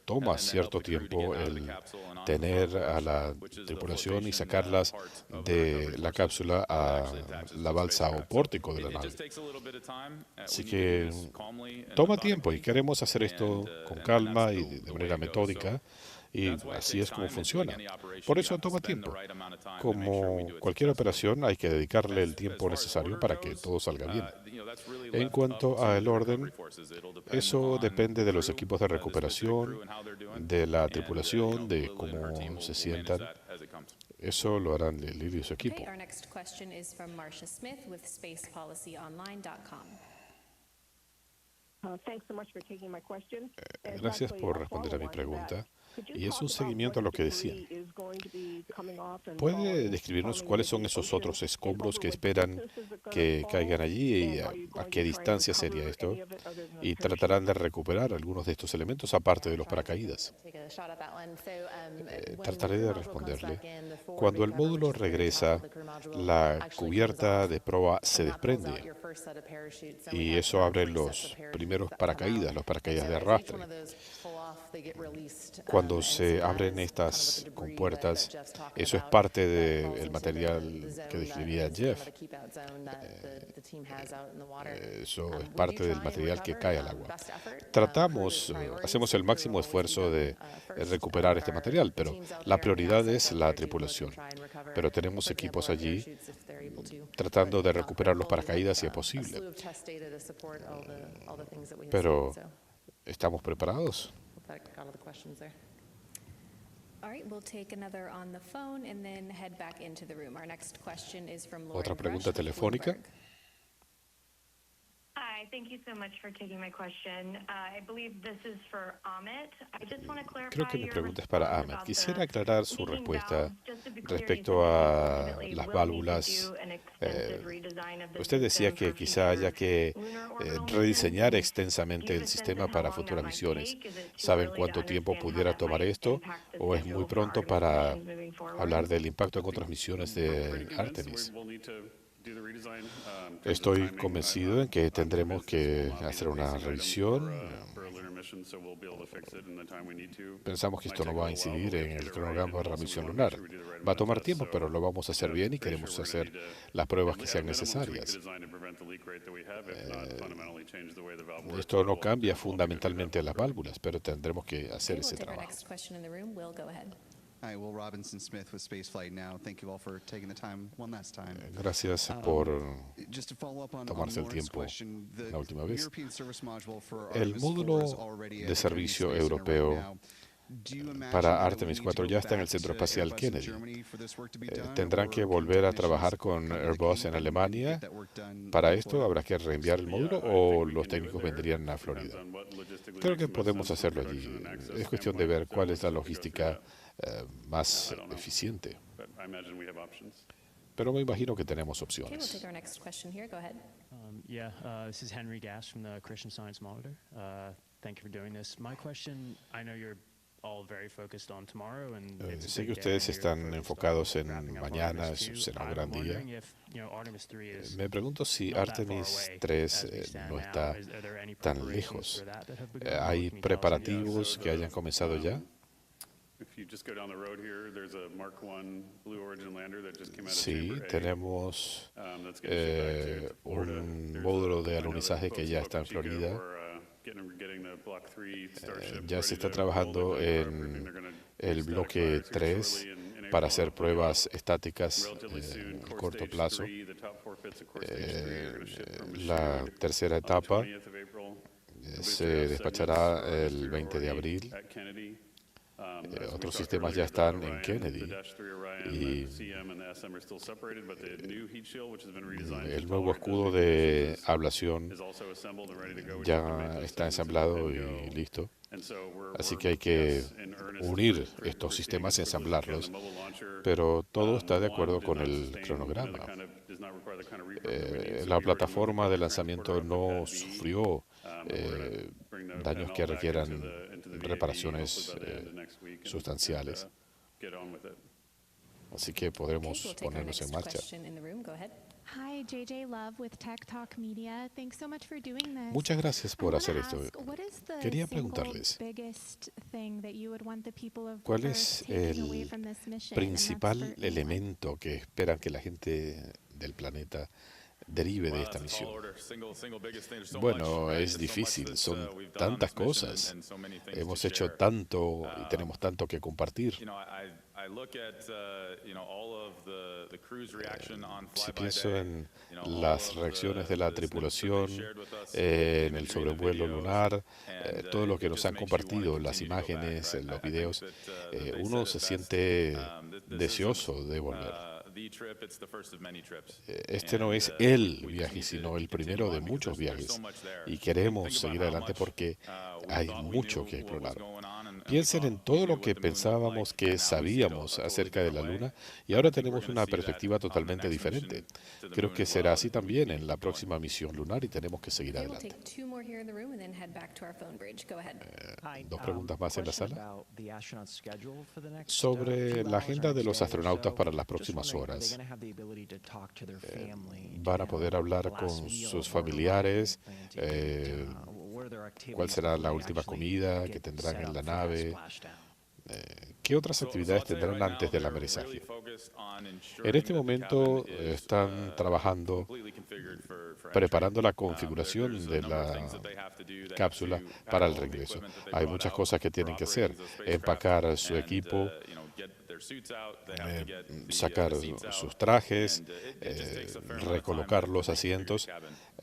toma cierto tiempo el tener a la tripulación y sacarlas de la cápsula a la balsa o pórtico de la nave. Así que toma tiempo y queremos hacer esto con calma y de manera metódica. Y así es como funciona. Por eso toma tiempo. Como cualquier operación, hay que dedicarle el tiempo necesario para que todo salga bien. En cuanto al orden, eso depende de los equipos de recuperación, de la tripulación, de cómo se sientan. Eso lo harán él y su equipo. Gracias por responder a mi pregunta. Y es un seguimiento a lo que decían. ¿Puede describirnos cuáles son esos otros escombros que esperan que caigan allí y a qué distancia sería esto? Y tratarán de recuperar algunos de estos elementos aparte de los paracaídas. Trataré de responderle. Cuando el módulo regresa, la cubierta de proa se desprende y eso abre los primeros paracaídas, los paracaídas de arrastre. Cuando se abren estas compuertas, eso es parte del material que describía Jeff. Eso es parte del material que cae al agua. Hacemos el máximo esfuerzo de recuperar este material, pero la prioridad es la tripulación. Pero tenemos equipos allí tratando de recuperar los paracaídas si es posible. Pero, ¿estamos preparados? Otra pregunta telefónica. Creo que mi pregunta es para Ahmed. Quisiera aclarar su respuesta respecto a las válvulas. Usted decía que quizá haya que rediseñar extensamente el sistema para futuras misiones. ¿Saben cuánto tiempo pudiera tomar esto? ¿O es muy pronto para hablar del impacto en otras misiones de Artemis? Estoy convencido en que tendremos que hacer una revisión. Pensamos que esto no va a incidir en el cronograma de la misión lunar. Va a tomar tiempo, pero lo vamos a hacer bien y queremos hacer las pruebas que sean necesarias. Esto no cambia fundamentalmente las válvulas, pero tendremos que hacer ese trabajo. Gracias por tomarse el tiempo la última vez. El módulo de servicio europeo para Artemis IV ya está en el Centro Espacial Kennedy. Tendrán que volver a trabajar con Airbus en Alemania. ¿Para esto habrá que reenviar el módulo o los técnicos vendrían a Florida? Creo que podemos hacerlo allí. Es cuestión de ver cuál es la logística más eficiente. Pero me imagino que tenemos opciones. This is Henry Gass from the Christian Science Monitor. Thank you for doing this. My question, I know you're all very focused on tomorrow and sé que ustedes están enfocados en mañana, será un gran día. Me pregunto si Artemis III no está tan lejos. ¿Hay preparativos que hayan comenzado ya? Sí, tenemos un módulo de alunizaje que ya está en Florida. Ya se está trabajando en el bloque 3 para hacer pruebas estáticas en corto plazo. La tercera etapa se despachará el 20 de abril. Otros sistemas ya están en Kennedy y el nuevo escudo de ablación ya está ensamblado y listo. Así que hay que unir estos sistemas y ensamblarlos, pero todo está de acuerdo con el cronograma. La plataforma de lanzamiento no sufrió daños que requieran reparaciones sustanciales. Así que podremos ponernos en marcha. Hi, JJ Love with Tech Talk Media. Thanks so much for doing this. Muchas gracias por hacer esto. Quería preguntarles, ¿cuál es el principal elemento que esperan que la gente del planeta derive de esta misión? Bueno, es difícil, son tantas cosas. Hemos hecho tanto y tenemos tanto que compartir. Si pienso en las reacciones de la tripulación, en el sobrevuelo lunar, todo lo que nos han compartido, las imágenes, los videos, uno se siente deseoso de volver. Este no es el viaje, sino el primero de muchos viajes. Y queremos seguir adelante porque hay mucho que explorar. Piensen en todo lo que pensábamos que sabíamos acerca de la Luna y ahora tenemos una perspectiva totalmente diferente. Creo que será así también en la próxima misión lunar y tenemos que seguir adelante. Dos preguntas más en la sala. Sobre la agenda de los astronautas para las próximas horas. ¿Van a poder hablar con sus familiares? ¿Cuál será la última comida que tendrán en la nave? ¿Qué otras actividades tendrán antes del alunizaje? En este momento están trabajando, preparando la configuración de la cápsula para el regreso. Hay muchas cosas que tienen que hacer. Empacar su equipo, sacar sus trajes, recolocar los asientos.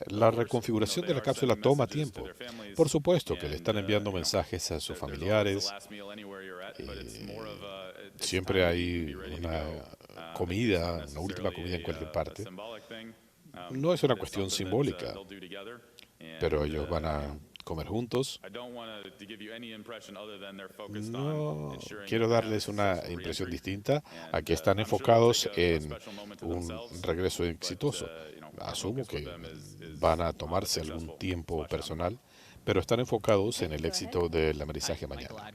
La reconfiguración de la cápsula toma tiempo. Por supuesto que le están enviando mensajes a sus familiares. Siempre hay una comida, una última comida en cualquier parte. No es una cuestión simbólica, pero ellos van a comer juntos. No quiero darles una impresión distinta a que están enfocados en un regreso exitoso. Asumo que van a tomarse algún tiempo personal, pero están enfocados en el éxito del alunizaje mañana.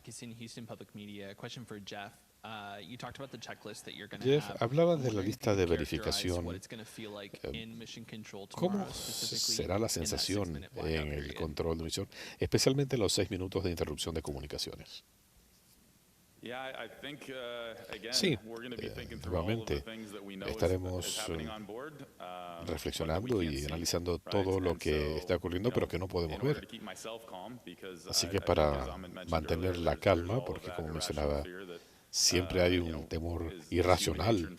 Jeff, hablaba de la lista de verificación. ¿Cómo será la sensación en el control de misión, especialmente en los 6 minutos de interrupción de comunicaciones? Sí, nuevamente estaremos reflexionando y analizando todo lo que está ocurriendo, pero que no podemos ver. Así que para mantener la calma, porque como mencionaba, siempre hay un temor irracional,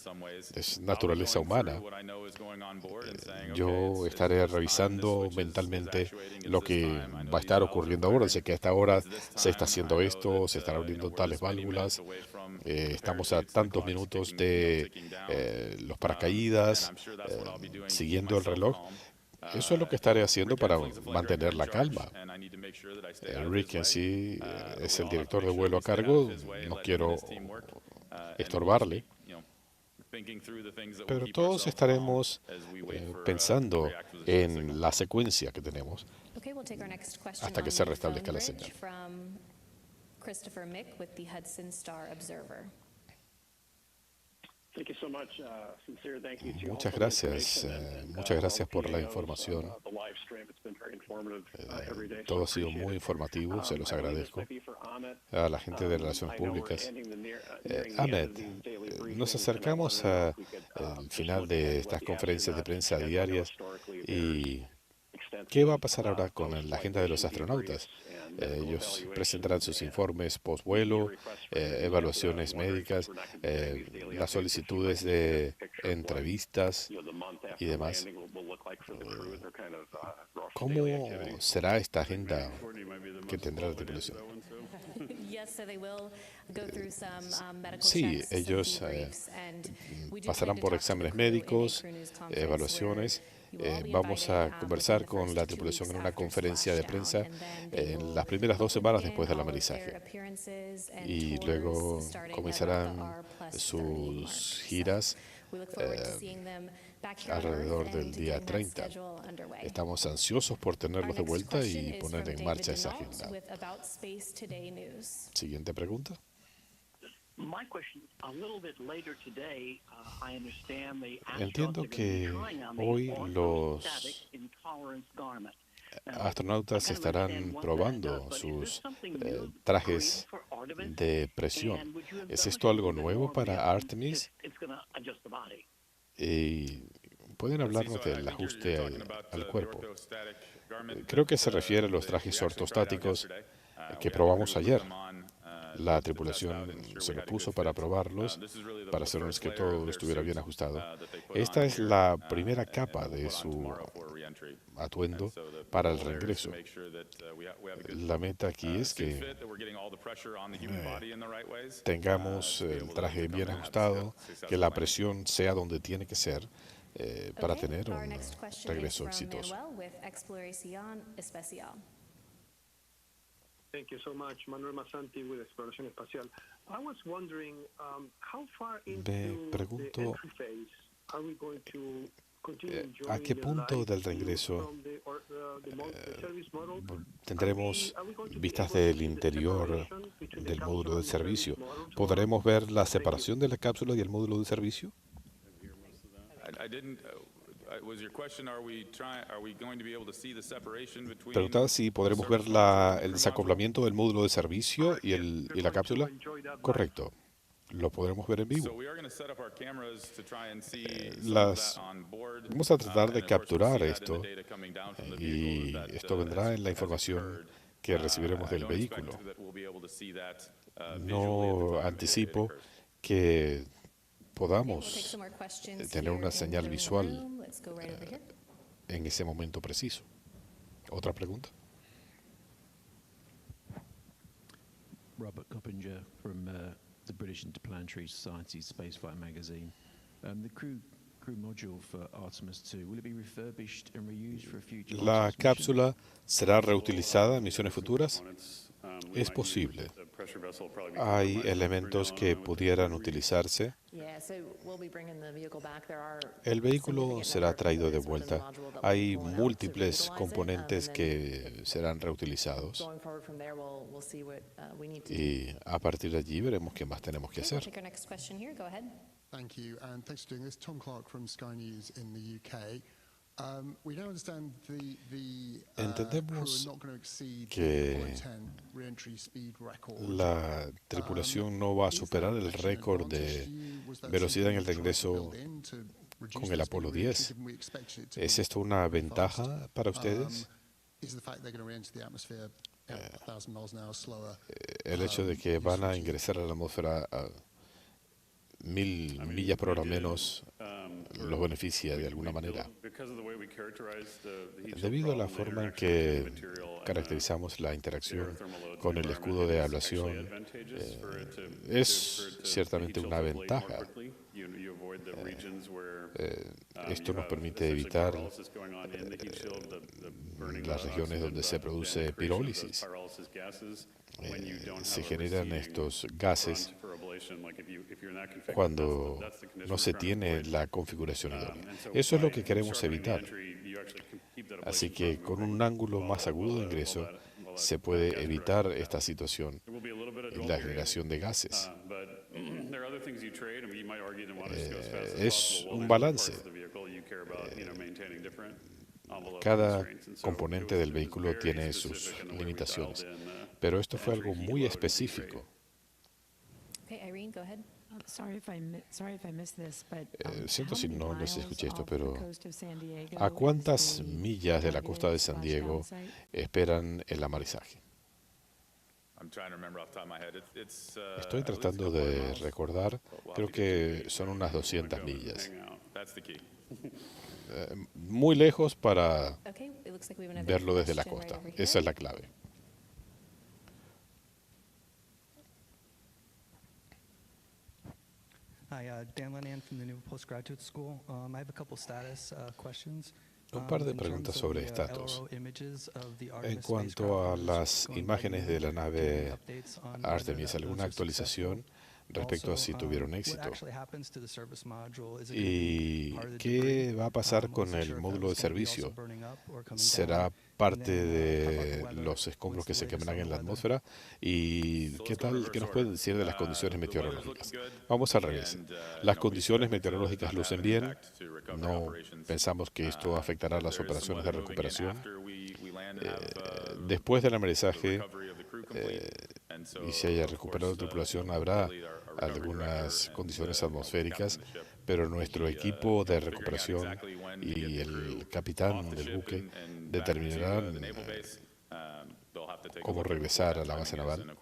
es naturaleza humana. Yo estaré revisando mentalmente lo que va a estar ocurriendo ahora. Sé que a esta hora se está haciendo esto, se están abriendo tales válvulas, estamos a tantos minutos de los paracaídas, siguiendo el reloj. Eso es lo que estaré haciendo para mantener la calma. Rick en sí es el director de vuelo a cargo, no quiero estorbarle, pero todos estaremos pensando en la secuencia que tenemos hasta que se restablezca la señal. Christopher Mick with the Hudson Star Observer. Muchas gracias por la información. Todo ha sido muy informativo, se los agradezco. A la gente de Relaciones Públicas. Ahmed, nos acercamos al final de estas conferencias de prensa diarias y ¿qué va a pasar ahora con la agenda de los astronautas? Ellos presentarán sus informes post-vuelo, evaluaciones médicas, las solicitudes de entrevistas y demás. ¿Cómo será esta agenda que tendrá la tripulación? Sí, ellos pasarán por exámenes médicos, evaluaciones. Vamos a conversar con la tripulación en una conferencia de prensa en las primeras 2 semanas después del amarizaje. Y luego comenzarán sus giras alrededor del día 30. Estamos ansiosos por tenerlos de vuelta y poner en marcha esa agenda. Siguiente pregunta. Entiendo que hoy los astronautas estarán probando sus trajes de presión. ¿Es esto algo nuevo para Artemis? Y ¿pueden hablarnos del ajuste al cuerpo? Creo que se refiere a los trajes ortostáticos que probamos ayer. La tripulación se lo puso para probarlos, para asegurarnos que todo estuviera bien ajustado. Esta es la primera capa de su atuendo para el reingreso. La meta aquí es que tengamos el traje bien ajustado, que la presión sea donde tiene que ser para tener un regreso exitoso. Thank you so much, Manuel Massanti with Exploración Espacial. I was wondering how far into the entry phase are we going to continue enjoying ¿A qué punto del regreso tendremos vistas del interior del módulo de servicio? ¿Podremos ver la separación de la cápsula y el módulo de servicio? Preguntaba si podremos ver el desacoplamiento del módulo de servicio y la cápsula. Correcto. Lo podremos ver en vivo. Vamos a tratar de capturar esto y esto vendrá en la información que recibiremos del vehículo. No anticipo que podamos tener una señal visual en ese momento preciso. ¿Otra pregunta? Robert Coppinger from the British Interplanetary Society's Spaceflight magazine. The crew module for Artemis II, will it be refurbished and reused for a future? ¿La cápsula será reutilizada en misiones futuras? Es posible. Hay elementos que pudieran utilizarse. El vehículo será traído de vuelta. Hay múltiples componentes que serán reutilizados. Y a partir de allí veremos qué más tenemos que hacer. Thank you, and thanks for doing this. Tom Clark from Sky News in the UK. Entendemos que la tripulación no va a superar el récord de velocidad en el regreso con el Apolo 10. ¿Es esto una ventaja para ustedes? 1,000 miles an hour slower. El hecho de que van a ingresar a la atmósfera a 1000 millas por hora menos los beneficia de alguna manera. Debido a la forma en que caracterizamos la interacción con el escudo de ablación, es ciertamente una ventaja. Esto nos permite evitar las regiones donde se produce pirólisis. Se generan estos gases cuando no se tiene la configuración idónea. Eso es lo que queremos evitar. Así que con un ángulo más agudo de ingreso se puede evitar esta situación y la generación de gases. Es un balance. Cada componente del vehículo tiene sus limitaciones, pero esto fue algo muy específico. Siento si no les escuché esto, pero ¿a cuántas millas de la costa de San Diego esperan el amarizaje? Estoy tratando de recordar, creo que son unas 200 millas. Muy lejos para verlo desde la costa. Esa es la clave. Hi, Dan Lenihan from the New Postgraduate School. I have a couple status questions. Un par de preguntas sobre estatus. En cuanto a las imágenes de la nave Artemis, ¿alguna actualización respecto a si tuvieron éxito? ¿Y qué va a pasar con el módulo de servicio? ¿Será parte de los escombros que se quemarán en la atmósfera? ¿Y qué tal? ¿Qué nos pueden decir de las condiciones meteorológicas? Vamos al revés. Las condiciones meteorológicas lucen bien. No pensamos que esto afectará las operaciones de recuperación. Después del amarizaje, y si haya recuperado la tripulación, habrá algunas condiciones atmosféricas, pero nuestro equipo de recuperación y el capitán del buque determinarán cómo regresar a la base naval.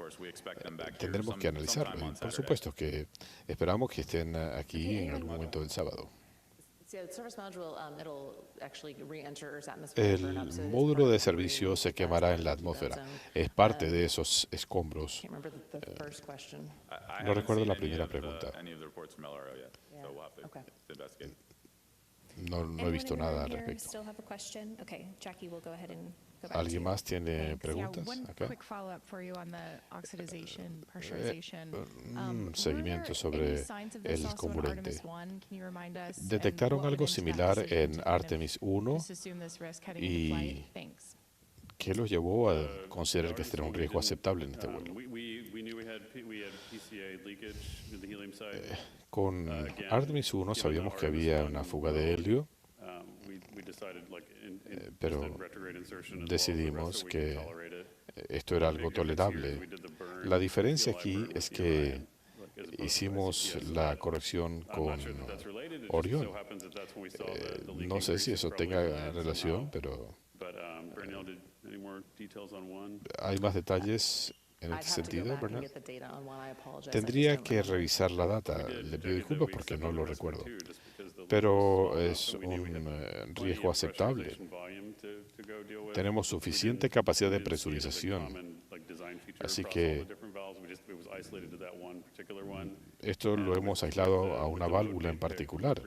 Tendremos que analizarlo y por supuesto que esperamos que estén aquí en algún momento del sábado. El módulo de servicio se quemará en la atmósfera. Es parte de esos escombros. No recuerdo la primera pregunta. No he visto nada al respecto. ¿Alguien más tiene preguntas? Seguimiento sobre el comburente. ¿Detectaron algo similar en Artemis I? ¿Y qué los llevó a considerar que este era un riesgo aceptable en este vuelo? Con Artemis I sabíamos que había una fuga de helio, pero decidimos que esto era algo tolerable. La diferencia aquí es que hicimos la corrección con Orion. No sé si eso tenga relación, pero ¿hay más detalles en este sentido, Bernard? Tendría que revisar la data. Le pido disculpas porque no lo recuerdo. Pero es un riesgo aceptable. Tenemos suficiente capacidad de presurización. Así que esto lo hemos aislado a una válvula en particular.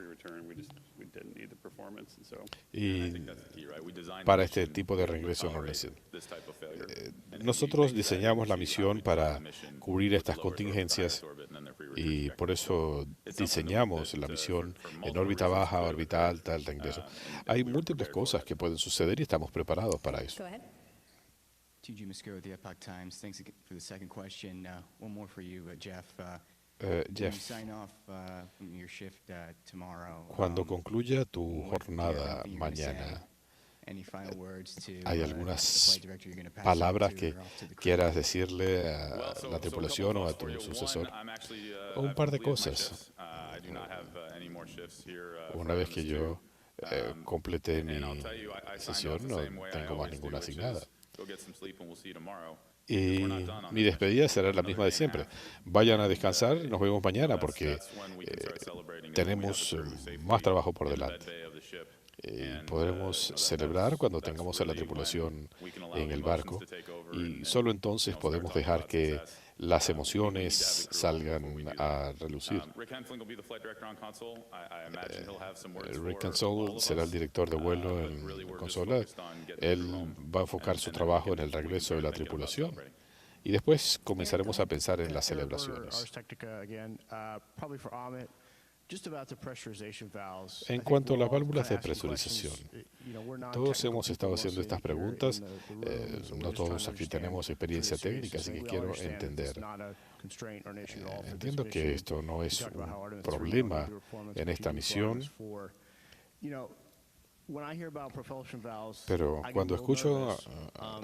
Y para este tipo de reingreso no necesita. Nosotros diseñamos la misión para cubrir estas contingencias y por eso diseñamos la misión en órbita baja, órbita alta, el reingreso. Hay múltiples cosas que pueden suceder y estamos preparados para eso. TG Musco with the Epoch Times. Thanks again for the second question. One more for you, Jeff. Jeff, cuando concluya tu jornada mañana, ¿hay algunas palabras que quieras decirle a la tripulación o a tu sucesor? Un par de cosas. Una vez que yo complete mi sesión, no tengo más ninguna asignada. Y mi despedida será la misma de siempre. Vayan a descansar, nos vemos mañana porque tenemos más trabajo por delante. Podremos celebrar cuando tengamos a la tripulación en el barco y solo entonces podemos dejar que las emociones salgan a relucir. Rick Console será el director de vuelo en consola. Él va a enfocar su trabajo en el regreso de la tripulación. Y después comenzaremos a pensar en las celebraciones. En cuanto a las válvulas de presurización, todos hemos estado haciendo estas preguntas. No todos aquí tenemos experiencia técnica, así que quiero entender. Entiendo que esto no es un problema en esta misión, pero cuando escucho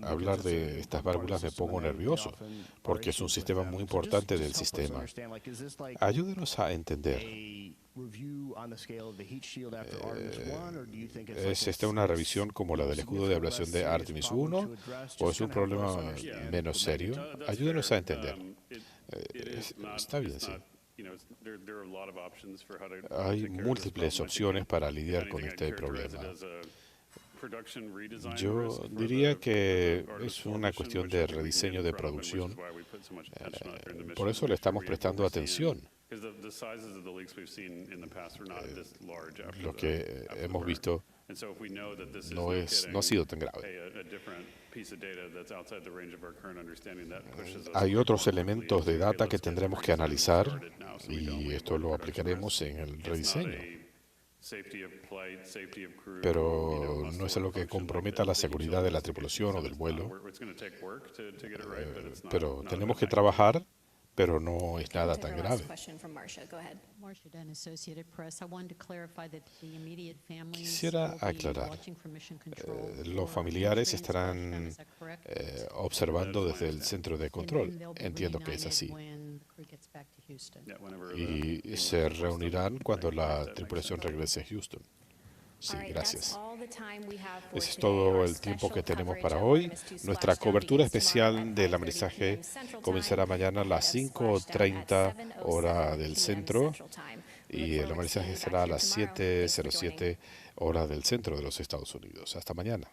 hablar de estas válvulas me pongo nervioso, porque es un sistema muy importante del sistema. Ayúdenos a entender. ¿Es esta una revisión como la del escudo de ablación de Artemis II o es un problema menos serio? Ayúdenos a entender. Está bien, sí. Hay múltiples opciones para lidiar con este problema. Yo diría que es una cuestión de rediseño de producción. Por eso le estamos prestando atención. Lo que hemos visto no ha sido tan grave. Hay otros elementos de data que tendremos que analizar y esto lo aplicaremos en el rediseño. Pero no es algo que comprometa la seguridad de la tripulación o del vuelo. Pero tenemos que trabajar, pero no es nada tan grave. Quisiera aclarar, los familiares estarán observando desde el centro de control. Entiendo que es así. Y se reunirán cuando la tripulación regrese a Houston. Sí, gracias. Ese es todo el tiempo que tenemos para hoy. Nuestra cobertura especial del alunizaje comenzará mañana a las 5:30 hora del centro y el alunizaje será a las 7:07 hora del centro de los Estados Unidos. Hasta mañana.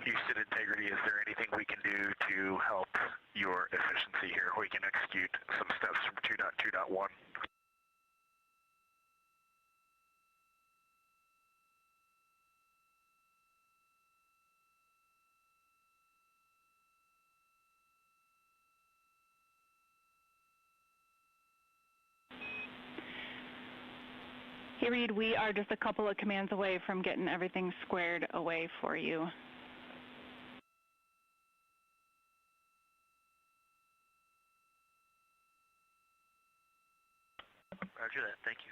Houston integrity, is there anything we can do to help your efficiency here? We can execute some steps from 2.2.1. Hey, Reed, we are just a couple of commands away from getting everything squared away for you. Roger that. Thank you.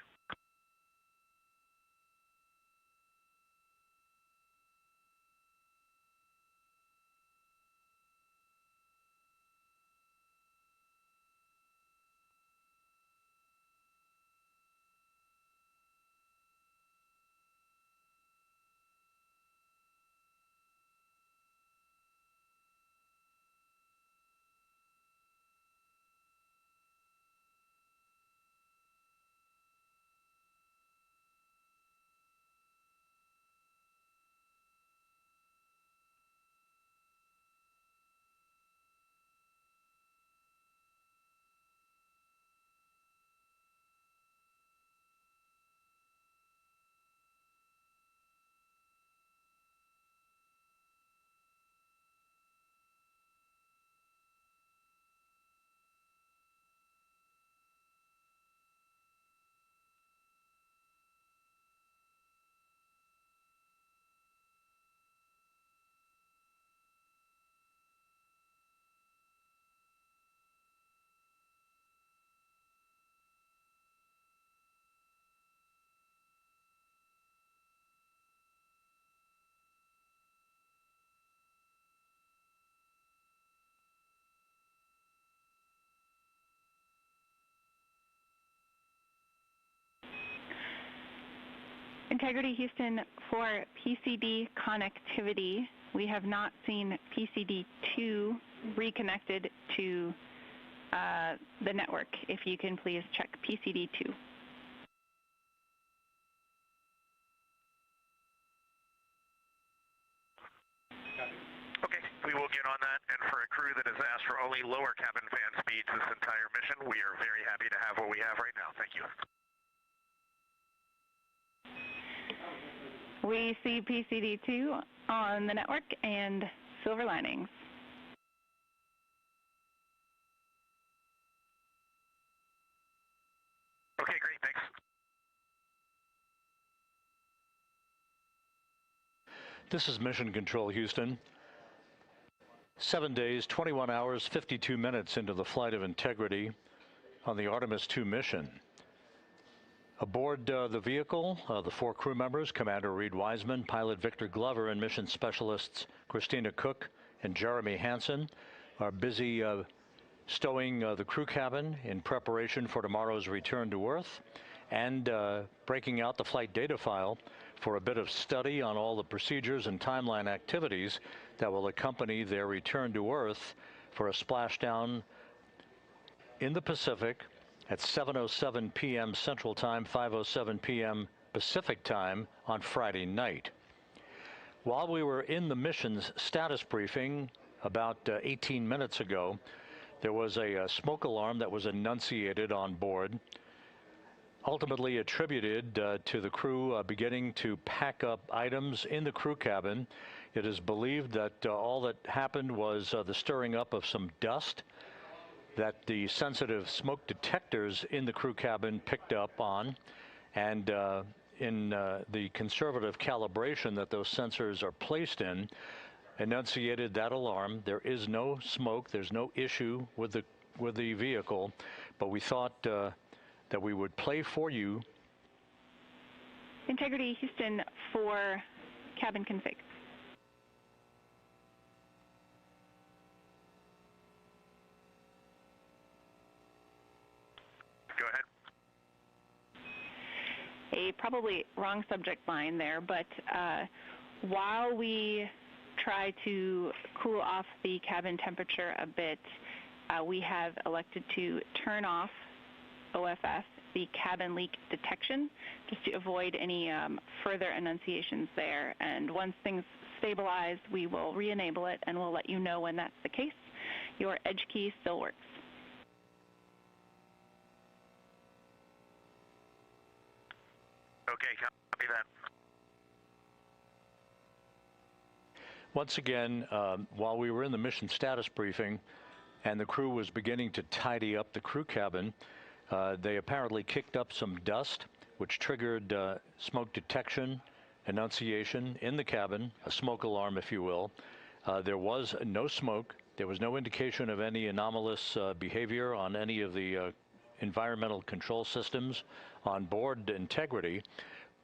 Integrity Houston, for PCD connectivity, we have not seen PCD2 reconnected to the network. If you can please check PCD2. Okay, we will get on that, and for a crew that has asked for only lower cabin fan speeds this entire mission, we are very happy to have what we have right now. Thank you. We see PCD2 on the network and silver linings. Okay, great, thanks. This is Mission Control, Houston. 7 days, 21 hours, 52 minutes into the flight of Integrity on the Artemis II mission. Aboard the vehicle, the 4 crew members, Commander Reed Wiseman, Pilot Victor Glover, and mission specialists Christina Cook and Jeremy Hansen are busy stowing the crew cabin in preparation for tomorrow's return to Earth and breaking out the flight data file for a bit of study on all the procedures and timeline activities that will accompany their return to Earth for a splashdown in the Pacific at 7:07 p.m. Central Time, 5:07 p.m. Pacific Time on Friday night. While we were in the mission's status briefing about 18 minutes ago, there was a smoke alarm that was enunciated on board, ultimately attributed to the crew beginning to pack up items in the crew cabin. It is believed that all that happened was the stirring up of some dust that the sensitive smoke detectors in the crew cabin picked up on, and in the conservative calibration that those sensors are placed in, enunciated that alarm. There is no smoke, there's no issue with the vehicle, but we thought that we would play for you. Integrity Houston for cabin config. Go ahead. A probably wrong subject line there, but while we try to cool off the cabin temperature a bit, we have elected to turn off OFS, the cabin leak detection, just to avoid any further enunciations there. And once things stabilized, we will re-enable it, and we'll let you know when that's the case. Your edge key still works. Okay, copy that. Once again, while we were in the mission status briefing and the crew was beginning to tidy up the crew cabin, they apparently kicked up some dust, which triggered smoke detection, annunciation in the cabin, a smoke alarm, if you will. There was no smoke. There was no indication of any anomalous behavior on any of the environmental control systems on board integrity,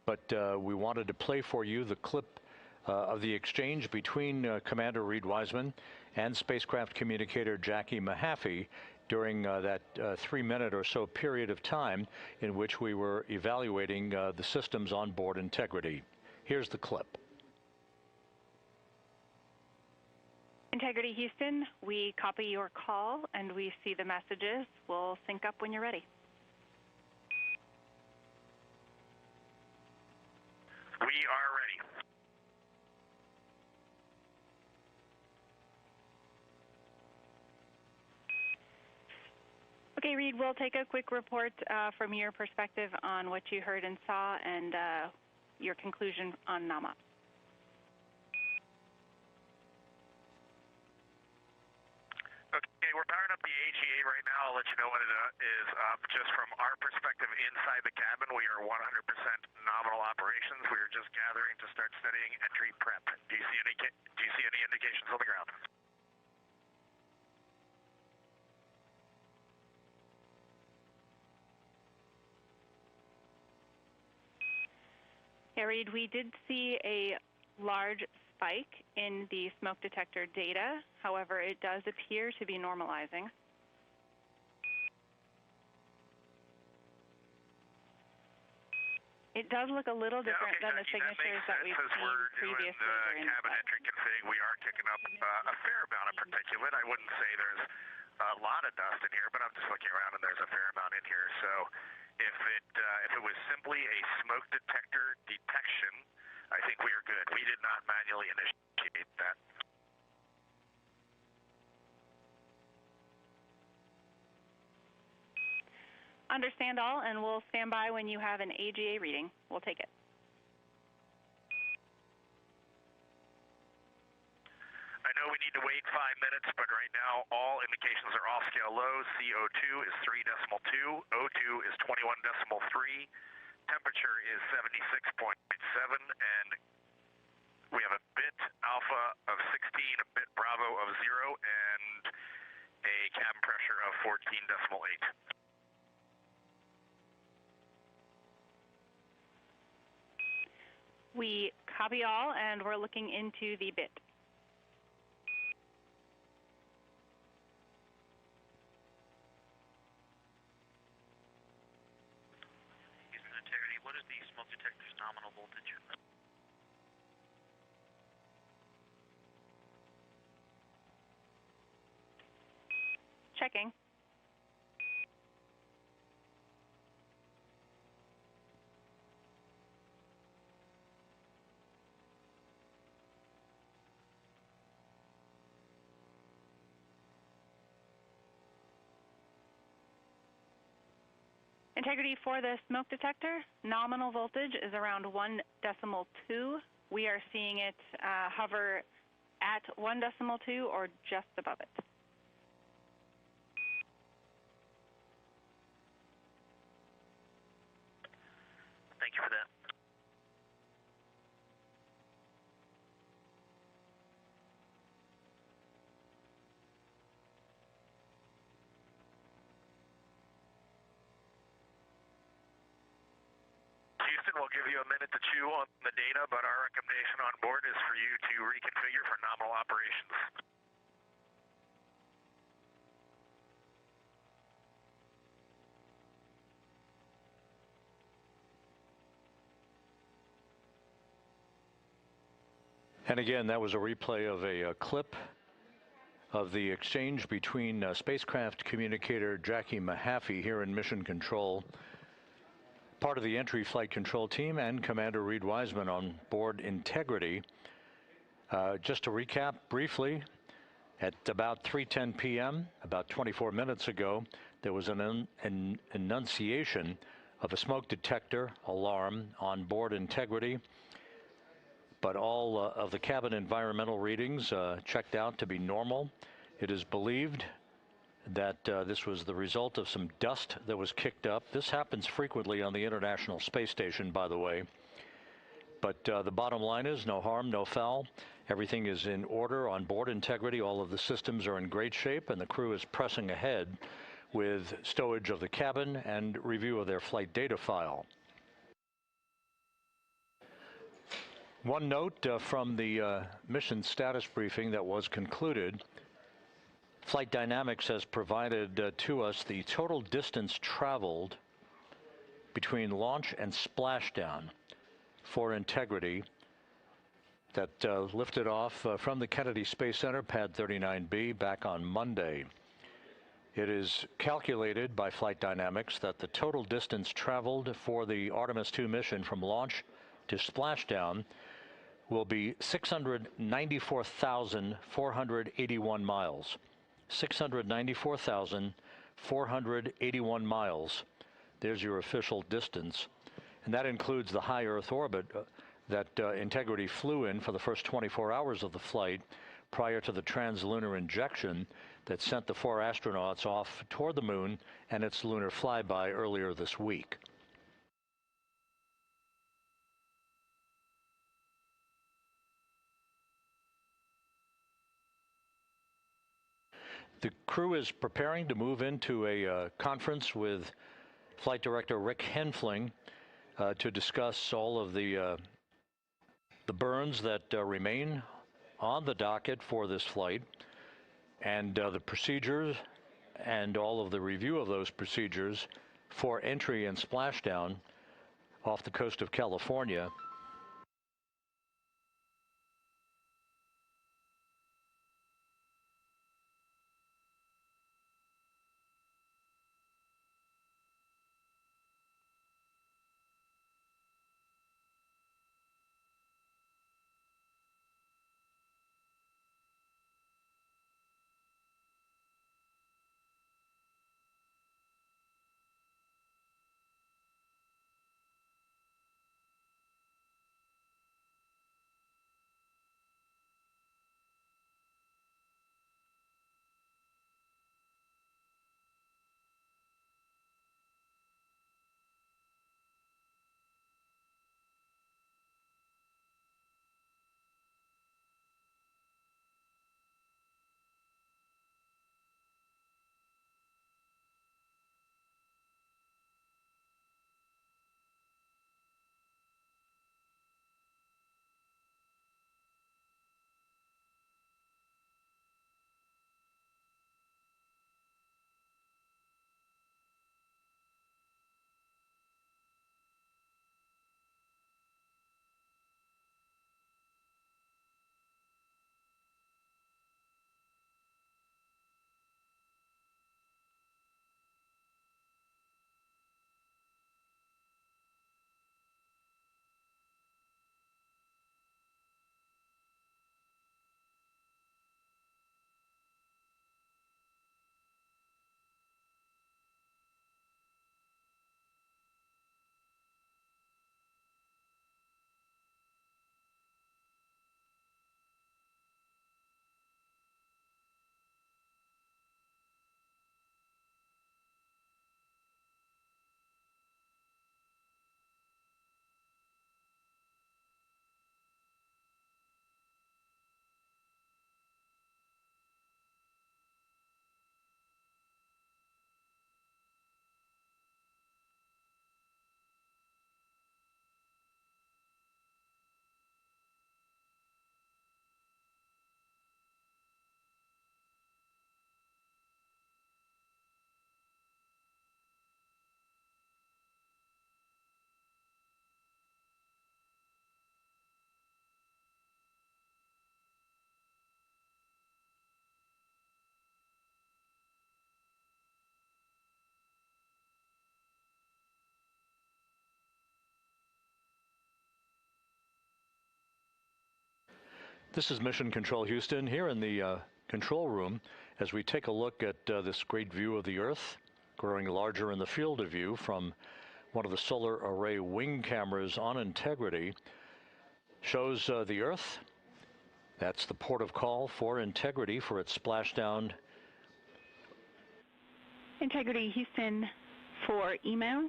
but we wanted to play for you the clip of the exchange between Commander Reed Wiseman and spacecraft communicator Jackie Mahaffey during that 3-minute or so period of time in which we were evaluating the systems on board integrity. Here's the clip. Integrity Houston, we copy your call and we see the messages. We'll sync up when you're ready. We are ready. Okay, Reed, we'll take a quick report from your perspective on what you heard and saw and your conclusion on NAMA. Okay, we're powering up the AGA right now. I'll let you know when it is up. Just from our perspective inside the cabin, we are 100% nominal operations. We are just gathering to start studying entry prep. Do you see any indications on the ground? Yeah, Reed, we did see a large spike in the smoke detector data. However, it does appear to be normalizing. It does look a little different than the signatures that we've seen previously during the cabin entry config. We are kicking up a fair amount of particulate. I wouldn't say there's a lot of dust in here, but I'm just looking around and there's a fair amount in here. So if it was simply a smoke detector detection, I think we are good. We did not manually initiate that. Understand all, and we'll stand by when you have an AGA reading. We'll take it. I know we need to wait 5 minutes, but right now all indications are off scale low. CO2 is 3.2, O2 is 21.3, temperature is 76.7, and we have a bit alpha of 16, a bit bravo of 0, and a cabin pressure of 14.8. We copy all, and we're looking into the bit. Houston Integrity, what is the smoke detector's nominal voltage? Checking. Integrity for the smoke detector, nominal voltage is around 1.2. We are seeing it hover at 1.2 or just above it. Thank you for that. Houston, we'll give you a minute to chew on the data, but our recommendation on board is for you to reconfigure for nominal operations. And again, that was a replay of a clip of the exchange between spacecraft communicator Jackie Mahaffey here in Mission Control, part of the entry flight control team, and Commander Reed Wiseman on board Integrity. Just to recap briefly, at about 3:10 p.m., about 24 minutes ago, there was an enunciation of a smoke detector alarm on board Integrity, but all of the cabin environmental readings checked out to be normal. It is believed that this was the result of some dust that was kicked up. This happens frequently on the International Space Station, by the way. But the bottom line is no harm, no foul. Everything is in order on board Integrity. All of the systems are in great shape, and the crew is pressing ahead with stowage of the cabin and review of their flight data file. One note from the mission status briefing that was concluded. Flight Dynamics has provided to us the total distance traveled between launch and splashdown for Integrity that lifted off from the Kennedy Space Center, Pad 39B, back on Monday. It is calculated by Flight Dynamics that the total distance traveled for the Artemis II mission from launch to splashdown will be 694,481 miles. 694,481 miles. There's your official distance. And that includes the high Earth orbit that Integrity flew in for the first 24 hours of the flight prior to the translunar injection that sent the 4 astronauts off toward the moon and its lunar flyby earlier this week. The crew is preparing to move into a conference with Flight Director Rick Henfling to discuss all of the burns that remain on the docket for this flight and the procedures and all of the review of those procedures for entry and splashdown off the coast of California. This is Mission Control Houston here in the control room as we take a look at this great view of the Earth, growing larger in the field of view from one of the solar array wing cameras on Integrity. Shows the Earth. That's the port of call for Integrity for its splashdown. Integrity Houston for email.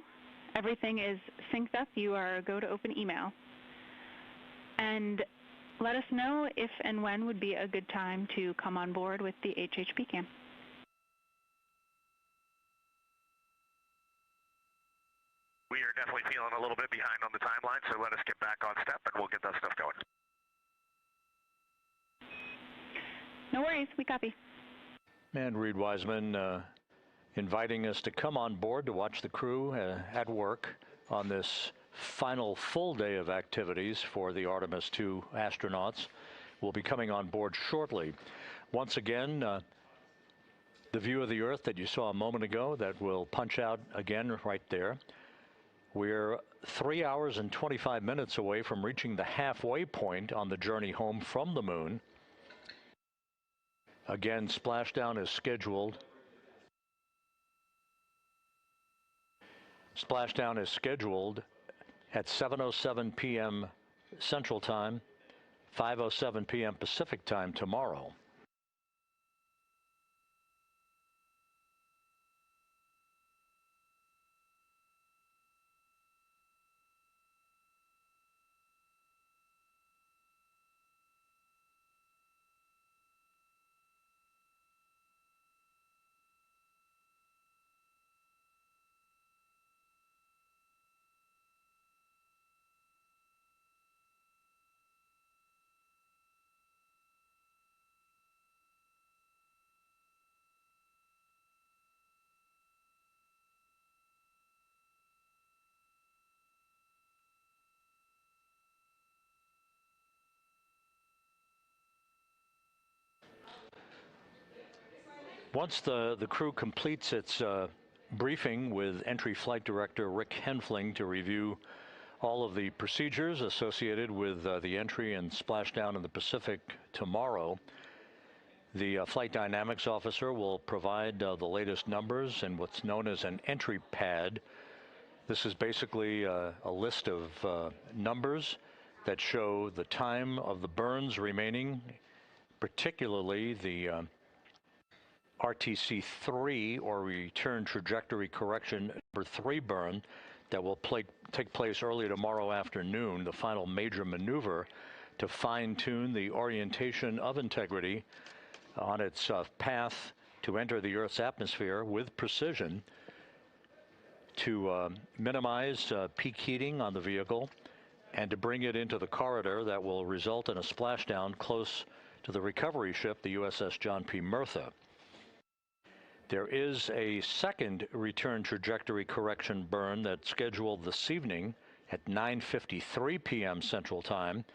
Everything is synced up. You are go to open email. And let us know if and when would be a good time to come on board with the HHP cam. We are definitely feeling a little bit behind on the timeline, so let us get back on step and we'll get that stuff going. No worries, we copy. And Reed Wiseman inviting us to come on board to watch the crew at work on this final full day of activities for the Artemis II astronauts. Will be coming on board shortly. Once again, the view of the Earth that you saw a moment ago that will punch out again right there. We're 3 hours and 25 minutes away from reaching the halfway point on the journey home from the moon. Again, splashdown is scheduled. Splashdown is scheduled at 7:07 p.m. Central Time, 5:07 p.m. Pacific Time tomorrow. Once the crew completes its briefing with Entry Flight Director Rick Henfling to review all of the procedures associated with the entry and splashdown in the Pacific tomorrow, the Flight Dynamics Officer will provide the latest numbers and what's known as an entry pad. This is basically a list of numbers that show the time of the burns remaining, particularly the RTC3, or return trajectory correction number 3 burn, that will take place early tomorrow afternoon, the final major maneuver to fine-tune the orientation of Integrity on its path to enter the Earth's atmosphere with precision to minimize peak heating on the vehicle and to bring it into the corridor that will result in a splashdown close to the recovery ship, the USS John P. Murtha. There is a second return trajectory correction burn that's scheduled this evening at 9:53 p.m. Central Time.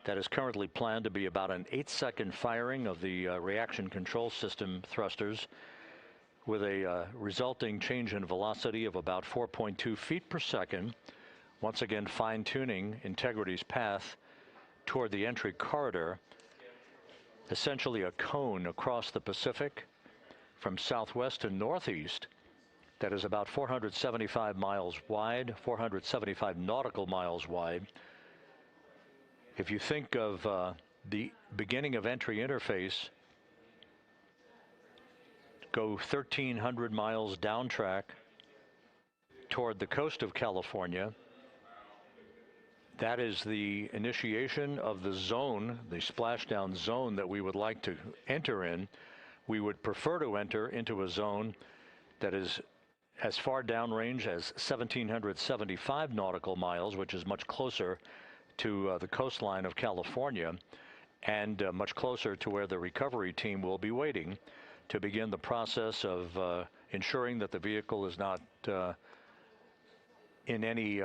That is currently planned to be about an 8-second firing of the reaction control system thrusters with a resulting change in velocity of about 4.2 feet per second. Once again, fine-tuning Integrity's path toward the entry corridor, essentially a cone across the Pacific from southwest to northeast that is about 475 miles wide, 475 nautical miles wide. If you think of the beginning of entry interface, go 1,300 miles down track toward the coast of California. That is the initiation of the zone, the splashdown zone that we would like to enter in. We would prefer to enter into a zone that is as far downrange as 1,775 nautical miles, which is much closer to the coastline of California and much closer to where the recovery team will be waiting to begin the process of ensuring that the vehicle is not in any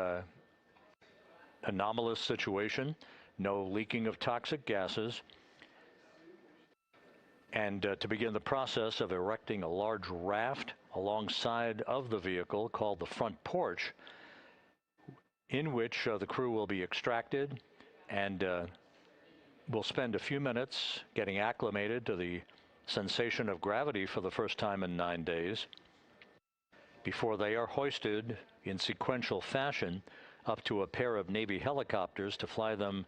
anomalous situation, no leaking of toxic gases, and to begin the process of erecting a large raft alongside of the vehicle called the front porch, in which the crew will be extracted and will spend a few minutes getting acclimated to the sensation of gravity for the first time in 9 days before they are hoisted in sequential fashion up to a pair of Navy helicopters to fly them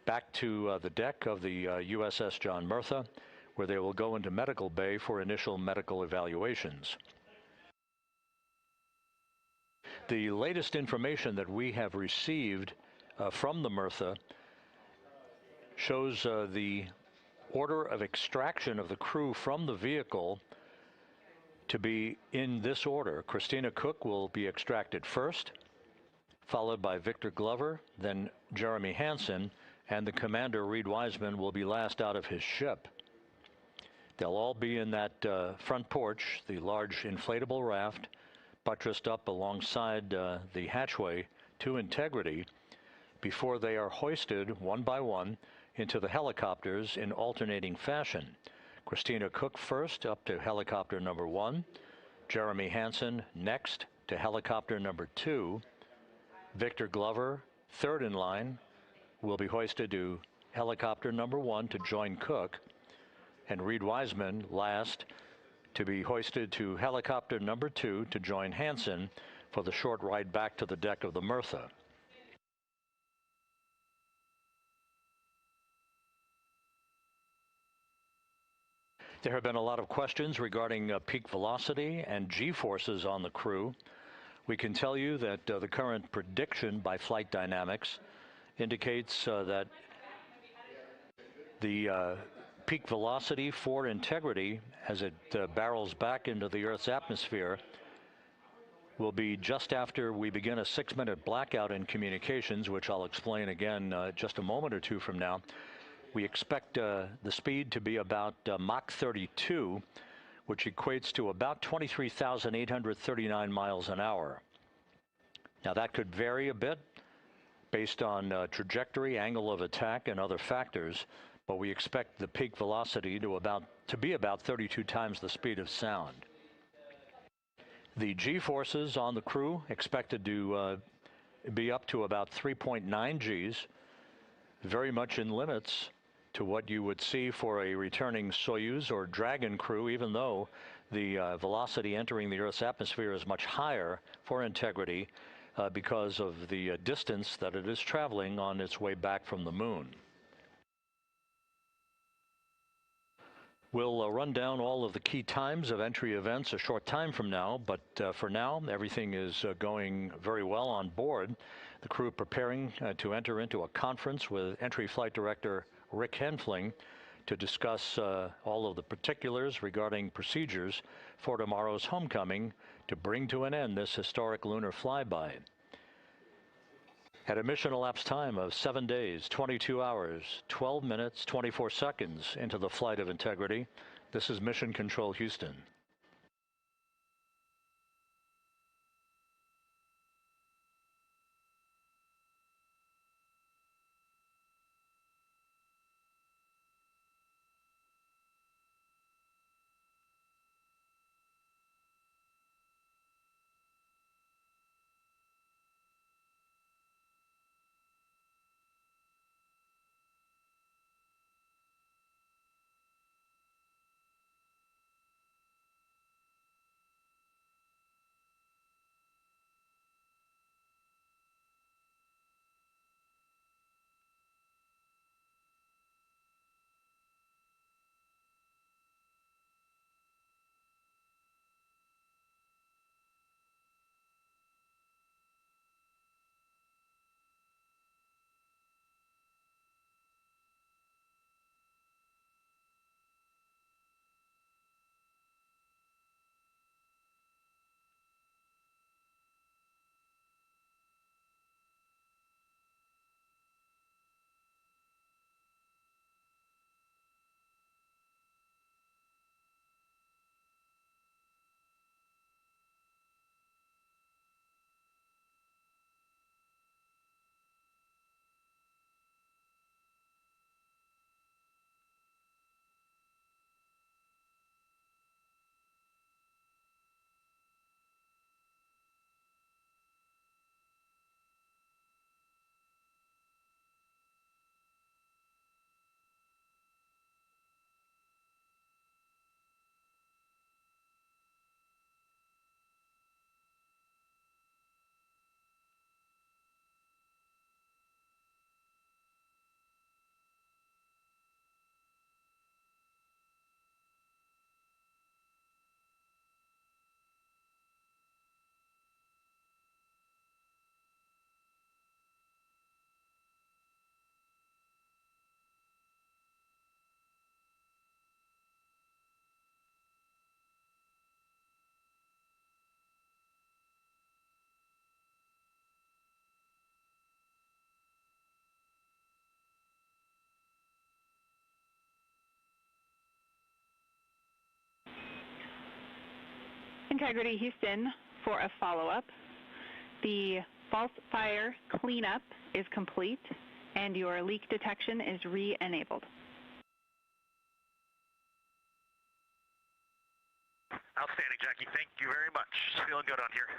back to the deck of the USS John Murtha, where they will go into medical bay for initial medical evaluations. The latest information that we have received from the Murtha shows the order of extraction of the crew from the vehicle to be in this order. Christina Cook will be extracted first, followed by Victor Glover, then Jeremy Hansen, and the commander, Reed Wiseman, will be last out of his ship. They'll all be in that front porch, the large inflatable raft, buttressed up alongside the hatchway to Integrity, before they are hoisted one by one into the helicopters in alternating fashion. Christina Cook first up to helicopter number 1, Jeremy Hansen next to helicopter number 2, Victor Glover, third in line, will be hoisted to helicopter number 1 to join Cook, and Reed Wiseman last to be hoisted to helicopter number 2 to join Hansen for the short ride back to the deck of the Murtha. There have been a lot of questions regarding peak velocity and G-forces on the crew. We can tell you that the current prediction by Flight Dynamics indicates that the peak velocity for Integrity as it barrels back into the Earth's atmosphere will be just after we begin a 6-minute blackout in communications, which I'll explain again just a moment or two from now. We expect the speed to be about Mach 32, which equates to about 23,839 miles an hour. Now that could vary a bit based on trajectory, angle of attack, and other factors, but we expect the peak velocity to be about 32 times the speed of sound. The G-forces on the crew expected to be up to about 3.9 Gs, very much in limits to what you would see for a returning Soyuz or Dragon crew, even though the velocity entering the Earth's atmosphere is much higher for Integrity because of the distance that it is traveling on its way back from the moon. We'll run down all of the key times of entry events a short time from now, but for now, everything is going very well on board. The crew preparing to enter into a conference with Entry Flight Director Rick Henfling to discuss all of the particulars regarding procedures for tomorrow's homecoming to bring to an end this historic lunar flyby. At a mission elapsed time of 7 days, 22 hours, 12 minutes, 24 seconds into the flight of Integrity, this is Mission Control Houston. Integrity Houston for a follow-up. The false fire cleanup is complete, and your leak detection is re-enabled. Outstanding, Jackie. Thank you very much. Feeling good on here.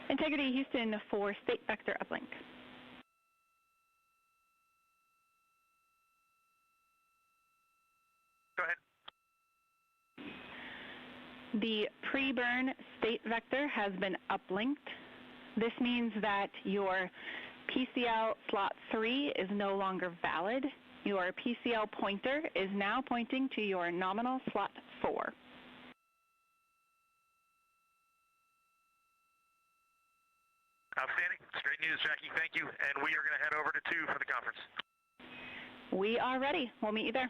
Integrity Houston for state vector uplink. Go ahead. The pre-burn state vector has been uplinked. This means that your PCL slot 3 is no longer valid. Your PCL pointer is now pointing to your nominal slot 4. Outstanding. It's great news, Jackie. Thank you. And we are going to head over to 2 for the conference. We are ready. We'll meet you there.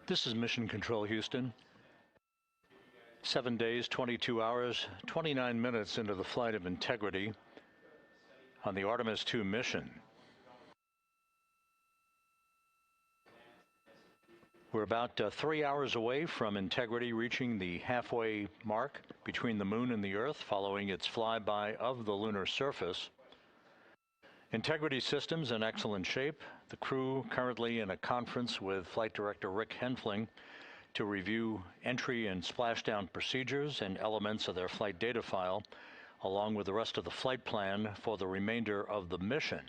This is Mission Control Houston. 7 days, 22 hours, 29 minutes into the flight of Integrity on the Artemis II mission. We're about 3 hours away from Integrity reaching the halfway mark between the moon and the Earth following its flyby of the lunar surface. Integrity systems in excellent shape. The crew currently in a conference with Flight Director Rick Henfling to review entry and splashdown procedures and elements of their flight data file, along with the rest of the flight plan for the remainder of the mission.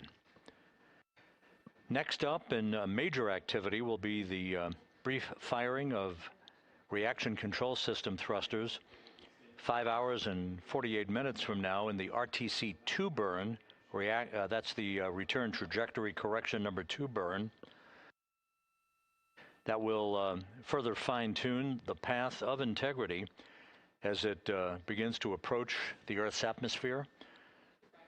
Next up in major activity will be the brief firing of reaction control system thrusters 5 hours and 48 minutes from now in the RTC-2 burn. That's the return trajectory correction number 2 burn. that will further fine-tune the path of Integrity as it begins to approach the Earth's atmosphere,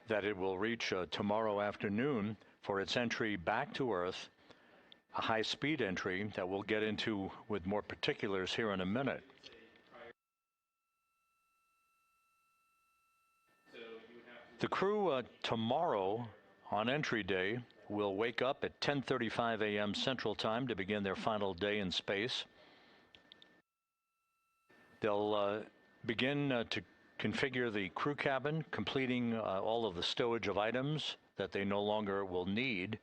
that it will reach tomorrow afternoon for its entry back to Earth, a high-speed entry that we'll get into with more particulars here in a minute. The crew tomorrow on entry day will wake up at 10:35 a.m. Central Time to begin their final day in space. They'll begin to configure the crew cabin, completing all of the stowage of items that they no longer will need.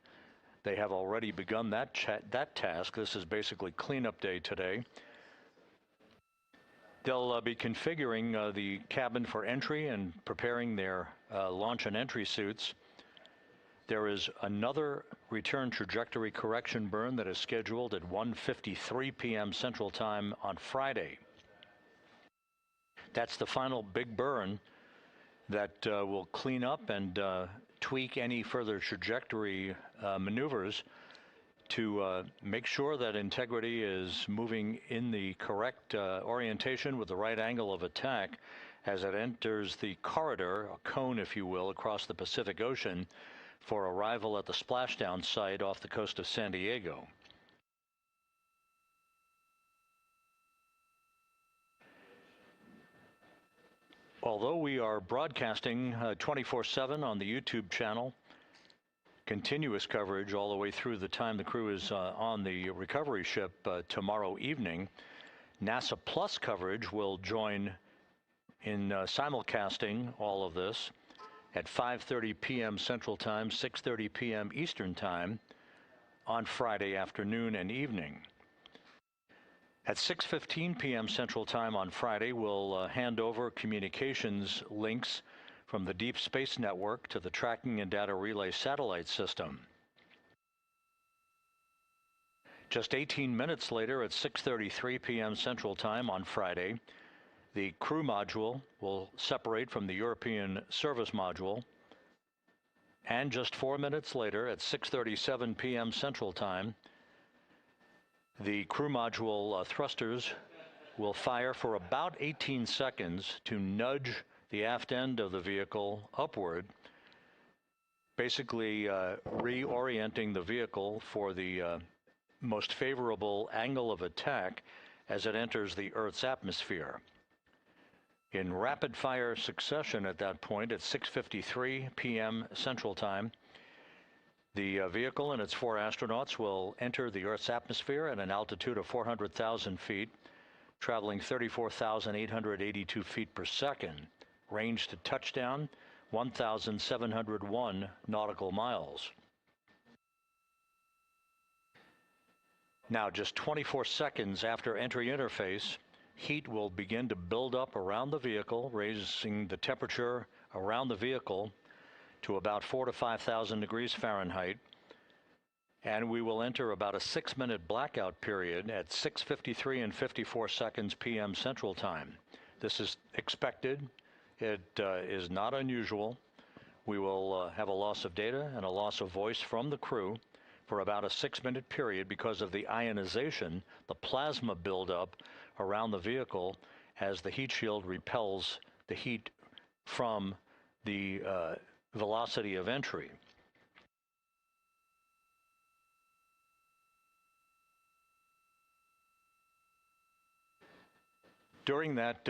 They have already begun that task. This is basically cleanup day today. They'll be configuring the cabin for entry and preparing their launch and entry suits. There is another return trajectory correction burn that is scheduled at 1:53 p.m. Central Time on Friday. That's the final big burn that will clean up and tweak any further trajectory maneuvers to make sure that Integrity is moving in the correct orientation with the right angle of attack as it enters the corridor, a cone if you will, across the Pacific Ocean for arrival at the splashdown site off the coast of San Diego. Although we are broadcasting 24/7 on the YouTube channel, continuous coverage all the way through the time the crew is on the recovery ship tomorrow evening, NASA Plus coverage will join in simulcasting all of this at 5:30 p.m. Central Time, 6:30 p.m. Eastern Time on Friday afternoon and evening. At 6:15 p.m. Central Time on Friday, we'll hand over communications links from the Deep Space Network to the Tracking and Data Relay Satellite System. Just 18 minutes later, at 6:33 p.m. Central Time on Friday, the crew module will separate from the European service module. And just 4 minutes later, at 6:37 p.m. Central Time, the crew module thrusters will fire for about 18 seconds to nudge the aft end of the vehicle upward, basically reorienting the vehicle for the most favorable angle of attack as it enters the Earth's atmosphere. In rapid-fire succession at that point, at 6:53 p.m. Central Time, the vehicle and its 4 astronauts will enter the Earth's atmosphere at an altitude of 400,000 feet, traveling 34,882 feet per second. Range to touchdown, 1,701 nautical miles. Now, just 24 seconds after entry interface, heat will begin to build up around the vehicle, raising the temperature around the vehicle to about 4,000 to 5,000 degrees Fahrenheit. And we will enter about a 6-minute blackout period at 6:53 and 54 seconds p.m. Central Time. This is expected. It is not unusual. We will have a loss of data and a loss of voice from the crew for about a 6-minute period because of the ionization, the plasma buildup around the vehicle as the heat shield repels the heat from the velocity of entry. During that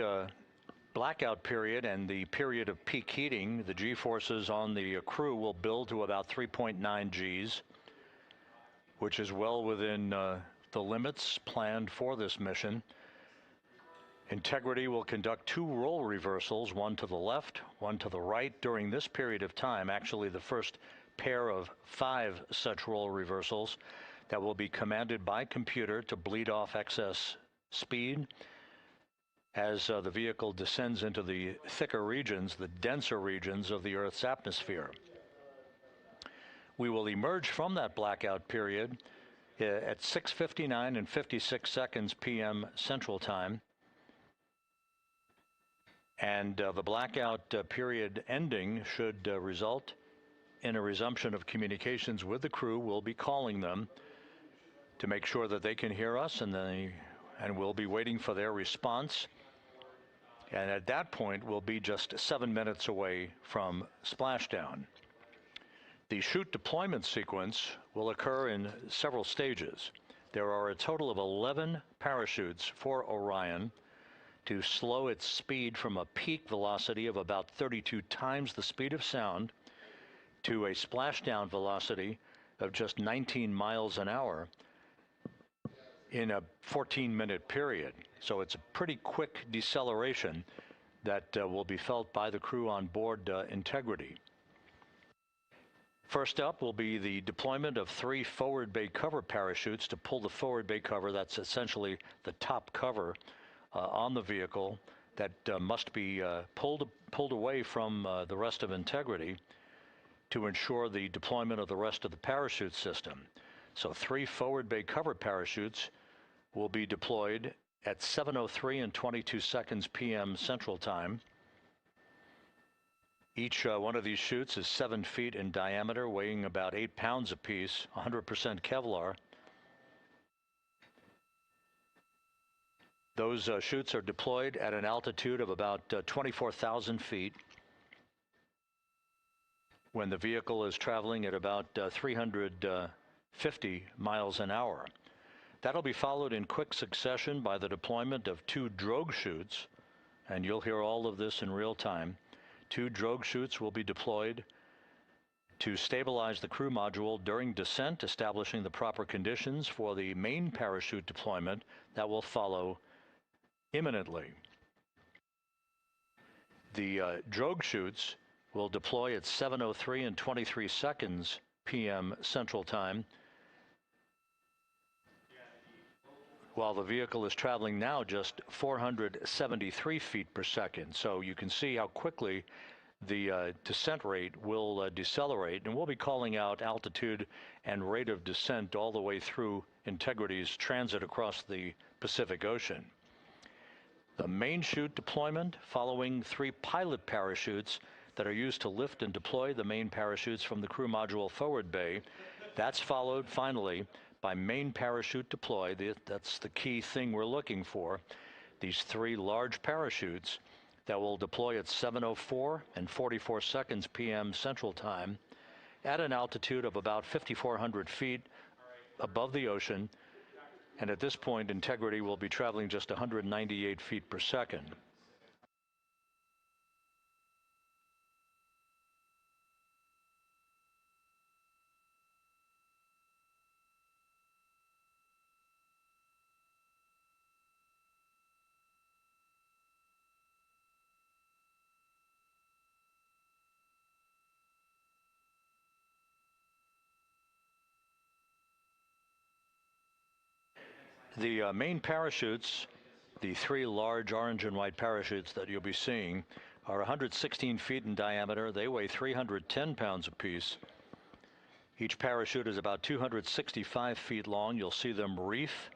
blackout period and the period of peak heating, the G-forces on the crew will build to about 3.9 Gs, which is well within the limits planned for this mission. Integrity will conduct 2 role reversals, one to the left, one to the right during this period of time, actually the first pair of 5 such role reversals that will be commanded by computer to bleed off excess speed as the vehicle descends into the thicker regions, the denser regions of the Earth's atmosphere. We will emerge from that blackout period at 6:59 and 56 seconds p.m. Central Time. And the blackout period ending should result in a resumption of communications with the crew. We'll be calling them to make sure that they can hear us, and we'll be waiting for their response. And at that point, we'll be just 7 minutes away from splashdown. The chute deployment sequence will occur in several stages. There are a total of 11 parachutes for Orion to slow its speed from a peak velocity of about 32 times the speed of sound to a splashdown velocity of just 19 miles an hour in a 14-minute period. So it's a pretty quick deceleration that will be felt by the crew on board Integrity. First up will be the deployment of 3 forward bay cover parachutes to pull the forward bay cover. That's essentially the top cover on the vehicle that must be pulled away from the rest of Integrity to ensure the deployment of the rest of the parachute system. So 3 forward bay cover parachutes will be deployed at 7:03 and 22 seconds p.m. Central Time. Each one of these chutes is 7 feet in diameter, weighing about 8 pounds apiece, 100% Kevlar. Those chutes are deployed at an altitude of about 24,000 feet when the vehicle is traveling at about 350 miles an hour. That'll be followed in quick succession by the deployment of 2 drogue chutes, and you'll hear all of this in real time. 2 drogue chutes will be deployed to stabilize the crew module during descent, establishing the proper conditions for the main parachute deployment that will follow imminently. The drogue chutes will deploy at 7:03 and 23 seconds p.m. Central Time, while the vehicle is traveling now just 473 feet per second. So you can see how quickly the descent rate will decelerate, and we'll be calling out altitude and rate of descent all the way through Integrity's transit across the Pacific Ocean. The main chute deployment following 3 pilot parachutes that are used to lift and deploy the main parachutes from the crew module forward bay. That's followed finally by main parachute deploy. That's the key thing we're looking for. These 3 large parachutes that will deploy at 7:04 and 44 seconds p.m. Central Time at an altitude of about 5,400 feet above the ocean. And at this point, Integrity will be traveling just 198 feet per second. The main parachutes, the 3 large orange and white parachutes that you'll be seeing, are 116 feet in diameter. They weigh 310 pounds apiece. Each parachute is about 265 feet long. You'll see them reef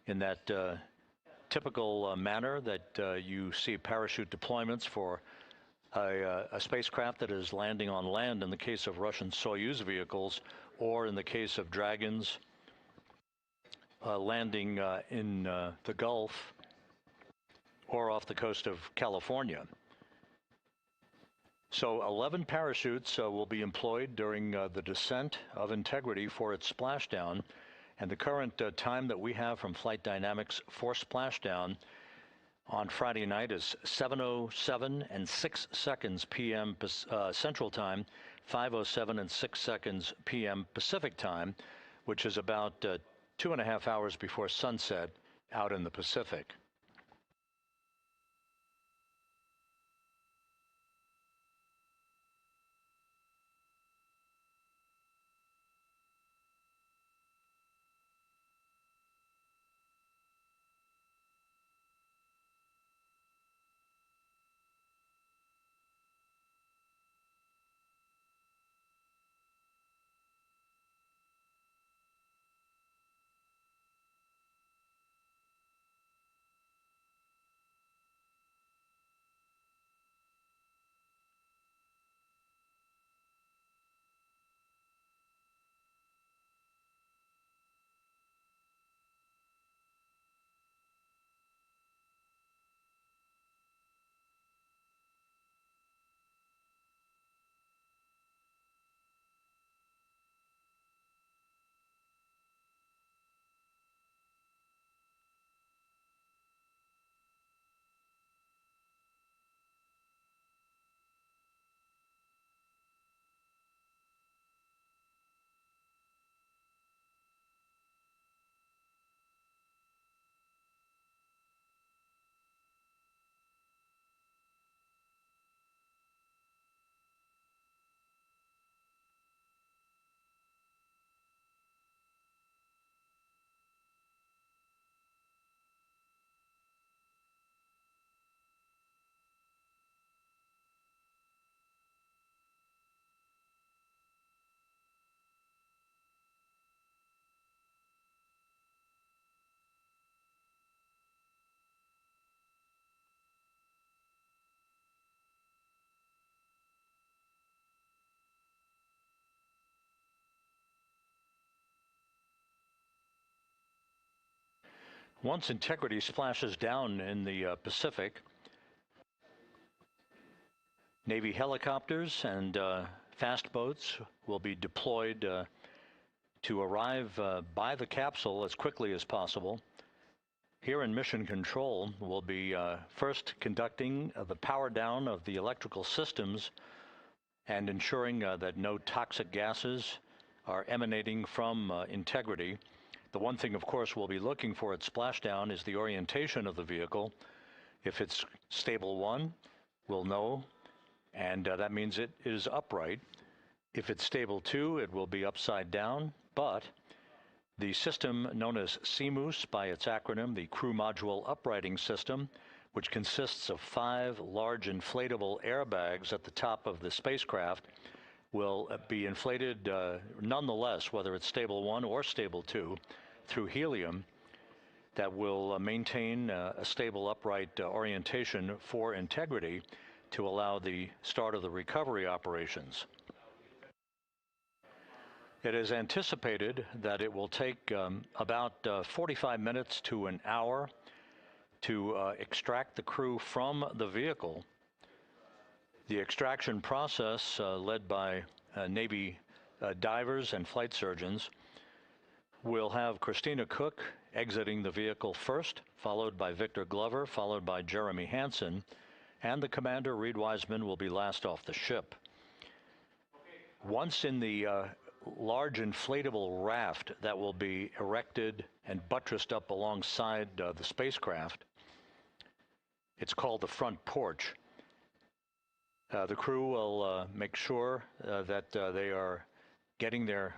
in that typical manner that you see parachute deployments for a spacecraft that is landing on land in the case of Russian Soyuz vehicles, or in the case of Dragons landing in the Gulf or off the coast of California. So 11 parachutes will be employed during the descent of Integrity for its splashdown, and the current time that we have from Flight Dynamics for splashdown on Friday night is 7:07 and 6 seconds p.m. Central Time, 5:07 and 6 seconds p.m. Pacific Time, which is about 2.5 hours before sunset out in the Pacific. Once Integrity splashes down in the Pacific, Navy helicopters and fast boats will be deployed to arrive by the capsule as quickly as possible. Here in Mission Control, we'll be first conducting the power down of the electrical systems and ensuring that no toxic gases are emanating from Integrity. The one thing, of course, we'll be looking for at splashdown is the orientation of the vehicle. If it's stable 1, we'll know, and that means it is upright. If it's stable 2, it will be upside down, but the system known as CMOOS by its acronym, the Crew Module Uprighting System, which consists of 5 large inflatable airbags at the top of the spacecraft, will be inflated nonetheless, whether it's stable 1 or stable 2, through helium that will maintain a stable upright orientation for Integrity to allow the start of the recovery operations. It is anticipated that it will take about 45 minutes to an hour to extract the crew from the vehicle. The extraction process, led by Navy divers and flight surgeons, will have Christina Cook exiting the vehicle first, followed by Victor Glover, followed by Jeremy Hansen, and the commander, Reed Wiseman, will be last off the ship. Once in the large inflatable raft that will be erected and buttressed up alongside the spacecraft, it's called the front porch. The crew will make sure that they are getting their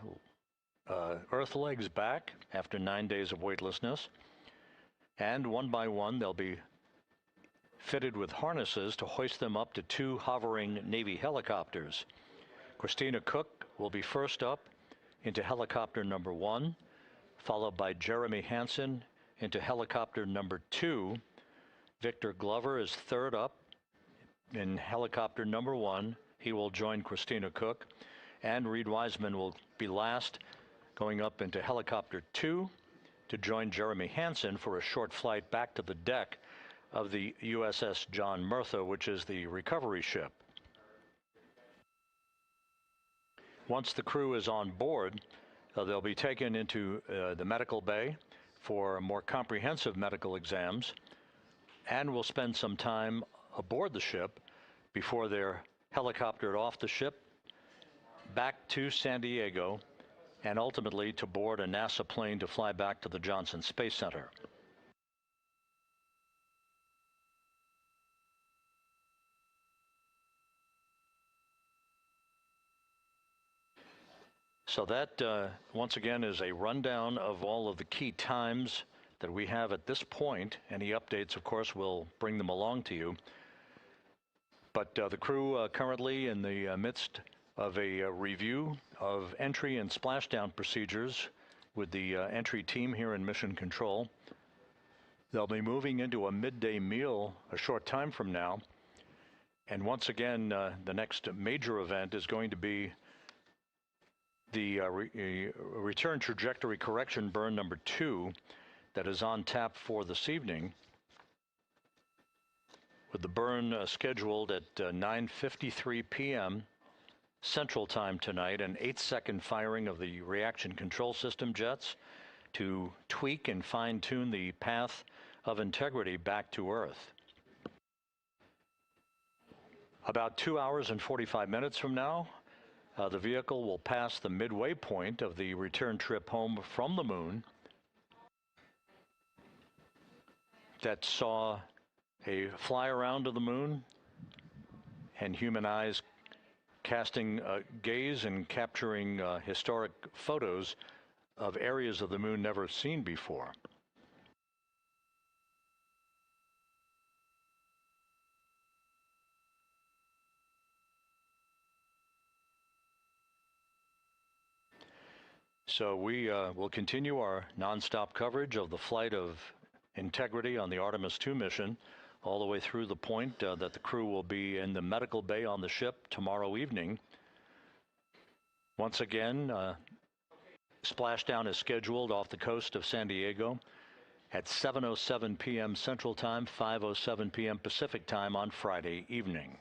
Earth legs back after 9 days of weightlessness, and one by one they'll be fitted with harnesses to hoist them up to 2 hovering Navy helicopters. Christina Cook will be first up into helicopter number 1, followed by Jeremy Hansen into helicopter number 2. Victor Glover is third up in helicopter number 1. He will join Christina Cook, and Reed Wiseman will be last, going up into helicopter 2 to join Jeremy Hansen for a short flight back to the deck of the USS John Murtha, which is the recovery ship. Once the crew is on board, they'll be taken into the medical bay for more comprehensive medical exams, and will spend some time aboard the ship before they're helicoptered off the ship back to San Diego, and ultimately to board a NASA plane to fly back to the Johnson Space Center. So that, once again, is a rundown of all of the key times that we have at this point. Any updates, of course, we'll bring them along to you. But the crew currently in the midst of a review of entry and splashdown procedures with the entry team here in Mission Control. They'll be moving into a midday meal a short time from now. And once again, the next major event is going to be the return trajectory correction burn number 2 that is on tap for this evening, with the burn scheduled at 9:53 p.m. Central Time tonight, an 8-second firing of the reaction control system jets to tweak and fine-tune the path of Integrity back to Earth. About 2 hours and 45 minutes from now, the vehicle will pass the midway point of the return trip home from the moon that saw a fly around of the moon and human eyes casting a gaze and capturing historic photos of areas of the moon never seen before. So we will continue our nonstop coverage of the flight of Integrity on the Artemis II mission, all the way through the point that the crew will be in the medical bay on the ship tomorrow evening. Once again, splashdown is scheduled off the coast of San Diego, at 7:07 p.m. Central Time, 5:07 p.m. Pacific Time on Friday evening.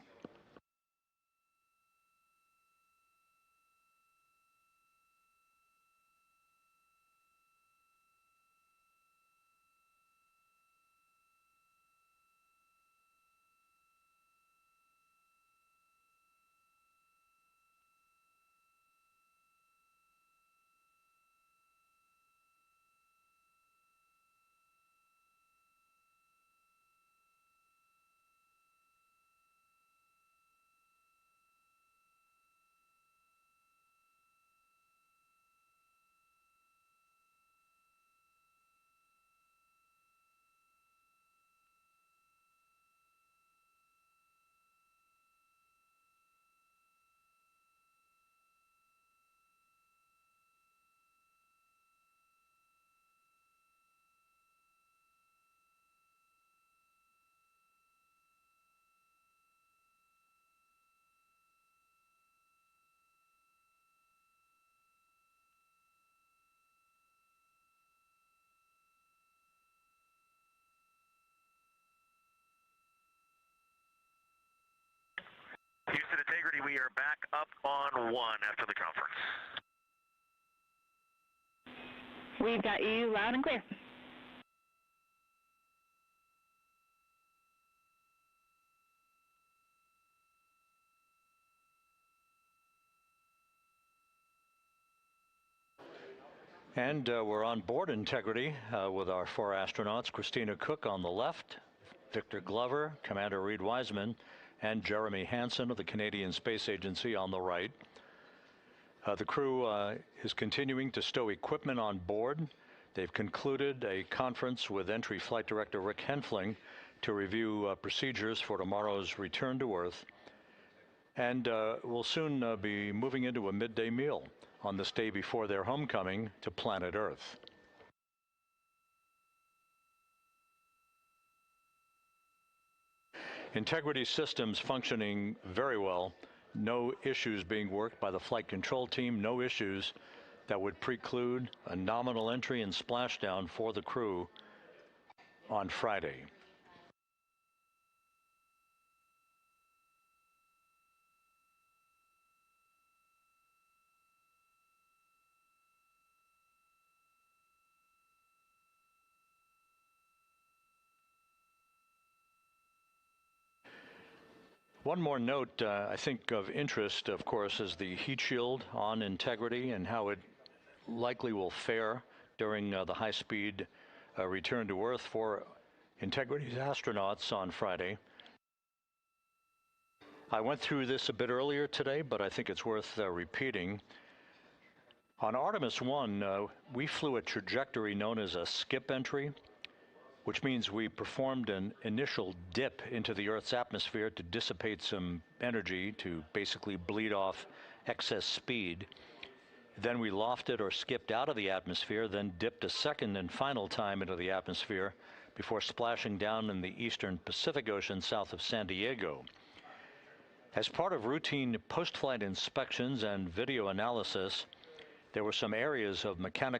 Houston Integrity, we are back up on 1 after the conference. We've got you loud and clear. And we're on board Integrity with our 4 astronauts, Christina Cook on the left, Victor Glover, Commander Reed Wiseman, and Jeremy Hansen of the Canadian Space Agency on the right. The crew is continuing to stow equipment on board. They've concluded a conference with Entry Flight Director Rick Henfling to review procedures for tomorrow's return to Earth. And we'll soon be moving into a midday meal on this day before their homecoming to planet Earth. Integrity systems functioning very well. No issues being worked by the flight control team. No issues that would preclude a nominal entry and splashdown for the crew on Friday. One more note, I think of interest, of course, is the heat shield on Integrity and how it likely will fare during the high-speed return to Earth for Integrity's astronauts on Friday. I went through this a bit earlier today, but I think it's worth repeating. On Artemis I, we flew a trajectory known as a skip entry, which means we performed an initial dip into the Earth's atmosphere to dissipate some energy, to basically bleed off excess speed. Then we lofted or skipped out of the atmosphere, then dipped a second and final time into the atmosphere before splashing down in the eastern Pacific Ocean south of San Diego. As part of routine post-flight inspections and video analysis, there were some areas of mechanical